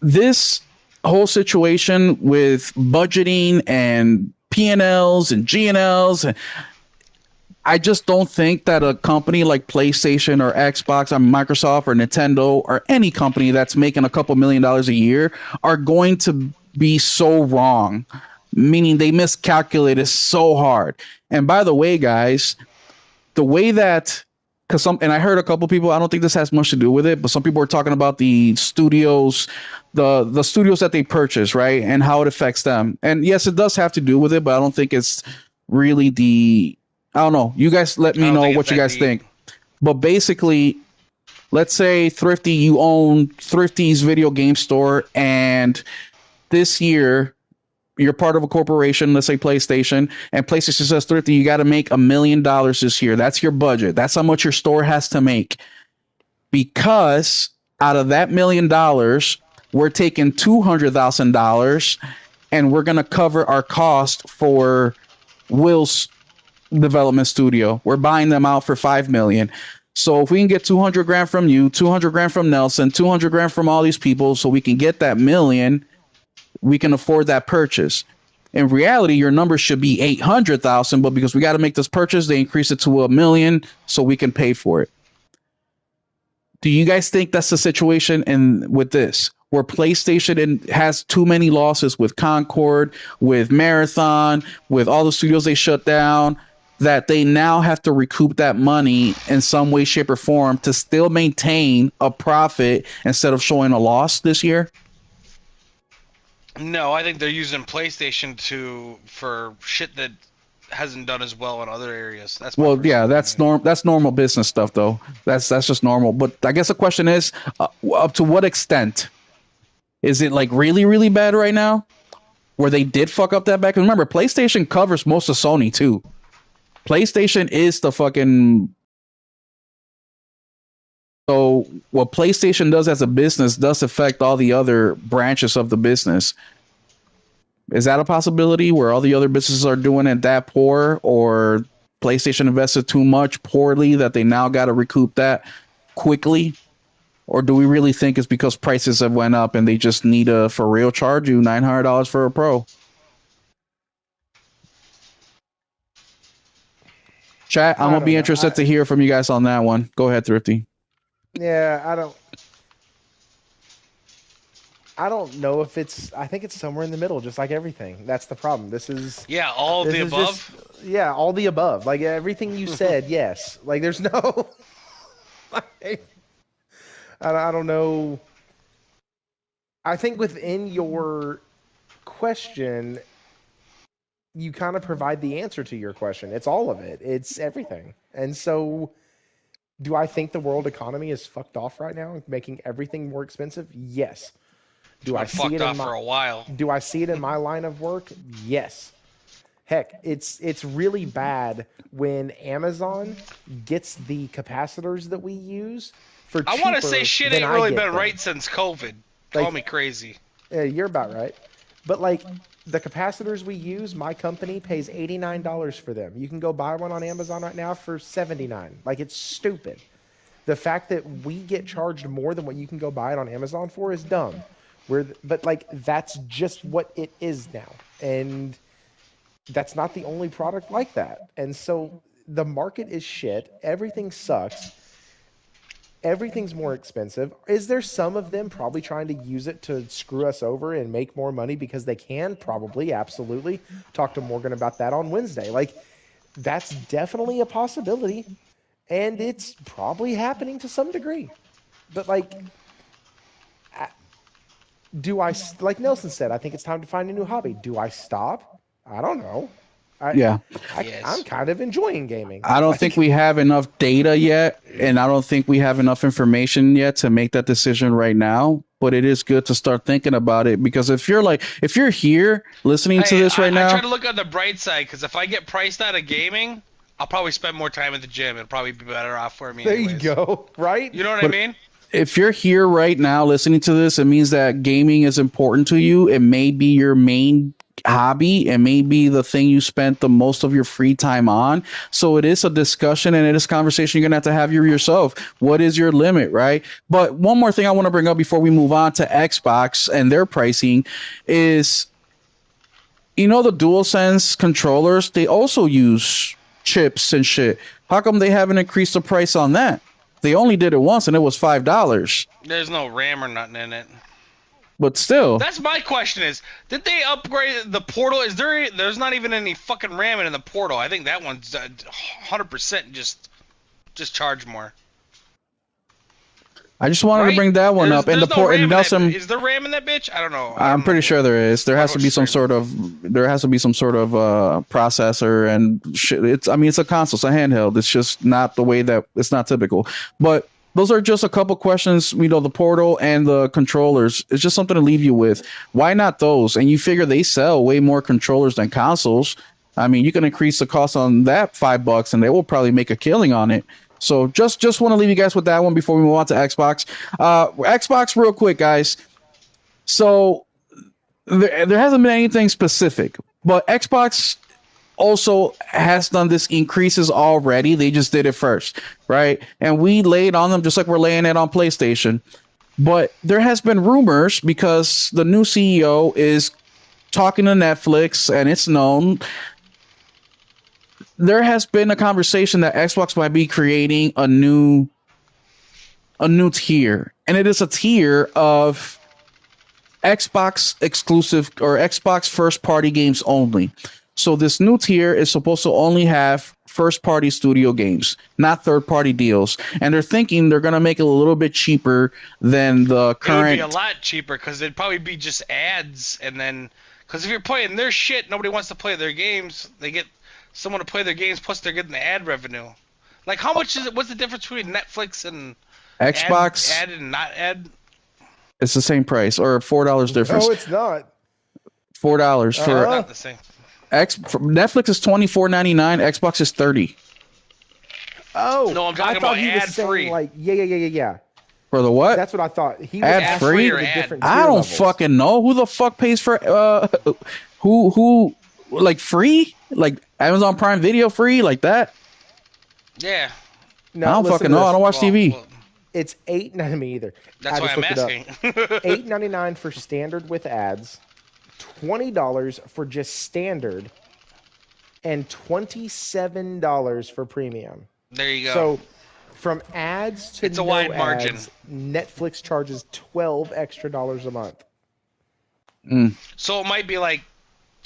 This whole situation with budgeting and P&Ls and G&Ls, I just don't think that a company like PlayStation or Xbox or Microsoft or Nintendo or any company that's making a couple $1 million a year are going to be so wrong, meaning they miscalculated so hard. And by the way, guys, the way that, and I heard a couple people, I don't think this has much to do with it, but some people were talking about the studios, the studios that they purchase, right, and how it affects them. And yes, it does have to do with it, but I don't think it's really I don't know. You guys let me know what you guys think. But basically, let's say Thrifty, you own Thrifty's video game store, and this year you're part of a corporation, let's say PlayStation, and PlayStation says, Thrifty, you got to make $1 million this year. That's your budget. That's how much your store has to make. Because out of that $1 million, we're taking $200,000 and we're going to cover our cost for Will's development studio. We're buying them out for 5 million. So if we can get 200 grand from you, 200 grand from Nelson, 200 grand from all these people, so we can get that million, we can afford that purchase. In reality, your number should be 800,000, but because we got to make this purchase, they increase it to $1 million so we can pay for it. Do you guys think that's the situation with this, where PlayStation has too many losses with Concord, with Marathon, with all the studios they shut down, that they now have to recoup that money in some way, shape, or form to still maintain a profit instead of showing a loss this year? No, I think they're using PlayStation for shit that hasn't done as well in other areas. That's that's normal business stuff, though. That's just normal. But I guess the question is, up to what extent is it like really, really bad right now, where they did fuck up that back? And remember, PlayStation covers most of Sony too. PlayStation is the fucking So what PlayStation does as a business does affect all the other branches of the business. Is that a possibility where all the other businesses are doing it that poor, or PlayStation invested too much poorly that they now got to recoup that quickly? Or do we really think it's because prices have went up and they just need to for real charge you $900 for a Pro? Chat, I'm I gonna don't be know. interested to hear from you guys on that one. Go ahead, Thrifty. Yeah, I don't know if it's. I think it's somewhere in the middle, just like everything. That's the problem. Yeah, all of This the is above. just, yeah, all the above. Like everything you said, yes. Like there's no. I don't know. I think within your question, you kind of provide the answer to your question. It's all of it. It's everything. And so, do I think the world economy is fucked off right now, making everything more expensive? Yes. It's been fucked off for a while. Do I see it in my line of work? Yes. Heck, it's really bad when Amazon gets the capacitors that we use for cheaper. I want to say shit than ain't I really get been them. right since COVID. Call me crazy. Yeah, you're about right. But like the capacitors we use, my company pays $89 for them. You can go buy one on Amazon right now for $79. Like it's stupid. The fact that we get charged more than what you can go buy it on Amazon for is dumb. But like that's just what it is now. And that's not the only product like that. And so the market is shit. Everything sucks. Everything's more expensive. Is there some of them probably trying to use it to screw us over and make more money because they can? Probably, absolutely. Talk to Morgan about that on Wednesday. Like, that's definitely a possibility. And it's probably happening to some degree. But, like, like Nelson said, I think it's time to find a new hobby. Do I stop? I don't know. Yeah. I'm kind of enjoying gaming. I don't think we have enough data yet, and I don't think we have enough information yet to make that decision right now. But it is good to start thinking about it, because if you're here listening to this right now, I try to look on the bright side, because if I get priced out of gaming, I'll probably spend more time at the gym. It'll probably be better off for me. There anyways. you go. Right? You know what I mean? If you're here right now listening to this, it means that gaming is important to you. It may be your main hobby and may be the thing you spent the most of your free time on. So it is a discussion and it is a conversation you're going to have yourself. What is your limit, right? But one more thing I want to bring up before we move on to Xbox and their pricing is, the DualSense controllers, they also use chips and shit. How come they haven't increased the price on that? They only did it once, and it was $5. There's no RAM or nothing in it. But still, that's my question: is did they upgrade the Portal? There's not even any fucking RAM in the Portal. I think that one's 100% just charge more. I just wanted to bring that one up. And the port and Nelson, is there RAM in that bitch? I don't know. I'm pretty sure there is. There has to be some sort of processor and shit. It's a console, it's a handheld. It's just not the way that it's not typical. But those are just a couple questions. The Portal and the controllers. It's just something to leave you with. Why not those? And you figure they sell way more controllers than consoles. You can increase the cost on that $5, and they will probably make a killing on it. So just want to leave you guys with that one before we move on to Xbox. Xbox, real quick, guys. So there hasn't been anything specific, but Xbox also has done this increases already. They just did it first, right? And we laid on them just like we're laying it on PlayStation. But there has been rumors, because the new CEO is talking to Netflix, and it's known. There has been a conversation that Xbox might be creating a new tier, and it is a tier of Xbox exclusive or Xbox first party games only. So this new tier is supposed to only have first party studio games, not third party deals. And they're thinking they're going to make it a little bit cheaper than the current. It would be a lot cheaper, because it'd probably be just ads, and then because if you're playing their shit, nobody wants to play their games. They get someone to play their games, plus they're getting the ad revenue. Like, how much is it? What's the difference between Netflix and Xbox? Ad and not ad? It's the same price, or $4 difference. No, it's not. $4 for not the same. Netflix is $24.99. Xbox is $30. Oh, No, I'm talking I thought about he was ad-free. saying like, yeah. For the what? That's what I thought. He was Ad asking free? for Or the ad? different I tier don't levels. fucking know who the fuck pays for who like free, like Amazon Prime Video free like that. Yeah. No, I don't listen fucking to know. I this. don't watch TV. Well, It's $8.99 me either. that's I why just I'm looked it up. asking. $8.99 for standard with ads, $20 for just standard, and $27 for premium. There you go. So from ads to It's a no wide margin. ads, Netflix charges $12 extra a month. So it might be like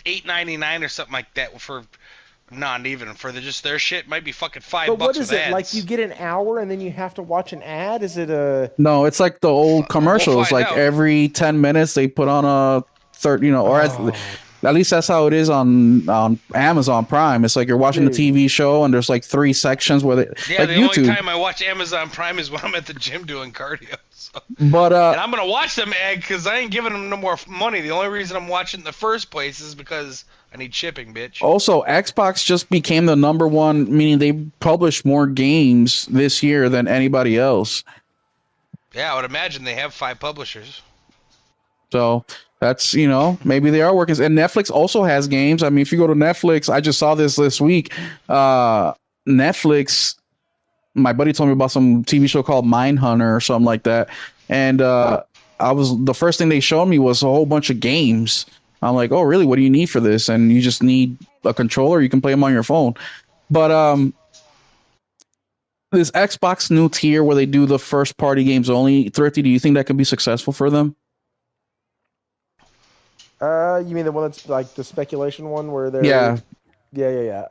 $8.99 or something like that for not even for just their shit. Might be fucking $5 But what with is it? ads. Like you get an hour and then you have to watch an ad? Is it a No, it's like the old commercials. find Like out. every 10 minutes they put on a third, or Oh. at least that's how it is on Amazon Prime. It's like you're watching Dude. the TV show and there's like 3 sections where they Yeah, like the YouTube. only time I watch Amazon Prime is when I'm at the gym doing cardio. So. But And I'm gonna watch them ad because I ain't giving them no more money. The only reason I'm watching in the first place is because I need shipping, bitch. also Xbox just became the number one, meaning they published more games this year than anybody else. Yeah, I would imagine they have 5 publishers. So that's, maybe they are working. And Netflix also has games. I mean, if you go to Netflix, I just saw this week. Netflix, my buddy told me about some TV show called Mindhunter or something like that. And the first thing they showed me was a whole bunch of games. I'm like, oh, really? What do you need for this? And you just need a controller. You can play them on your phone. But this Xbox new tier where they do the first party games only, Thrifty, do you think that could be successful for them? you mean the one that's like the speculation one where they're Yeah. Yeah.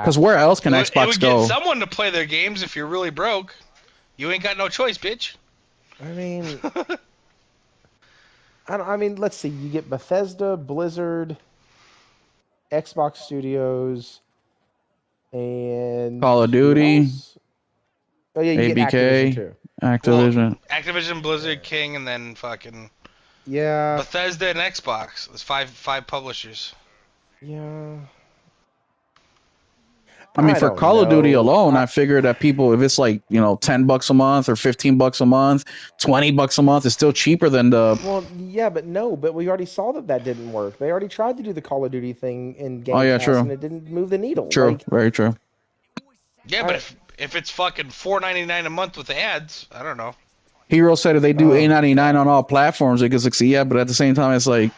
Because where else can It would Xbox go? get someone to play their games if you're really broke. You ain't got no choice, bitch. I mean, I mean, let's see. You get Bethesda, Blizzard, Xbox Studios, and Call of who Duty, else? Oh yeah, you get ABK. Activision too. Activision. Activision, Blizzard, King, and then fucking Yeah, Bethesda and Xbox. There's five publishers. yeah. I mean, for don't Call of Duty know. alone, I figure that people, if it's like, $10 a month or $15 a month, $20 a month, it's still cheaper than the. Well, yeah, but we already saw that didn't work. They already tried to do the Call of Duty thing in Game Oh, yeah, Pass, true. and it didn't move the needle. True, Like, very true. Yeah, but if it's fucking $4.99 a month with ads, I don't know. Hero said if they do $8.99 on all platforms, they could succeed. Yeah, but at the same time, it's like,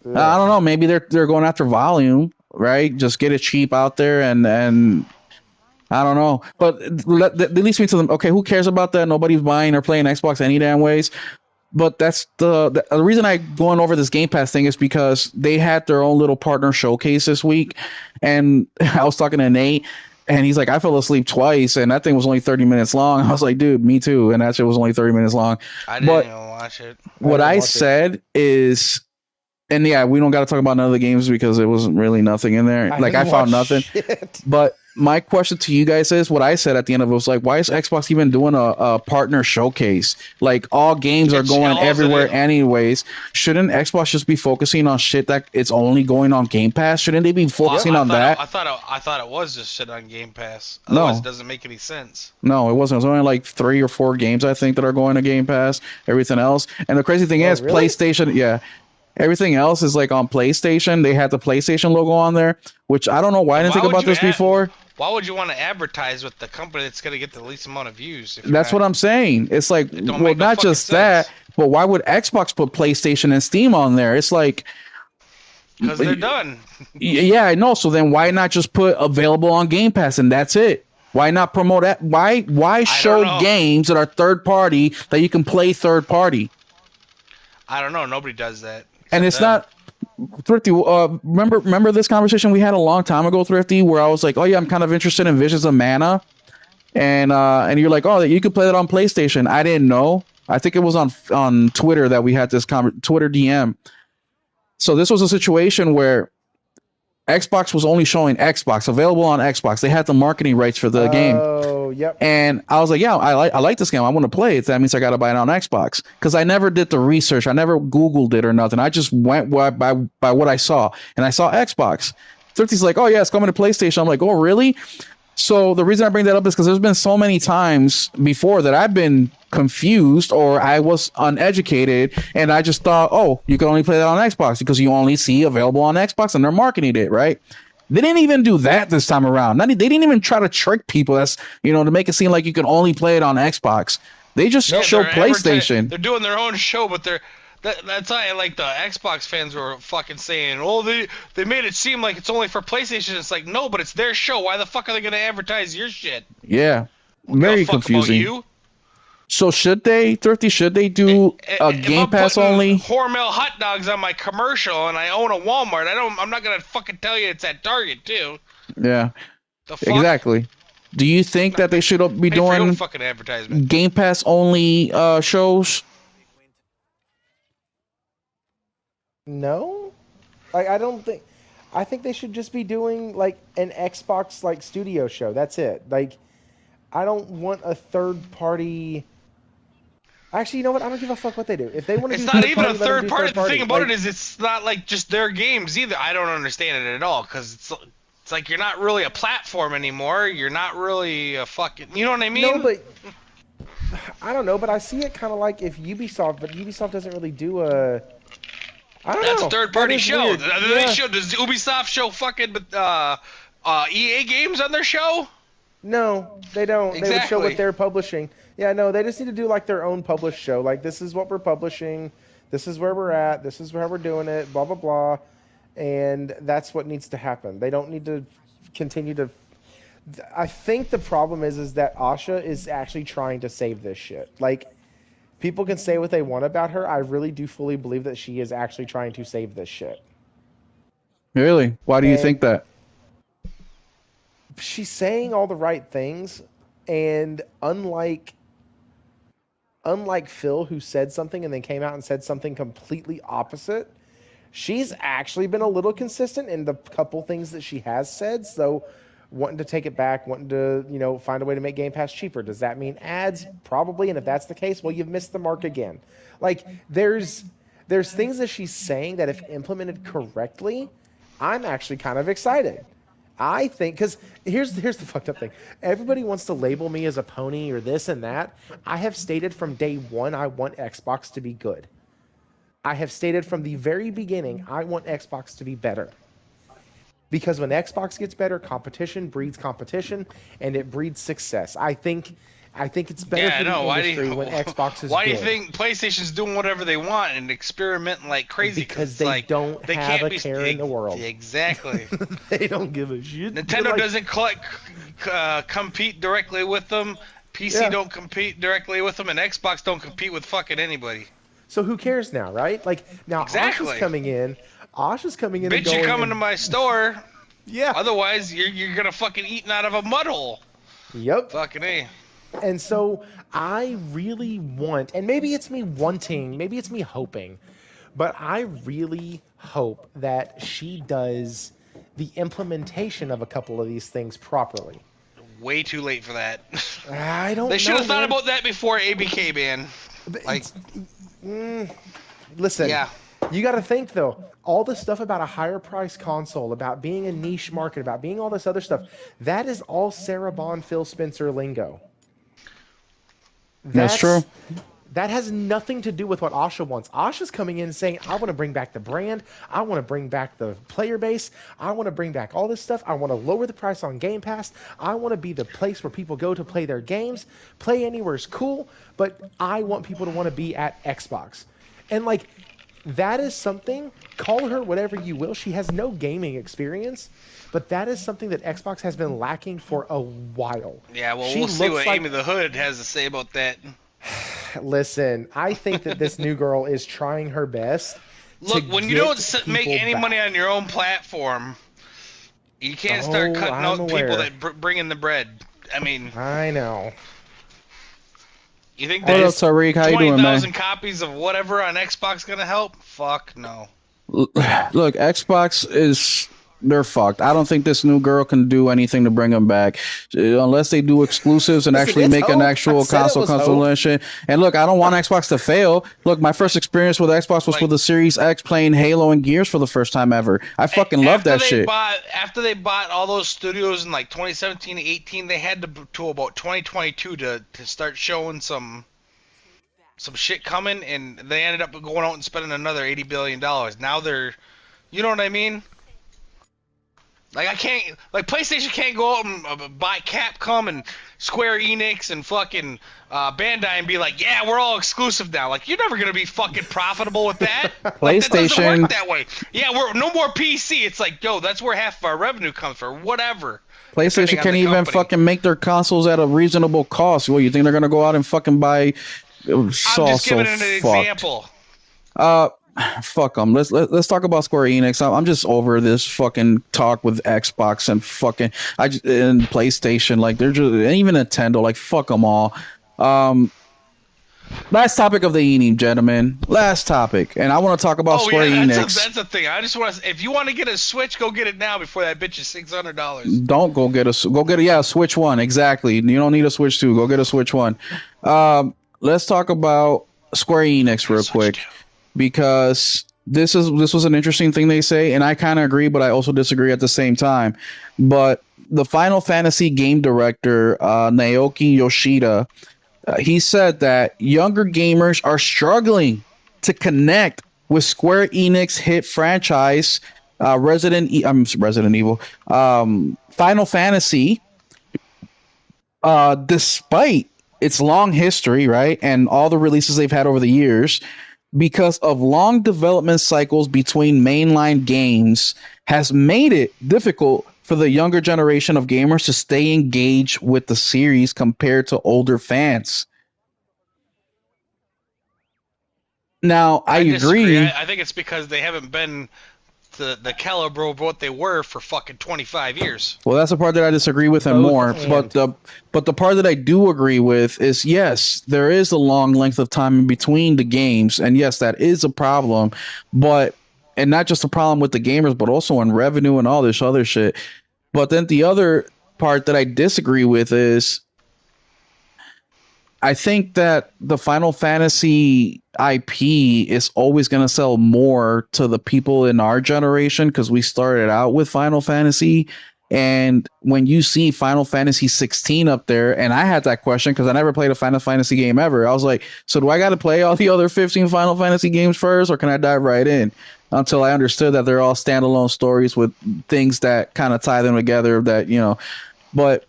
I don't know. Maybe they're going after volume, right? Just get it cheap out there, and I don't know. But that leads me to them. Okay, who cares about that? Nobody's buying or playing Xbox any damn ways. But that's the reason I going over this Game Pass thing is because they had their own little partner showcase this week, and I was talking to Nate, and he's like, I fell asleep twice, and that thing was only 30 minutes long. I was like, dude, me too, and that shit was only 30 minutes long. I didn't even watch it. What I watch it. said is, and yeah, we don't got to talk about none of the games because it wasn't really nothing in there. Like I didn't found watch nothing. shit. But my question to you guys is, what I said at the end of it was like, why is Xbox even doing a partner showcase? Like all games are It's going shells, everywhere isn't it? anyways. Shouldn't Xbox just be focusing on shit that it's only going on Game Pass? Shouldn't they be focusing on that? I thought it was just shit on Game Pass. No. Otherwise, it doesn't make any sense. No, it wasn't. It was only like 3 or 4 games I think that are going to Game Pass. Everything else, and the crazy thing is, really? PlayStation. Yeah. Everything else is like on PlayStation. They had the PlayStation logo on there, which I don't know why I didn't think about this before. Why would you want to advertise with the company that's going to get the least amount of views? That's what I'm saying. It's like, don't well, make no not fucking just that, sense. but why would Xbox put PlayStation and Steam on there? It's like, Because they're done. yeah, I know. So then why not just put available on Game Pass and that's it? Why not promote that? Why show know. games that are third party that you can play third party? I don't know. Nobody does that. And it's not. Thrifty, remember this conversation we had a long time ago, Thrifty, where I was like, oh yeah, I'm kind of interested in Visions of Mana, and you're like, oh, you could play that on PlayStation. I didn't know. I think it was on Twitter that we had this Twitter DM. So this was a situation where Xbox was only showing Xbox available on Xbox. They had the marketing rights for the game. Oh, yep. And I was like, yeah, I like this game. I want to play it. That means I got to buy it on Xbox. Because I never did the research. I never Googled it or nothing. I just went by what I saw. And I saw Xbox. Thrifty's like, oh, yeah, it's coming to PlayStation. I'm like, oh, really? So the reason I bring that up is because there's been so many times before that I've been confused or I was uneducated and I just thought, oh, you can only play that on Xbox because you only see available on Xbox and they're marketing it, right? They didn't even do that this time around. They didn't even try to trick people. That's to make it seem like you can only play it on Xbox. They just Yeah, show PlayStation. they're doing their own show, but that's why like the Xbox fans were fucking saying, "Oh, they made it seem like it's only for PlayStation." It's like, no, but it's their show. Why the fuck are they gonna advertise your shit? Yeah, I don't give a very fuck confusing. about you. So should they, Thrifty? Should they do a If Game I'm Pass putting only? Hormel hot dogs on my commercial and I own a Walmart, I'm not gonna fucking tell you it's at Target too. Yeah, The fuck? exactly. Do you think that they should be Pay for your own doing fucking advertisement. Game Pass only shows? No, like I don't think. I think they should just be doing like an Xbox like studio show. That's it. Like I don't want a third party. Actually, you know what? I don't give a fuck what they do. If they want to It's do not third even party, a let them third do party. third The party. thing about Like, it is, it's not like just their games either. I don't understand it at all because it's like you're not really a platform anymore. You're not really a fucking. You know what I mean? no, but I don't know. But I see it kind of like if Ubisoft, but Ubisoft doesn't really do a. I don't That's know. a third That party is show. weird. Yeah. Does Ubisoft show fucking EA games on their show? No, they don't. They would show Exactly. what they're publishing. Yeah, no, they just need to do like their own published show. Like this is what we're publishing. This is where we're at. This is how we're doing it. Blah blah blah. And that's what needs to happen. They don't need to continue to. I think the problem is that Asha is actually trying to save this shit. Like people can say what they want about her. I really do fully believe that she is actually trying to save this shit. Really? Why do you And think that? she's saying all the right things, and unlike Phil, who said something and then came out and said something completely opposite, she's actually been a little consistent in the couple things that she has said. So, wanting to take it back, wanting to find a way to make Game Pass cheaper. Does that mean ads? Probably. And if that's the case, well, you've missed the mark again. Like there's things that she's saying that if implemented correctly, I'm actually kind of excited. I think because here's the fucked up thing. Everybody wants to label me as a pony or this and that. I have stated from day one I want Xbox to be good. I have stated from the very beginning I want Xbox to be better. Because when Xbox gets better, competition breeds competition, and it breeds success. I think it's better Yeah, for the no. industry when Xbox is Why do good. you think PlayStation's doing whatever they want and experimenting like crazy? Because it's they like, don't they have can't a be, care in the world. Exactly. They don't give a shit. Nintendo Like, doesn't compete directly with them. PC Yeah. don't compete directly with them, and Xbox don't compete with fucking anybody. So who cares now, right? Like now, Exactly. Asha's coming in. Asha's coming in. and Bitch, you going coming and- to my store? Yeah. Otherwise, you're gonna fucking eating out of a mud hole. Yep. Fucking A. And so I really want, and maybe it's me wanting, maybe it's me hoping, but I really hope that she does the implementation of a couple of these things properly. Way too late for that. I don't know. They should have thought man. about that before ABK ban. But Like, listen, yeah. you got to think though. All the stuff about a higher price console, about being a niche market, about being all this other stuff, that is all Sarah Bond, Phil Spencer lingo. That's true. That has nothing to do with what Asha wants. Asha's coming in and saying, I want to bring back the brand. I want to bring back the player base. I want to bring back all this stuff. I want to lower the price on Game Pass. I want to be the place where people go to play their games. Play anywhere is cool, but I want people to want to be at Xbox. And like, that is something, call her whatever you will. She has no gaming experience, but that is something that Xbox has been lacking for a while. Yeah, well, She we'll see looks what like- Amy the Hood has to say about that. Listen, I think that this new girl is trying her best. Look, to when you get don't make people any back. money on your own platform, you can't start Oh, cutting I'm out aware. people that bring in the bread. I mean, I know. you think What that up, Tariq? How you doing, man? 20,000 copies of whatever on Xbox gonna help? Fuck no. Look, Xbox is they're fucked. I don't think this new girl can do anything to bring them back, unless they do exclusives and Listen, actually it's make an hope. actual I said it console was hope. constellation. And look, I don't want Xbox to fail. Look, my first experience with Xbox was Like- with the Series X, playing Halo and Gears for the first time ever. I fucking love that shit. After they bought all those studios in like 2017 and 18, they had to about 2022 to start showing some shit coming, and they ended up going out and spending another $80 billion. Now they're, you know what I mean? Like PlayStation can't go out and buy Capcom and Square Enix and fucking Bandai and be like, yeah, we're all exclusive now. Like, you're never gonna be fucking profitable with that. Like, that doesn't PlayStation. work that way. Yeah, we're no more PC. It's like, yo, that's where half of our revenue comes from. Whatever. PlayStation Depending on can't the even company. fucking make their consoles at a reasonable cost. Well, you think they're gonna go out and fucking buy? I'm just giving an example. Fuck them. Let's talk about Square Enix. I'm just over this fucking talk with Xbox and fucking and PlayStation. Like, they're just, and even Nintendo. Like, fuck them all. Last topic of the evening, gentlemen. Last topic, and I want to talk about Square Enix. That's the thing. I just want to. If you want to get a Switch, go get it now before that bitch is $600. Don't go get a Switch 1. Exactly. You don't need a Switch 2. Go get a Switch 1. Let's talk about Square Enix real quick, because this was an interesting thing they say, and I kind of agree, but I also disagree at the same time. But the Final Fantasy game director, Naoki Yoshida, he said that younger gamers are struggling to connect with Square Enix hit franchise Resident Evil, Final Fantasy, despite its long history, right, and all the releases they've had over the years, because of long development cycles between mainline games, has made it difficult for the younger generation of gamers to stay engaged with the series compared to older fans. Now, I disagree. agree. I think it's because they haven't been the caliber of what they were for fucking 25 years. Well, that's the part that I disagree with him Both more. and. But the part that I do agree with is, yes, there is a long length of time in between the games, and yes, that is a problem. And not just a problem with the gamers, but also in revenue and all this other shit. But then the other part that I disagree with is, I think that the Final Fantasy IP is always going to sell more to the people in our generation, because we started out with Final Fantasy. And when you see Final Fantasy 16 up there, and I had that question because I never played a Final Fantasy game ever. I was like, so do I got to play all the other 15 Final Fantasy games first, or can I dive right in? Until I understood that they're all standalone stories with things that kind of tie them together, that, you know. But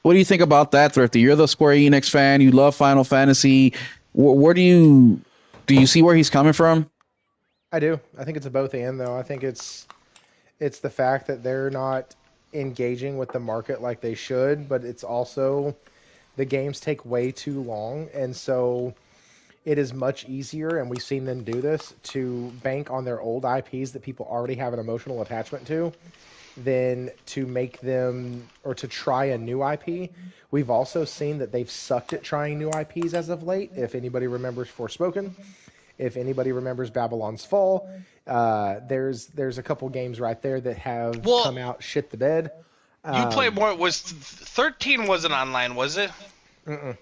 what do you think about that, Thrifty? You're the Square Enix fan. You love Final Fantasy. Where do you see where he's coming from? I do. I think it's a both and, though. I think it's the fact that they're not engaging with the market like they should, but it's also the games take way too long, and so it is much easier, and we've seen them do this, to bank on their old IPs that people already have an emotional attachment to, than to make them, or to try a new IP. We've also seen that they've sucked at trying new IPs as of late. If anybody remembers Forspoken, if anybody remembers Babylon's Fall, there's a couple games right there that have come out shit the bed. You played more. Was 13 wasn't online, was it? Mm-mm.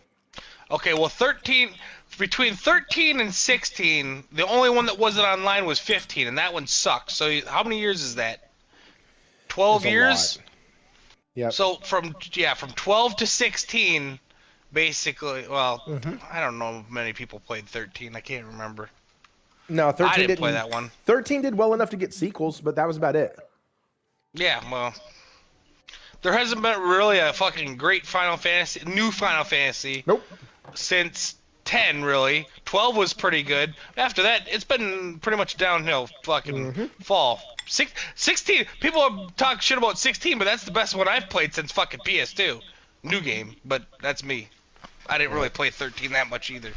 Okay, well, 13, between 13 and 16, the only one that wasn't online was 15, and that one sucked. So how many years is that? 12 That's a years? lot. Yep. So from 12 to 16, basically, well, I don't know if many people played 13. I can't remember. No, 13 I didn't play that one. 13 did well enough to get sequels, but that was about it. Yeah, well, there hasn't been really a fucking great new Final Fantasy. Nope. Since 10, really. 12 was pretty good. After that, it's been pretty much downhill fucking fall. 16, people talk shit about 16, but that's the best one I've played since fucking PS2. New game, but that's me. I didn't really play 13 that much either.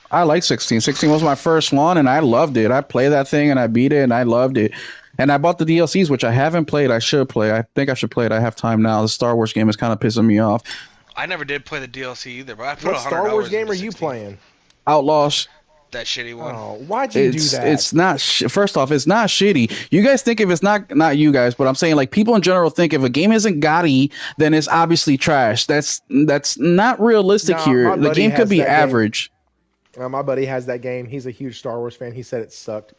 I like 16. 16 was my first one, and I loved it. I played that thing, and I beat it, and I loved it. And I bought the DLCs, which I haven't played. I should play. I think I should play it. I have time now. The Star Wars game is kind of pissing me off. I never did play the DLC either, but I put What 100 Star Wars hours game into are you 16. playing? Outlaws. that shitty one. Oh, why'd you do that? It's not. First off, it's not shitty. You guys think if it's not you guys, but I'm saying like people in general think if a game isn't gaudy, then it's obviously trash. That's not realistic Nah, here. my The buddy game could has be that game. average. My buddy has that game. He's a huge Star Wars fan. He said it sucked.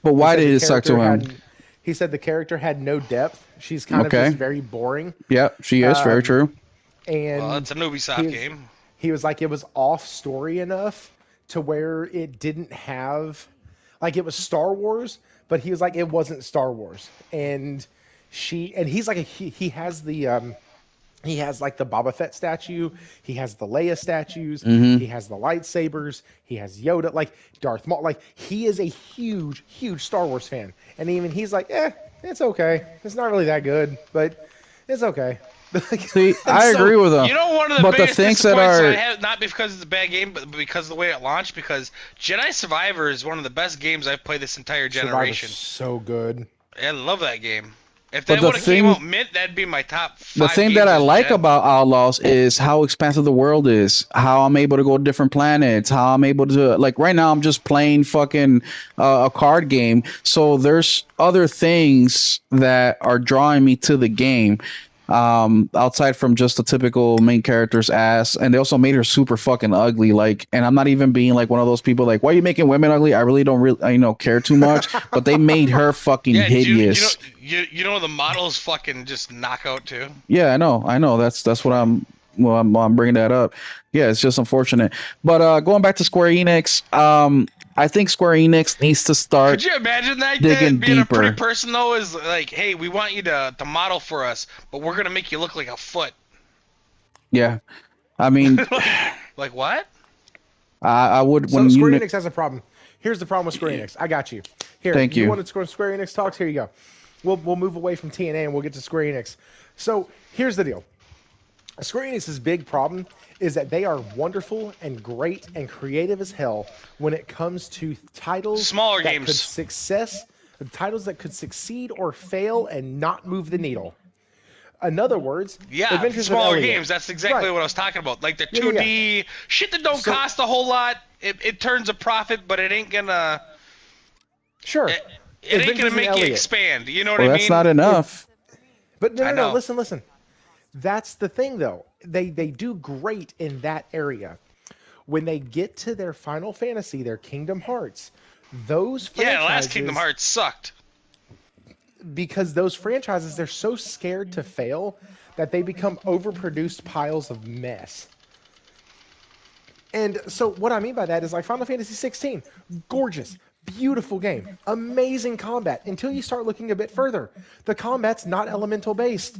But He why said did the it suck to character him? He said the character had no depth. She's kind of Okay. just very boring. Yeah, she is very true. And Well, it's an Ubisoft he- game. he was like, it was off story enough to where it didn't have, like, it was Star Wars, but he was like, it wasn't Star Wars. And he's like, he has the, he has like the Boba Fett statue, he has the Leia statues, Mm-hmm. he has the lightsabers, he has Yoda, like Darth Maul, like he is a huge, huge Star Wars fan. And even he's like, it's okay. It's not really that good, but it's okay. See, I agree with him. You know, one of the But the biggest things that disappointments are- I have, not because it's a bad game, but because of the way it launched, because Jedi Survivor is one of the best games I've played this entire generation. Survivor's so good. I love that game. If But that the would have came thing- out mint, that'd be my top 5 The thing games that I as like Jedi. about Outlaws is how expansive the world is. How I'm able to go to different planets. How I'm able to, like, right now I'm just playing fucking a card game. So there's other things that are drawing me to the game. Outside from just the typical main character's ass, and they also made her super fucking ugly. Like, and I'm not even being like one of those people like, why are you making women ugly? I really don't care too much. But they made her fucking Yeah, hideous. you know the models fucking just knock out too. Yeah, I know. That's what I'm. Well, I'm bringing that up. Yeah, it's just unfortunate. But going back to Square Enix, I think Square Enix needs to start. Could you imagine that? Digging Being deeper. a pretty person though is like, hey, we want you to model for us, but we're gonna make you look like a foot. Yeah, I mean, Like what? I would So when Square you. Enix has a problem. Here's the problem with Square Enix. I got you. Here, Thank you. wanted Square Enix talks? Here you go. We'll move away from TNA and we'll get to Square Enix. So here's the deal. Square Enix's big problem is that they are wonderful and great and creative as hell when it comes to titles Smaller that games. titles that could succeed or fail and not move the needle. In other words, Yeah, Adventures of smaller Elliot. games. That's exactly Right. what I was talking about. Like the Yeah, 2D shit that don't So- cost a whole lot. It turns a profit, but it ain't gonna. Sure. It ain't Adventures gonna in make you Elliot. expand. You know what Well, I mean? that's not enough. But no, I no, know. listen. That's the thing, though. They do great in that area. When they get to their Final Fantasy, their Kingdom Hearts, those franchises, Yeah, last Kingdom Hearts sucked. because those franchises, they're so scared to fail that they become overproduced piles of mess. And so what I mean by that is like Final Fantasy 16, gorgeous, beautiful game, amazing combat, until you start looking a bit further. The combat's not elemental based.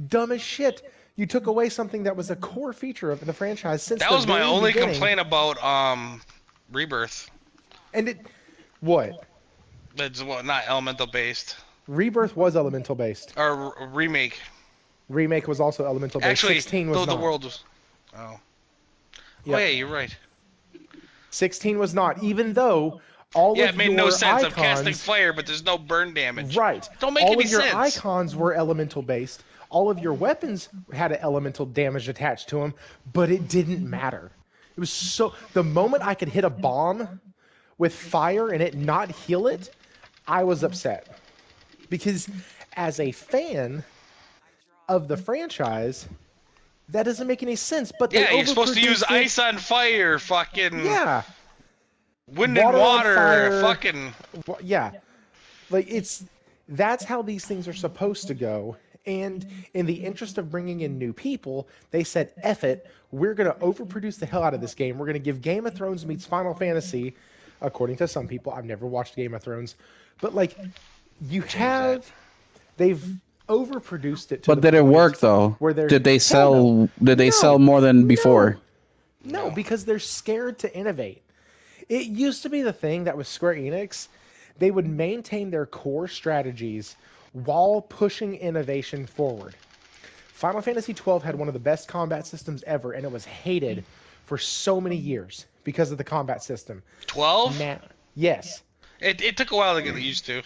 Dumb as shit. You took away something that was a core feature of the franchise since That the was my very only beginning. complaint about Rebirth. And what? It's not elemental based Rebirth was elemental based. or remake. Remake was also elemental based. Actually, 16 was though not. the world was. Oh. Yep. Oh yeah, you're right. 16 was not, even though all Yeah, of it made your no sense. icons, I'm casting fire, but there's no burn damage. right? Don't make all any of your sense. icons were elemental based. All of your weapons had an elemental damage attached to them, but it didn't matter. It was so the moment I could hit a bomb with fire and it not heal it, I was upset because as a fan of the franchise, that doesn't make any sense. But they Yeah, you're supposed to use overproduced it. ice on fire, fucking Yeah. wind Water and on water, fire. fucking. Yeah, like that's how these things are supposed to go. And in the interest of bringing in new people, they said, "Eff it, we're going to overproduce the hell out of this game. We're going to give Game of Thrones meets Final Fantasy." According to some people, I've never watched Game of Thrones, but like they've overproduced it. To But the did it point work though? where they're- Did they Hell sell? no. Did they No. sell more than before? No, because they're scared to innovate. It used to be the thing that was Square Enix. They would maintain their core strategies while pushing innovation forward. Final Fantasy XII had one of the best combat systems ever, and it was hated for so many years because of the combat system. 12? Now, yes, It took a while to get used to.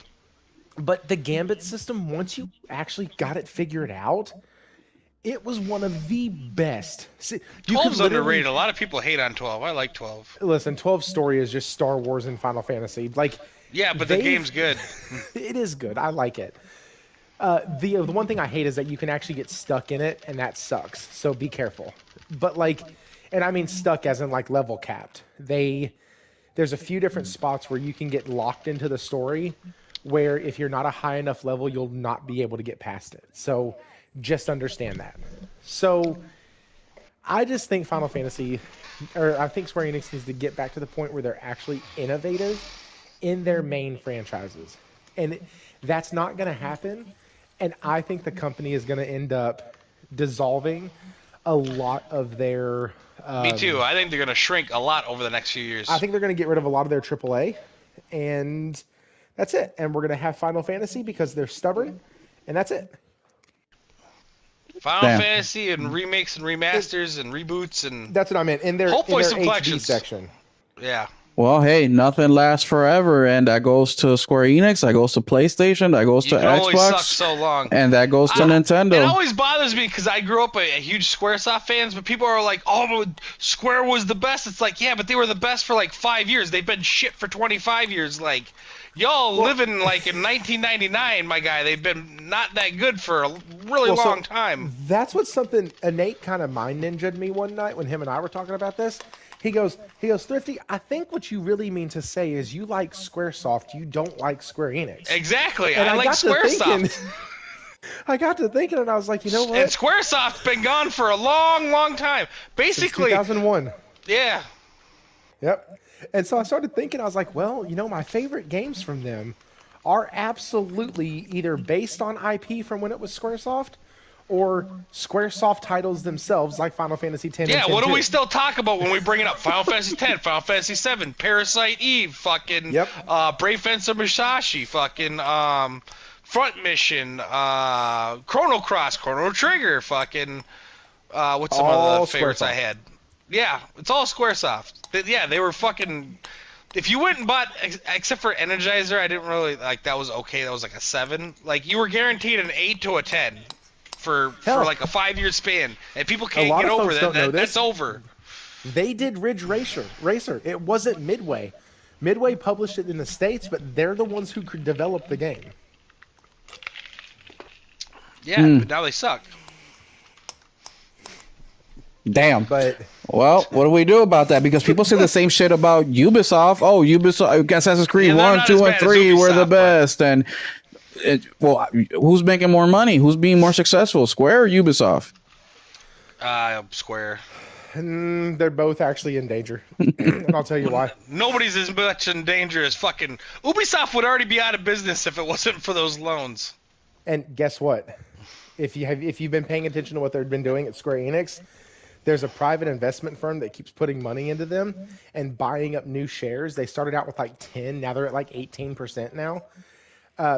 but the Gambit system, once you actually got it figured out, It was one of the best. See, you could 12's literally underrated. A lot of people hate on 12. I like 12. listen. 12 story is just Star Wars and Final Fantasy. Like Yeah, but the game's good. it is good. I like it. The one thing I hate is that you can actually get stuck in it, and that sucks. So be careful. But like, and I mean stuck as in like level capped. There's a few different spots where you can get locked into the story, where if you're not a high enough level, you'll not be able to get past it. So just understand that. So I just think Final Fantasy, or I think Square Enix needs to get back to the point where they're actually innovative in their main franchises. And that's not going to happen. And I think the company is going to end up dissolving a lot of their. Me too. I think they're going to shrink a lot over the next few years. I think they're going to get rid of a lot of their AAA. And that's it. And we're going to have Final Fantasy because they're stubborn. And that's it. Final Fantasy and remakes and remasters and reboots and that's what I meant in their, hopefully in their some HD collections section. Yeah. Well, hey, nothing lasts forever, and that goes to Square Enix, that goes to PlayStation, that goes to You can only suck Xbox, so long. and that goes to It Nintendo. always bothers me because I grew up a huge SquareSoft fans, but people are like, "Oh, Square was the best." It's like, yeah, but they were the best for like 5 years. They've been shit for 25 years. Like, y'all living like in 1999, my guy. They've been not that good for a really long time. That's what something Nate kind of mind ninja'd me one night when him and I were talking about this. He goes, Thrifty, I think what you really mean to say is you like Squaresoft, you don't like Square Enix. Exactly. And I like Squaresoft. I got to thinking, and I was like, you know what? And Squaresoft's been gone for a long, long time. Basically, Since 2001. Yeah. Yep. And so I started thinking, I was like, well, you know, my favorite games from them are absolutely either based on IP from when it was Squaresoft or Squaresoft titles themselves, like Final Fantasy X. Yeah, and what do 10-2. we still talk about when we bring it up? Final Fantasy X, Final Fantasy VII, Parasite Eve, fucking Brave Fencer Musashi, fucking Front Mission, Chrono Cross, Chrono Trigger, fucking what's some of the favorites I had? Yeah, it's all Squaresoft. Yeah, they were fucking. If you went and bought, except for Energizer, I didn't really like. That was okay. That was like a 7. Like you were guaranteed an 8 to a 10 for like a 5-year span, and people can't get over that. That's over. They did Ridge Racer. It wasn't Midway. Midway published it in the States, but they're the ones who could develop the game. Yeah, but now they suck. Damn. But well, what do we do about that? Because people say the same shit about Ubisoft. Oh, Ubisoft, Assassin's Creed 1, 2, and 3 were the best. And who's making more money? Who's being more successful, Square or Ubisoft? Square. They're both actually in danger, and I'll tell you why. Nobody's as much in danger as fucking Ubisoft would already be out of business if it wasn't for those loans. And guess what? If you've been paying attention to what they've been doing at Square Enix, there's a private investment firm that keeps putting money into them and buying up new shares. They started out with like 10, now they're at like 18% now,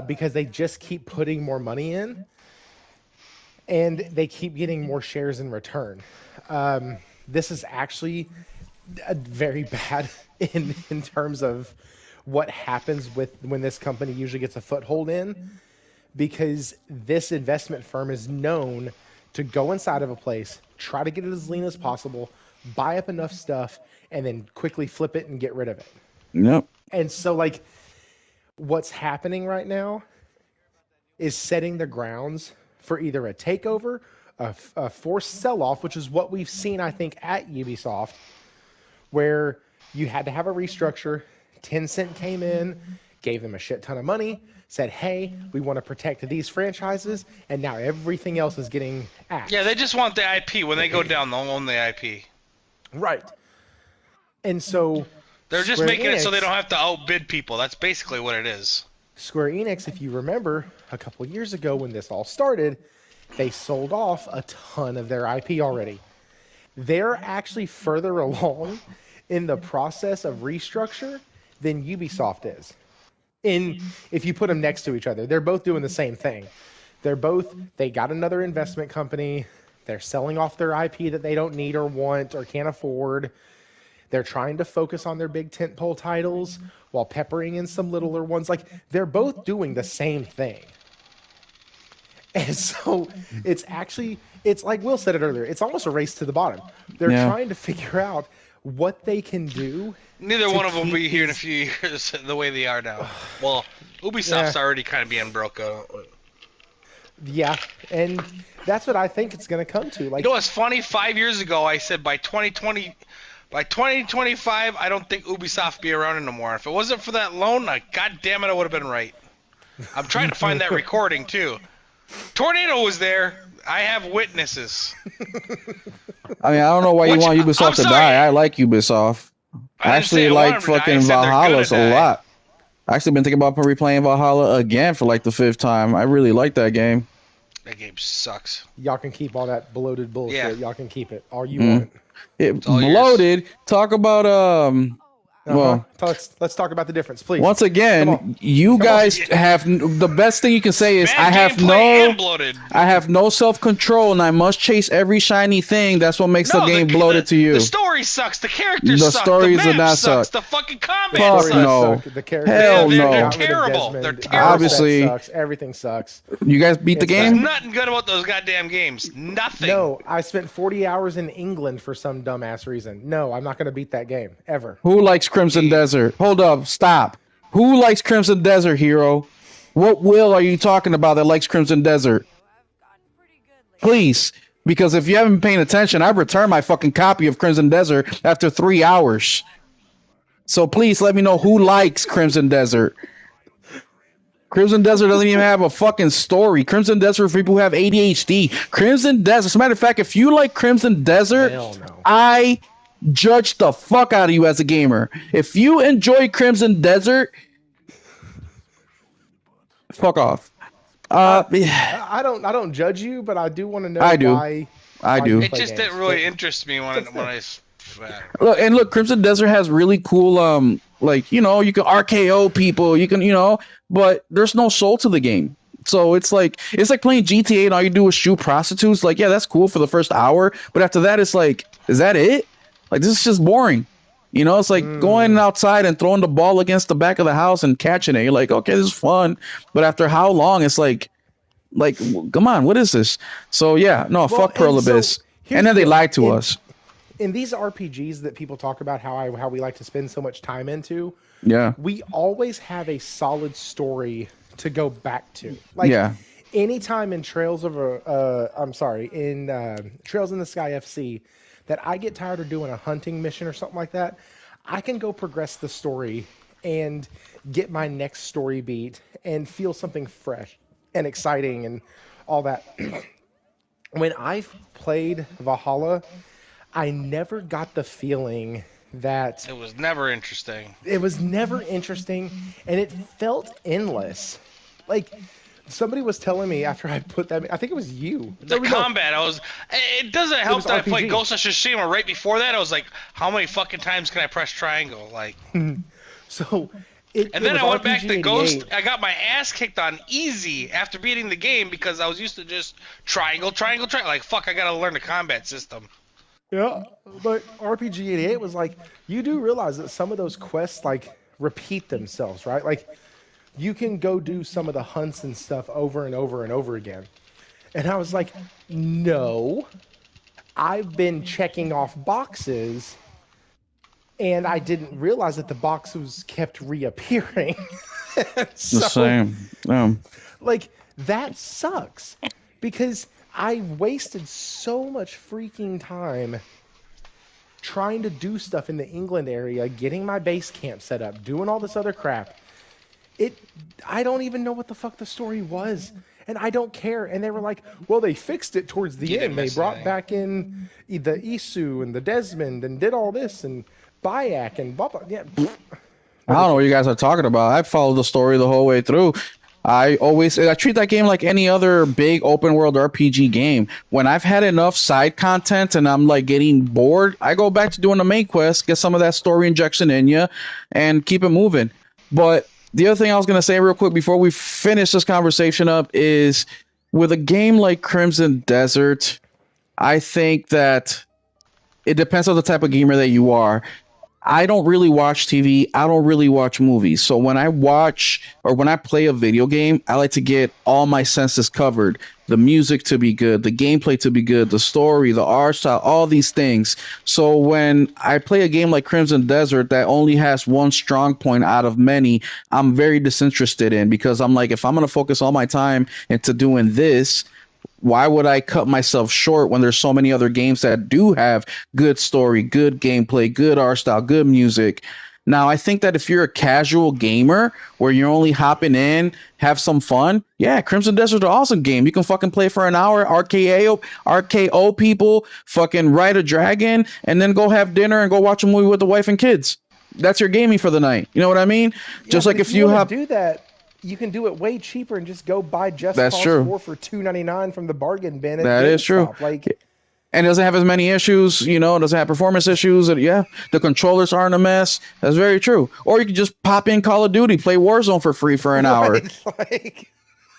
because they just keep putting more money in, and they keep getting more shares in return. This is actually very bad in terms of what happens when this company usually gets a foothold in, because this investment firm is known to go inside of a place, try to get it as lean as possible, buy up enough stuff, and then quickly flip it and get rid of it. Yep. And so, like, what's happening right now is setting the grounds for either a takeover, a forced sell-off, which is what we've seen, I think, at Ubisoft, where you had to have a restructure. Tencent came in, gave them a shit ton of money, said, hey, we want to protect these franchises, and now everything else is getting axed. Yeah, they just want the IP. When they go down, they'll own the IP. Right. And so they're just Square making Enix, it so they don't have to outbid people. That's basically what it is. Square Enix, if you remember, a couple of years ago when this all started, they sold off a ton of their IP already. They're actually further along in the process of restructure than Ubisoft is. If you put them next to each other, they're both doing the same thing. They got another investment company. They're selling off their IP that they don't need or want or can't afford. They're trying to focus on their big tentpole titles while peppering in some littler ones. Like, they're both doing the same thing. And so it's like Will said it earlier. It's almost a race to the bottom. They're Yeah. trying to figure out what they can do. Neither to one of them will keep be here in a these- few years the way they are now. Well, Ubisoft's already kind of being broke out. Yeah, and that's what I think it's going to come to. Like, You know what's funny? 5 years ago, I said by 2025, I don't think Ubisoft be around anymore. If it wasn't for that loan, god damn it, I would have been right. I'm trying to find that recording too. Tornado was there. I have witnesses. I mean, I don't know why you Which- want Ubisoft I'm to sorry. die. I like Ubisoft. I didn't say actually I like want him to die, I fucking said they're Valhalla gonna a die. lot. I actually been thinking about replaying Valhalla again for like the 5th time. I really like that game. That game sucks. y'all can keep all that bloated bullshit. Yeah. Y'all can keep it all you Mm. want. It all yours. bloated. Talk about well, Let's talk about the difference, please. once Come again, on. you Come on. guys have the best thing you can say is Bad gameplay and bloated. I have no self-control and I must chase every shiny thing. That's what makes the game bloated to you. The story sucks. The characters The suck. stories the did map not sucks. suck. The fucking combat Fuck sucks. no. The characters Hell They're no. got rid of terrible. Desmond. They're All terrible. that Obviously. sucks. Everything sucks. You guys beat the It's game? Nothing good about those goddamn games. Nothing. No, I spent 40 hours in England for some dumbass reason. No, I'm not going to beat that game ever. Who likes Crimson Desert? Hold up, stop. Who likes Crimson Desert, Hero? What Will are you talking about that likes Crimson Desert? Please, because if you haven't been paying attention, I've returned my fucking copy of Crimson Desert after 3 hours. So please let me know who likes Crimson Desert. Crimson Desert doesn't even have a fucking story. Crimson Desert for people who have ADHD. Crimson Desert. As a matter of fact, if you like Crimson Desert, Hell no. I judge the fuck out of you as a gamer. If you enjoy Crimson Desert, fuck off. I don't judge you, but I do want to know I do. why. I why do. you It play just games. didn't really interest me when I. Look, Crimson Desert has really cool like, you can RKO people, but there's no soul to the game. So it's like playing GTA and all you do is shoot prostitutes. Like, yeah, that's cool for the first hour, but after that it's like, is that it? Like, this is just boring. It's like going outside and throwing the ball against the back of the house and catching it. You're like, okay, this is fun, but after how long? It's like, come on, what is this? So yeah, no, fuck Pearl and so Abyss. here's And then the they deal. lied to us. In these RPGs that people talk about how we like to spend so much time into, Yeah. we always have a solid story to go back to. Like, Yeah. anytime in Trails in Trails in the Sky FC that I get tired of doing a hunting mission or something like that, I can go progress the story and get my next story beat and feel something fresh and exciting and all that. When I played Valhalla, I never got the feeling that It was never interesting. it was never interesting and it felt endless. Like, somebody was telling me after I put that, I think it was you. The No, combat, it doesn't help was that I played RPG. Ghost of Tsushima right before that. I was like, how many fucking times can I press triangle? Like, So it and then was I went back RPG to Ghost. 88. I got my ass kicked on easy after beating the game because I was used to just triangle. Like, fuck, I gotta learn the combat system. Yeah, but RPG 88 was like, you do realize that some of those quests like repeat themselves, right? Like, you can go do some of the hunts and stuff over and over and over again. And I was like, no, I've been checking off boxes and I didn't realize that the boxes kept reappearing. The So, same. like, that sucks because I wasted so much freaking time trying to do stuff in the England area, getting my base camp set up, doing all this other crap. I don't even know what the fuck the story was, and I don't care. And they were like, well, they fixed it towards the You didn't end. They miss brought anything. back in the Isu and the Desmond and did all this and Bayak and blah blah. Yeah, I don't know what you guys are talking about. I followed the story the whole way through. I treat that game like any other big open world RPG game. When I've had enough side content and I'm like getting bored, I go back to doing the main quest, get some of that story injection in you, and keep it moving. But the other thing I was going to say real quick before we finish this conversation up is with a game like Crimson Desert, I think that it depends on the type of gamer that you are. I don't really watch TV. I don't really watch movies. So when I watch or when I play a video game, I like to get all my senses covered. The music to be good, the gameplay to be good, the story, the art style, all these things. So when I play a game like Crimson Desert that only has one strong point out of many, I'm very disinterested in because I'm like, if I'm going to focus all my time into doing this, why would I cut myself short when there's so many other games that do have good story, good gameplay, good art style, good music? Now, I think that if you're a casual gamer where you're only hopping in, have some fun, yeah, Crimson Desert is an awesome game. You can fucking play for an hour, RKO people, fucking ride a dragon, and then go have dinner and go watch a movie with the wife and kids. That's your gaming for the night. You know what I mean? Yeah, Just but like if if you want have. to do that, you can do it way cheaper and just go buy Just That's Cause true. 4 for $2.99 from the bargain bin at That is true. GameStop. Like, And it doesn't have as many issues, you know, it doesn't have performance issues. And yeah, the controllers aren't a mess. That's very true. Or you could just pop in Call of Duty, play Warzone for free for an hour. right, like,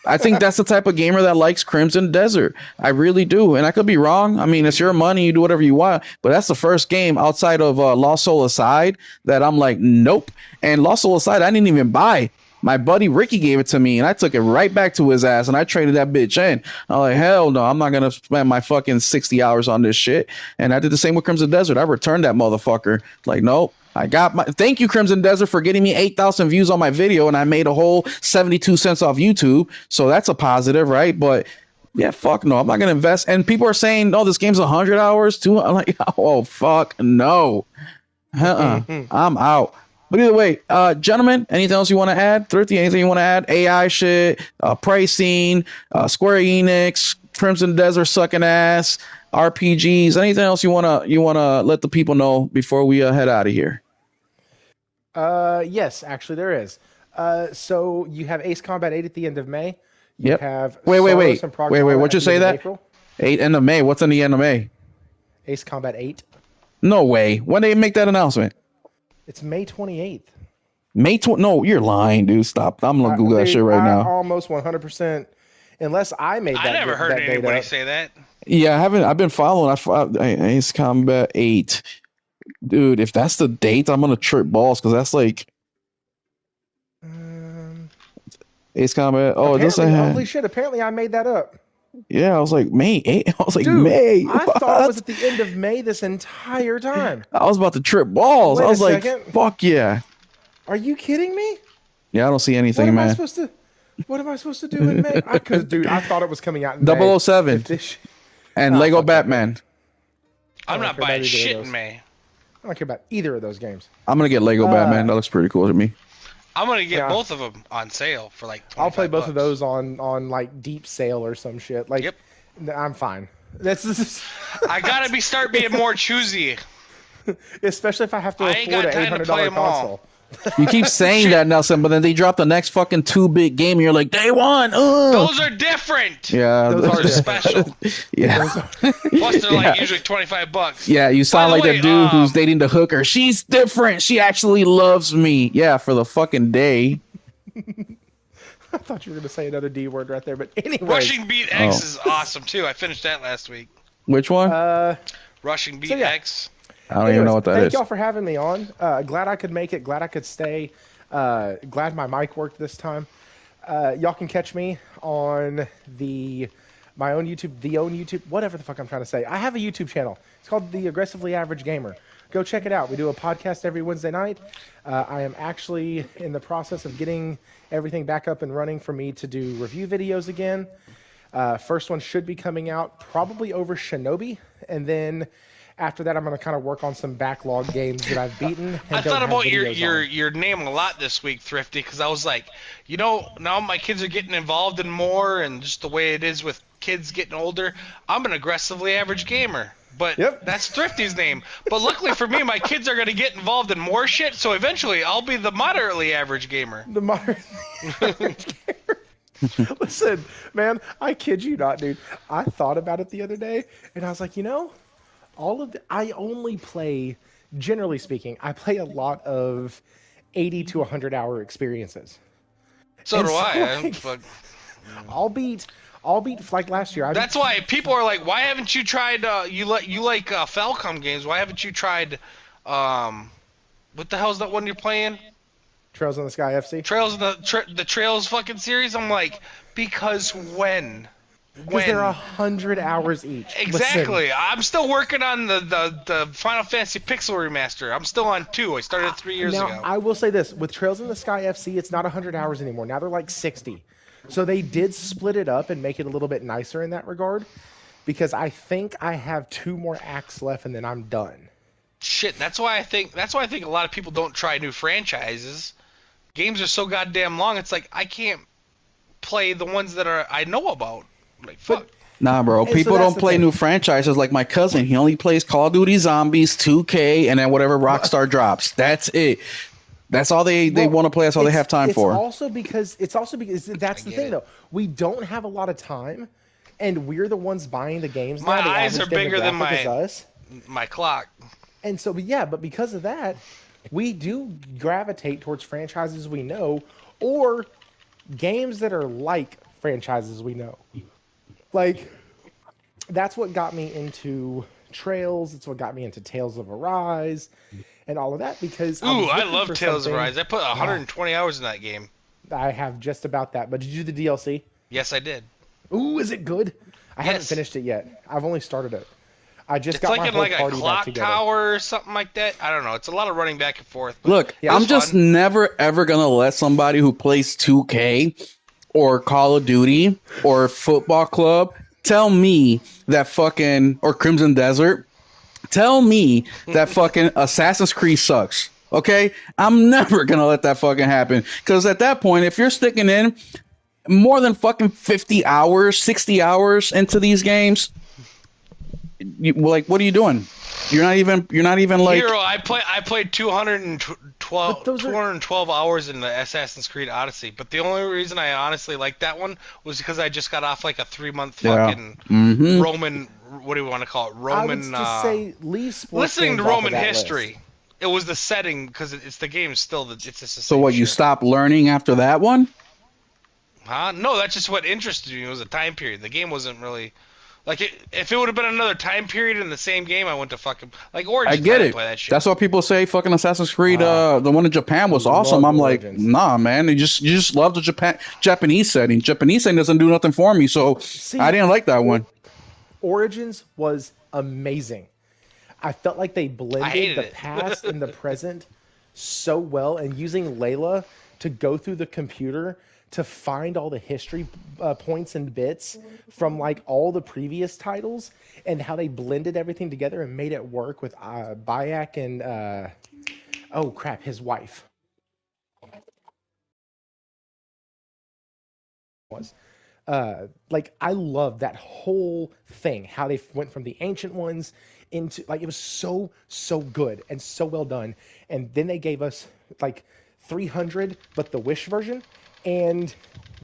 I think that's the type of gamer that likes Crimson Desert. I really do. And I could be wrong. I mean, it's your money. You do whatever you want. But that's the first game outside of Lost Soul Aside that I'm like, nope. And Lost Soul Aside, I didn't even buy. My buddy Ricky gave it to me, and I took it right back to his ass, and I traded that bitch in. I'm like, hell no, I'm not going to spend my fucking 60 hours on this shit. And I did the same with Crimson Desert. I returned that motherfucker. Like, nope. I got my thank you, Crimson Desert, for getting me 8,000 views on my video, and I made a whole 72 cents off YouTube. So that's a positive, right? But yeah, fuck no, I'm not gonna invest. And people are saying, "Oh, this game's 100 hours too." I'm like, "Oh, fuck no, I'm out." But either way, gentlemen, anything else you want to add? Thrifty, anything you want to add? AI shit, pricing, Square Enix, Crimson Desert sucking ass, RPGs. Anything else you wanna let the people know before we head out of here? yes, actually there is. So you have Ace Combat 8 at the end of May. You Yep. have Wait. Solos and Prog Wait. Drama What'd at you the say end of that? April. End of May. What's in the end of May? Ace Combat 8. No way. When they make that announcement? It's May 28th. May 20. No, you're lying, dude. Stop. I'm gonna Google that shit right now. Almost 100%. Unless I made that. I never heard that date anybody up. say that. Yeah, I haven't. I've been following. Ace Combat 8, dude. If that's the date, I'm gonna trip balls because that's like Ace Combat. Oh, it doesn't Apparently, have. holy shit! Apparently, I made that up. Yeah, I was like May 8. I was like Dude, May. I What? thought it was at the end of May this entire time. I was about to trip balls. Wait I a was like, second. fuck yeah. Are you kidding me? Yeah, I don't see What anything, am I man. supposed to? What am I supposed to do in May? Dude, I thought it was coming out in May. 007 If this sh- and Ah, Lego fuck that, Batman. I I'm don't not care about buying either of shit those. in May. I don't care about either of those games. I'm gonna get Lego Batman. That looks pretty cool to me. I'm gonna get Yeah. both of them on sale for like. I'll play both of $25. those on like deep sale or some shit. Like, Yep. I'm fine. That's I gotta start being more choosy. especially if I have to I ain't afford got an time to play $800 'em all. console. You keep saying that, Nelson, but then they drop the next fucking 2-bit game, and you're like, day one. Those are different. Yeah, Those Those are are special. yeah. Plus, they're like Yeah. usually $25. Yeah, you sound By like the that way, dude who's dating the hooker. She's different. She actually loves me. Yeah, for the fucking day. I thought you were going to say another D word right there, but anyway. Rushing Beat X Oh. is awesome too. I finished that last week. Which one? Rushing Beat So, yeah. X. I don't even know what that thank is. y'all for having me on. Glad I could make it. Glad I could stay. Glad my mic worked this time. Y'all can catch me on my own YouTube, whatever the fuck I'm trying to say. I have a YouTube channel. It's called The Aggressively Average Gamer. Go check it out. We do a podcast every Wednesday night. I am actually in the process of getting everything back up and running for me to do review videos again. First one should be coming out probably over Shinobi, and then after that, I'm going to kind of work on some backlog games that I've beaten. And I don't thought have about videos on. your name a lot this week, Thrifty, because I was like, now my kids are getting involved in more, and just the way it is with kids getting older, I'm an aggressively average gamer. But Yep. that's Thrifty's name. But luckily for me, my kids are going to get involved in more shit, so eventually I'll be the moderately average gamer. The modern. Listen, man, I kid you not, dude. I thought about it the other day, and I was like, I only play, generally speaking, I play a lot of 80 to 100 hour experiences. So And do so, I. like, But I'll beat like last year. that's why people are like, why haven't you tried? You like Falcom games? Why haven't you tried What the hell's that one you're playing? Trails in the Sky FC. Trails the Trails fucking series. I'm like, because when? Because they're 100 hours each. Exactly. Listen, I'm still working on the Final Fantasy Pixel remaster. I'm still on 2. I started 3 years now, ago. I will say this. With Trails in the Sky FC, it's not 100 hours anymore. Now they're like 60. So they did split it up and make it a little bit nicer in that regard. Because I think I have 2 more acts left and then I'm done. Shit, that's why I think a lot of people don't try new franchises. Games are so goddamn long. It's like I can't play the ones that I know about. Like fuck. Nah, bro. And People so that's don't the play thing. new franchises like my cousin. He only plays Call of Duty Zombies, 2K, and then whatever Rockstar drops. That's it. That's all they want to play. That's all they have time for. It's also because that's the thing though. We don't have a lot of time, and we're the ones buying the games. My now. The eyes average are bigger than demographic is us. my clock. And so, but because of that, we do gravitate towards franchises we know, or games that are like franchises we know. Like, that's what got me into Trails. It's what got me into Tales of Arise, and all of that because I love Tales of Arise. I put 120 hours in that game. I have just about that. But did you do the DLC? Yes, I did. Ooh, is it good? I haven't Yes. finished it yet. I've only started it. I just It's got like my in whole like a party back clock together. tower or something like that. I don't know. It's a lot of running back and forth. But Look, it was I'm just fun. never ever gonna let somebody who plays 2K or Call of Duty or Football Club tell me that fucking or Crimson Desert tell me that fucking Assassin's Creed sucks. Okay, I'm never gonna let that fucking happen because at that point, if you're sticking in more than fucking 50 hours, 60 hours into these games, like, what are you doing? You're not even like. Hero, I played 212 But those are- 212 hours in the Assassin's Creed Odyssey. But the only reason I honestly liked that one was because I just got off like a 3-month Yeah. fucking Mhm. Roman. What do we want to call it? I Roman. would just say leave sports listening to games off of Roman that history. list. It was the setting because it's the game still. It's just the So same what? You shit. stop learning after that one? Huh? No, that's just what interested me. It was a time period. The game wasn't really like if it would have been another time period in the same game, I wouldn't have fucking like Origins. I get didn't it. Play that shit. That's what people say. Fucking Assassin's Creed, the one in Japan was I awesome. love I'm like, Origins. nah, man. You just love the Japanese setting. Japanese setting doesn't do nothing for me, so I didn't like that one. Origins was amazing. I felt like they blended hated the it. past and the present so well, and using Layla to go through the computer to find all the history points and bits from like all the previous titles, and how they blended everything together and made it work with Bayek and oh crap, his wife was. Like I love that whole thing, how they went from the ancient ones into like it was so good and so well done. And then they gave us like 300, but the Wish version, and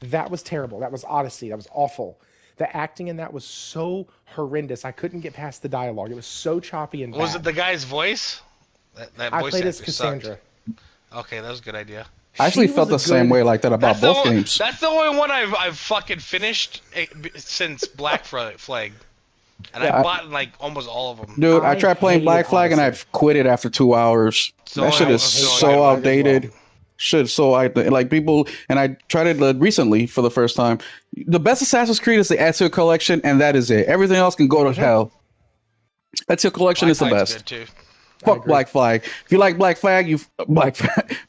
that was terrible. That was Odyssey. That was awful. The acting in that was so horrendous. I couldn't get past the dialogue. It was so choppy and Was bad. it the guy's voice? That I voice played as actor sucked. Cassandra. Okay, that was a good idea. I actually She felt the was a same good- way like that about both games. That's the only one I've fucking finished since Black Flag, and Yeah, I bought like almost all of them. Dude, I tried playing hated Black Flag and I Odyssey. quit it after 2 hours. So That shit I is was so so I outdated. as well. Shit, so like people, and I tried it recently for the first time. The best Assassin's Creed is the Ezio Collection, and that is it. Everything else can go to hell. Ezio Collection is the Flag's best. good too. Fuck agree. Black Flag. If you like Black Flag,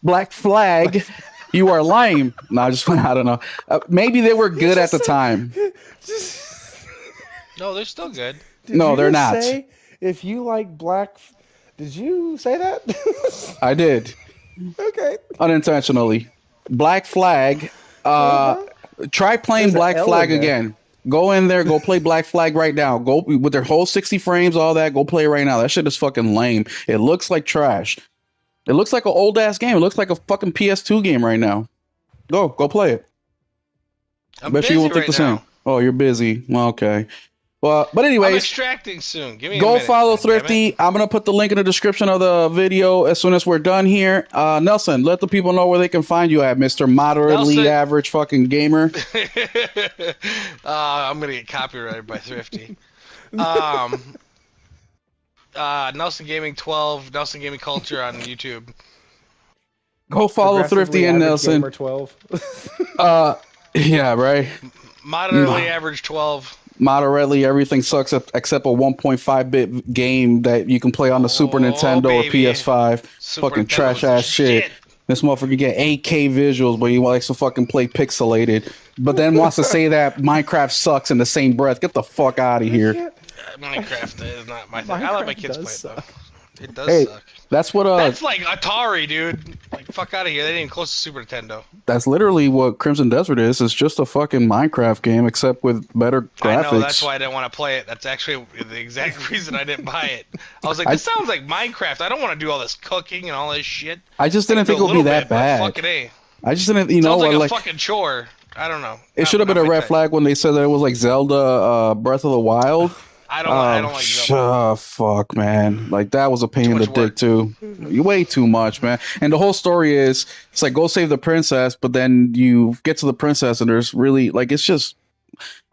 Black Flag, you are lame. No, I don't know. Maybe they were good at the time. No, they're still good. Did No, you they're just not. Say if you like black, did you say that? I did Okay. unintentionally. Black Flag. Try playing There's an Black L Flag in there. again. Go in there, go play Black Flag right now. Go with their whole 60 frames, all that. Go play it right now. That shit is fucking lame. It looks like trash. It looks like an old ass game. It looks like a fucking PS2 game right now. Go play it. I'm Bet busy you won't think right the now. same. Oh, you're busy. Well, okay. Well, but I'm anyways, extracting soon. Give me a go minute, follow goddammit. Thrifty. I'm gonna put the link in the description of the video as soon as we're done here. Nelson, let the people know where they can find you at, Mr. Moderately Nelson. Average fucking gamer. I'm gonna get copyrighted by Thrifty. Nelson Gaming 12, Nelson Gaming Culture on YouTube. Go follow Thrifty and Nelson. Gamer 12. Yeah, right. Moderately average 12. Moderately, everything sucks except a 1.5-bit game that you can play on the Super Nintendo baby. or PS5. Super Fucking Nintendo's trash the ass shit. This motherfucker get 8K visuals, but he likes to fucking play pixelated. But then wants to say that Minecraft sucks in the same breath. Get the fuck out of here. Minecraft is not my thing. I let my kids play it though. It does Hey, suck. that's what That's like Atari, dude. Like fuck out of here. They ain't even close to Super Nintendo. that's literally what Crimson Desert is. It's just a fucking Minecraft game except with better graphics. I know, that's why I didn't want to play it. That's actually the exact reason I didn't buy it. I was like, this sounds like Minecraft. I don't want to do all this cooking and all this shit. I just didn't think it would be that bad. Fucking A. I just didn't, you know, Sounds like a like fucking chore. I don't know. it should have been a red flag when they said that it was like Zelda Breath of the Wild. I don't like Zelda. Fuck, man. Like, that was a pain in the dick, too. Way too much, man. And the whole story is, it's like, go save the princess, but then you get to the princess, and there's really, like, it's just,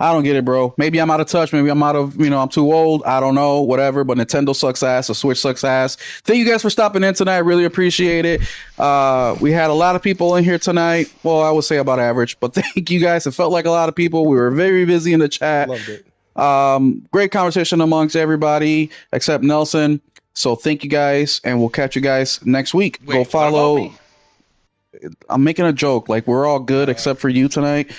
I don't get it, bro. Maybe I'm out of touch. Maybe I'm out of, I'm too old. I don't know, whatever. But Nintendo sucks ass. The Switch sucks ass. Thank you guys for stopping in tonight. Really appreciate it. We had a lot of people in here tonight. Well, I would say about average, but thank you guys. It felt like a lot of people. We were very busy in the chat. Loved it. Great conversation amongst everybody except Nelson. So thank you guys, and we'll catch you guys next week. Wait, go what follow. about me? I'm making a joke. Like, we're all good except for you tonight.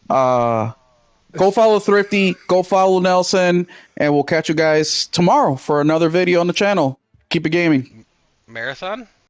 Go follow Thrifty. Go follow Nelson, and we'll catch you guys tomorrow for another video on the channel. Keep it gaming. Marathon?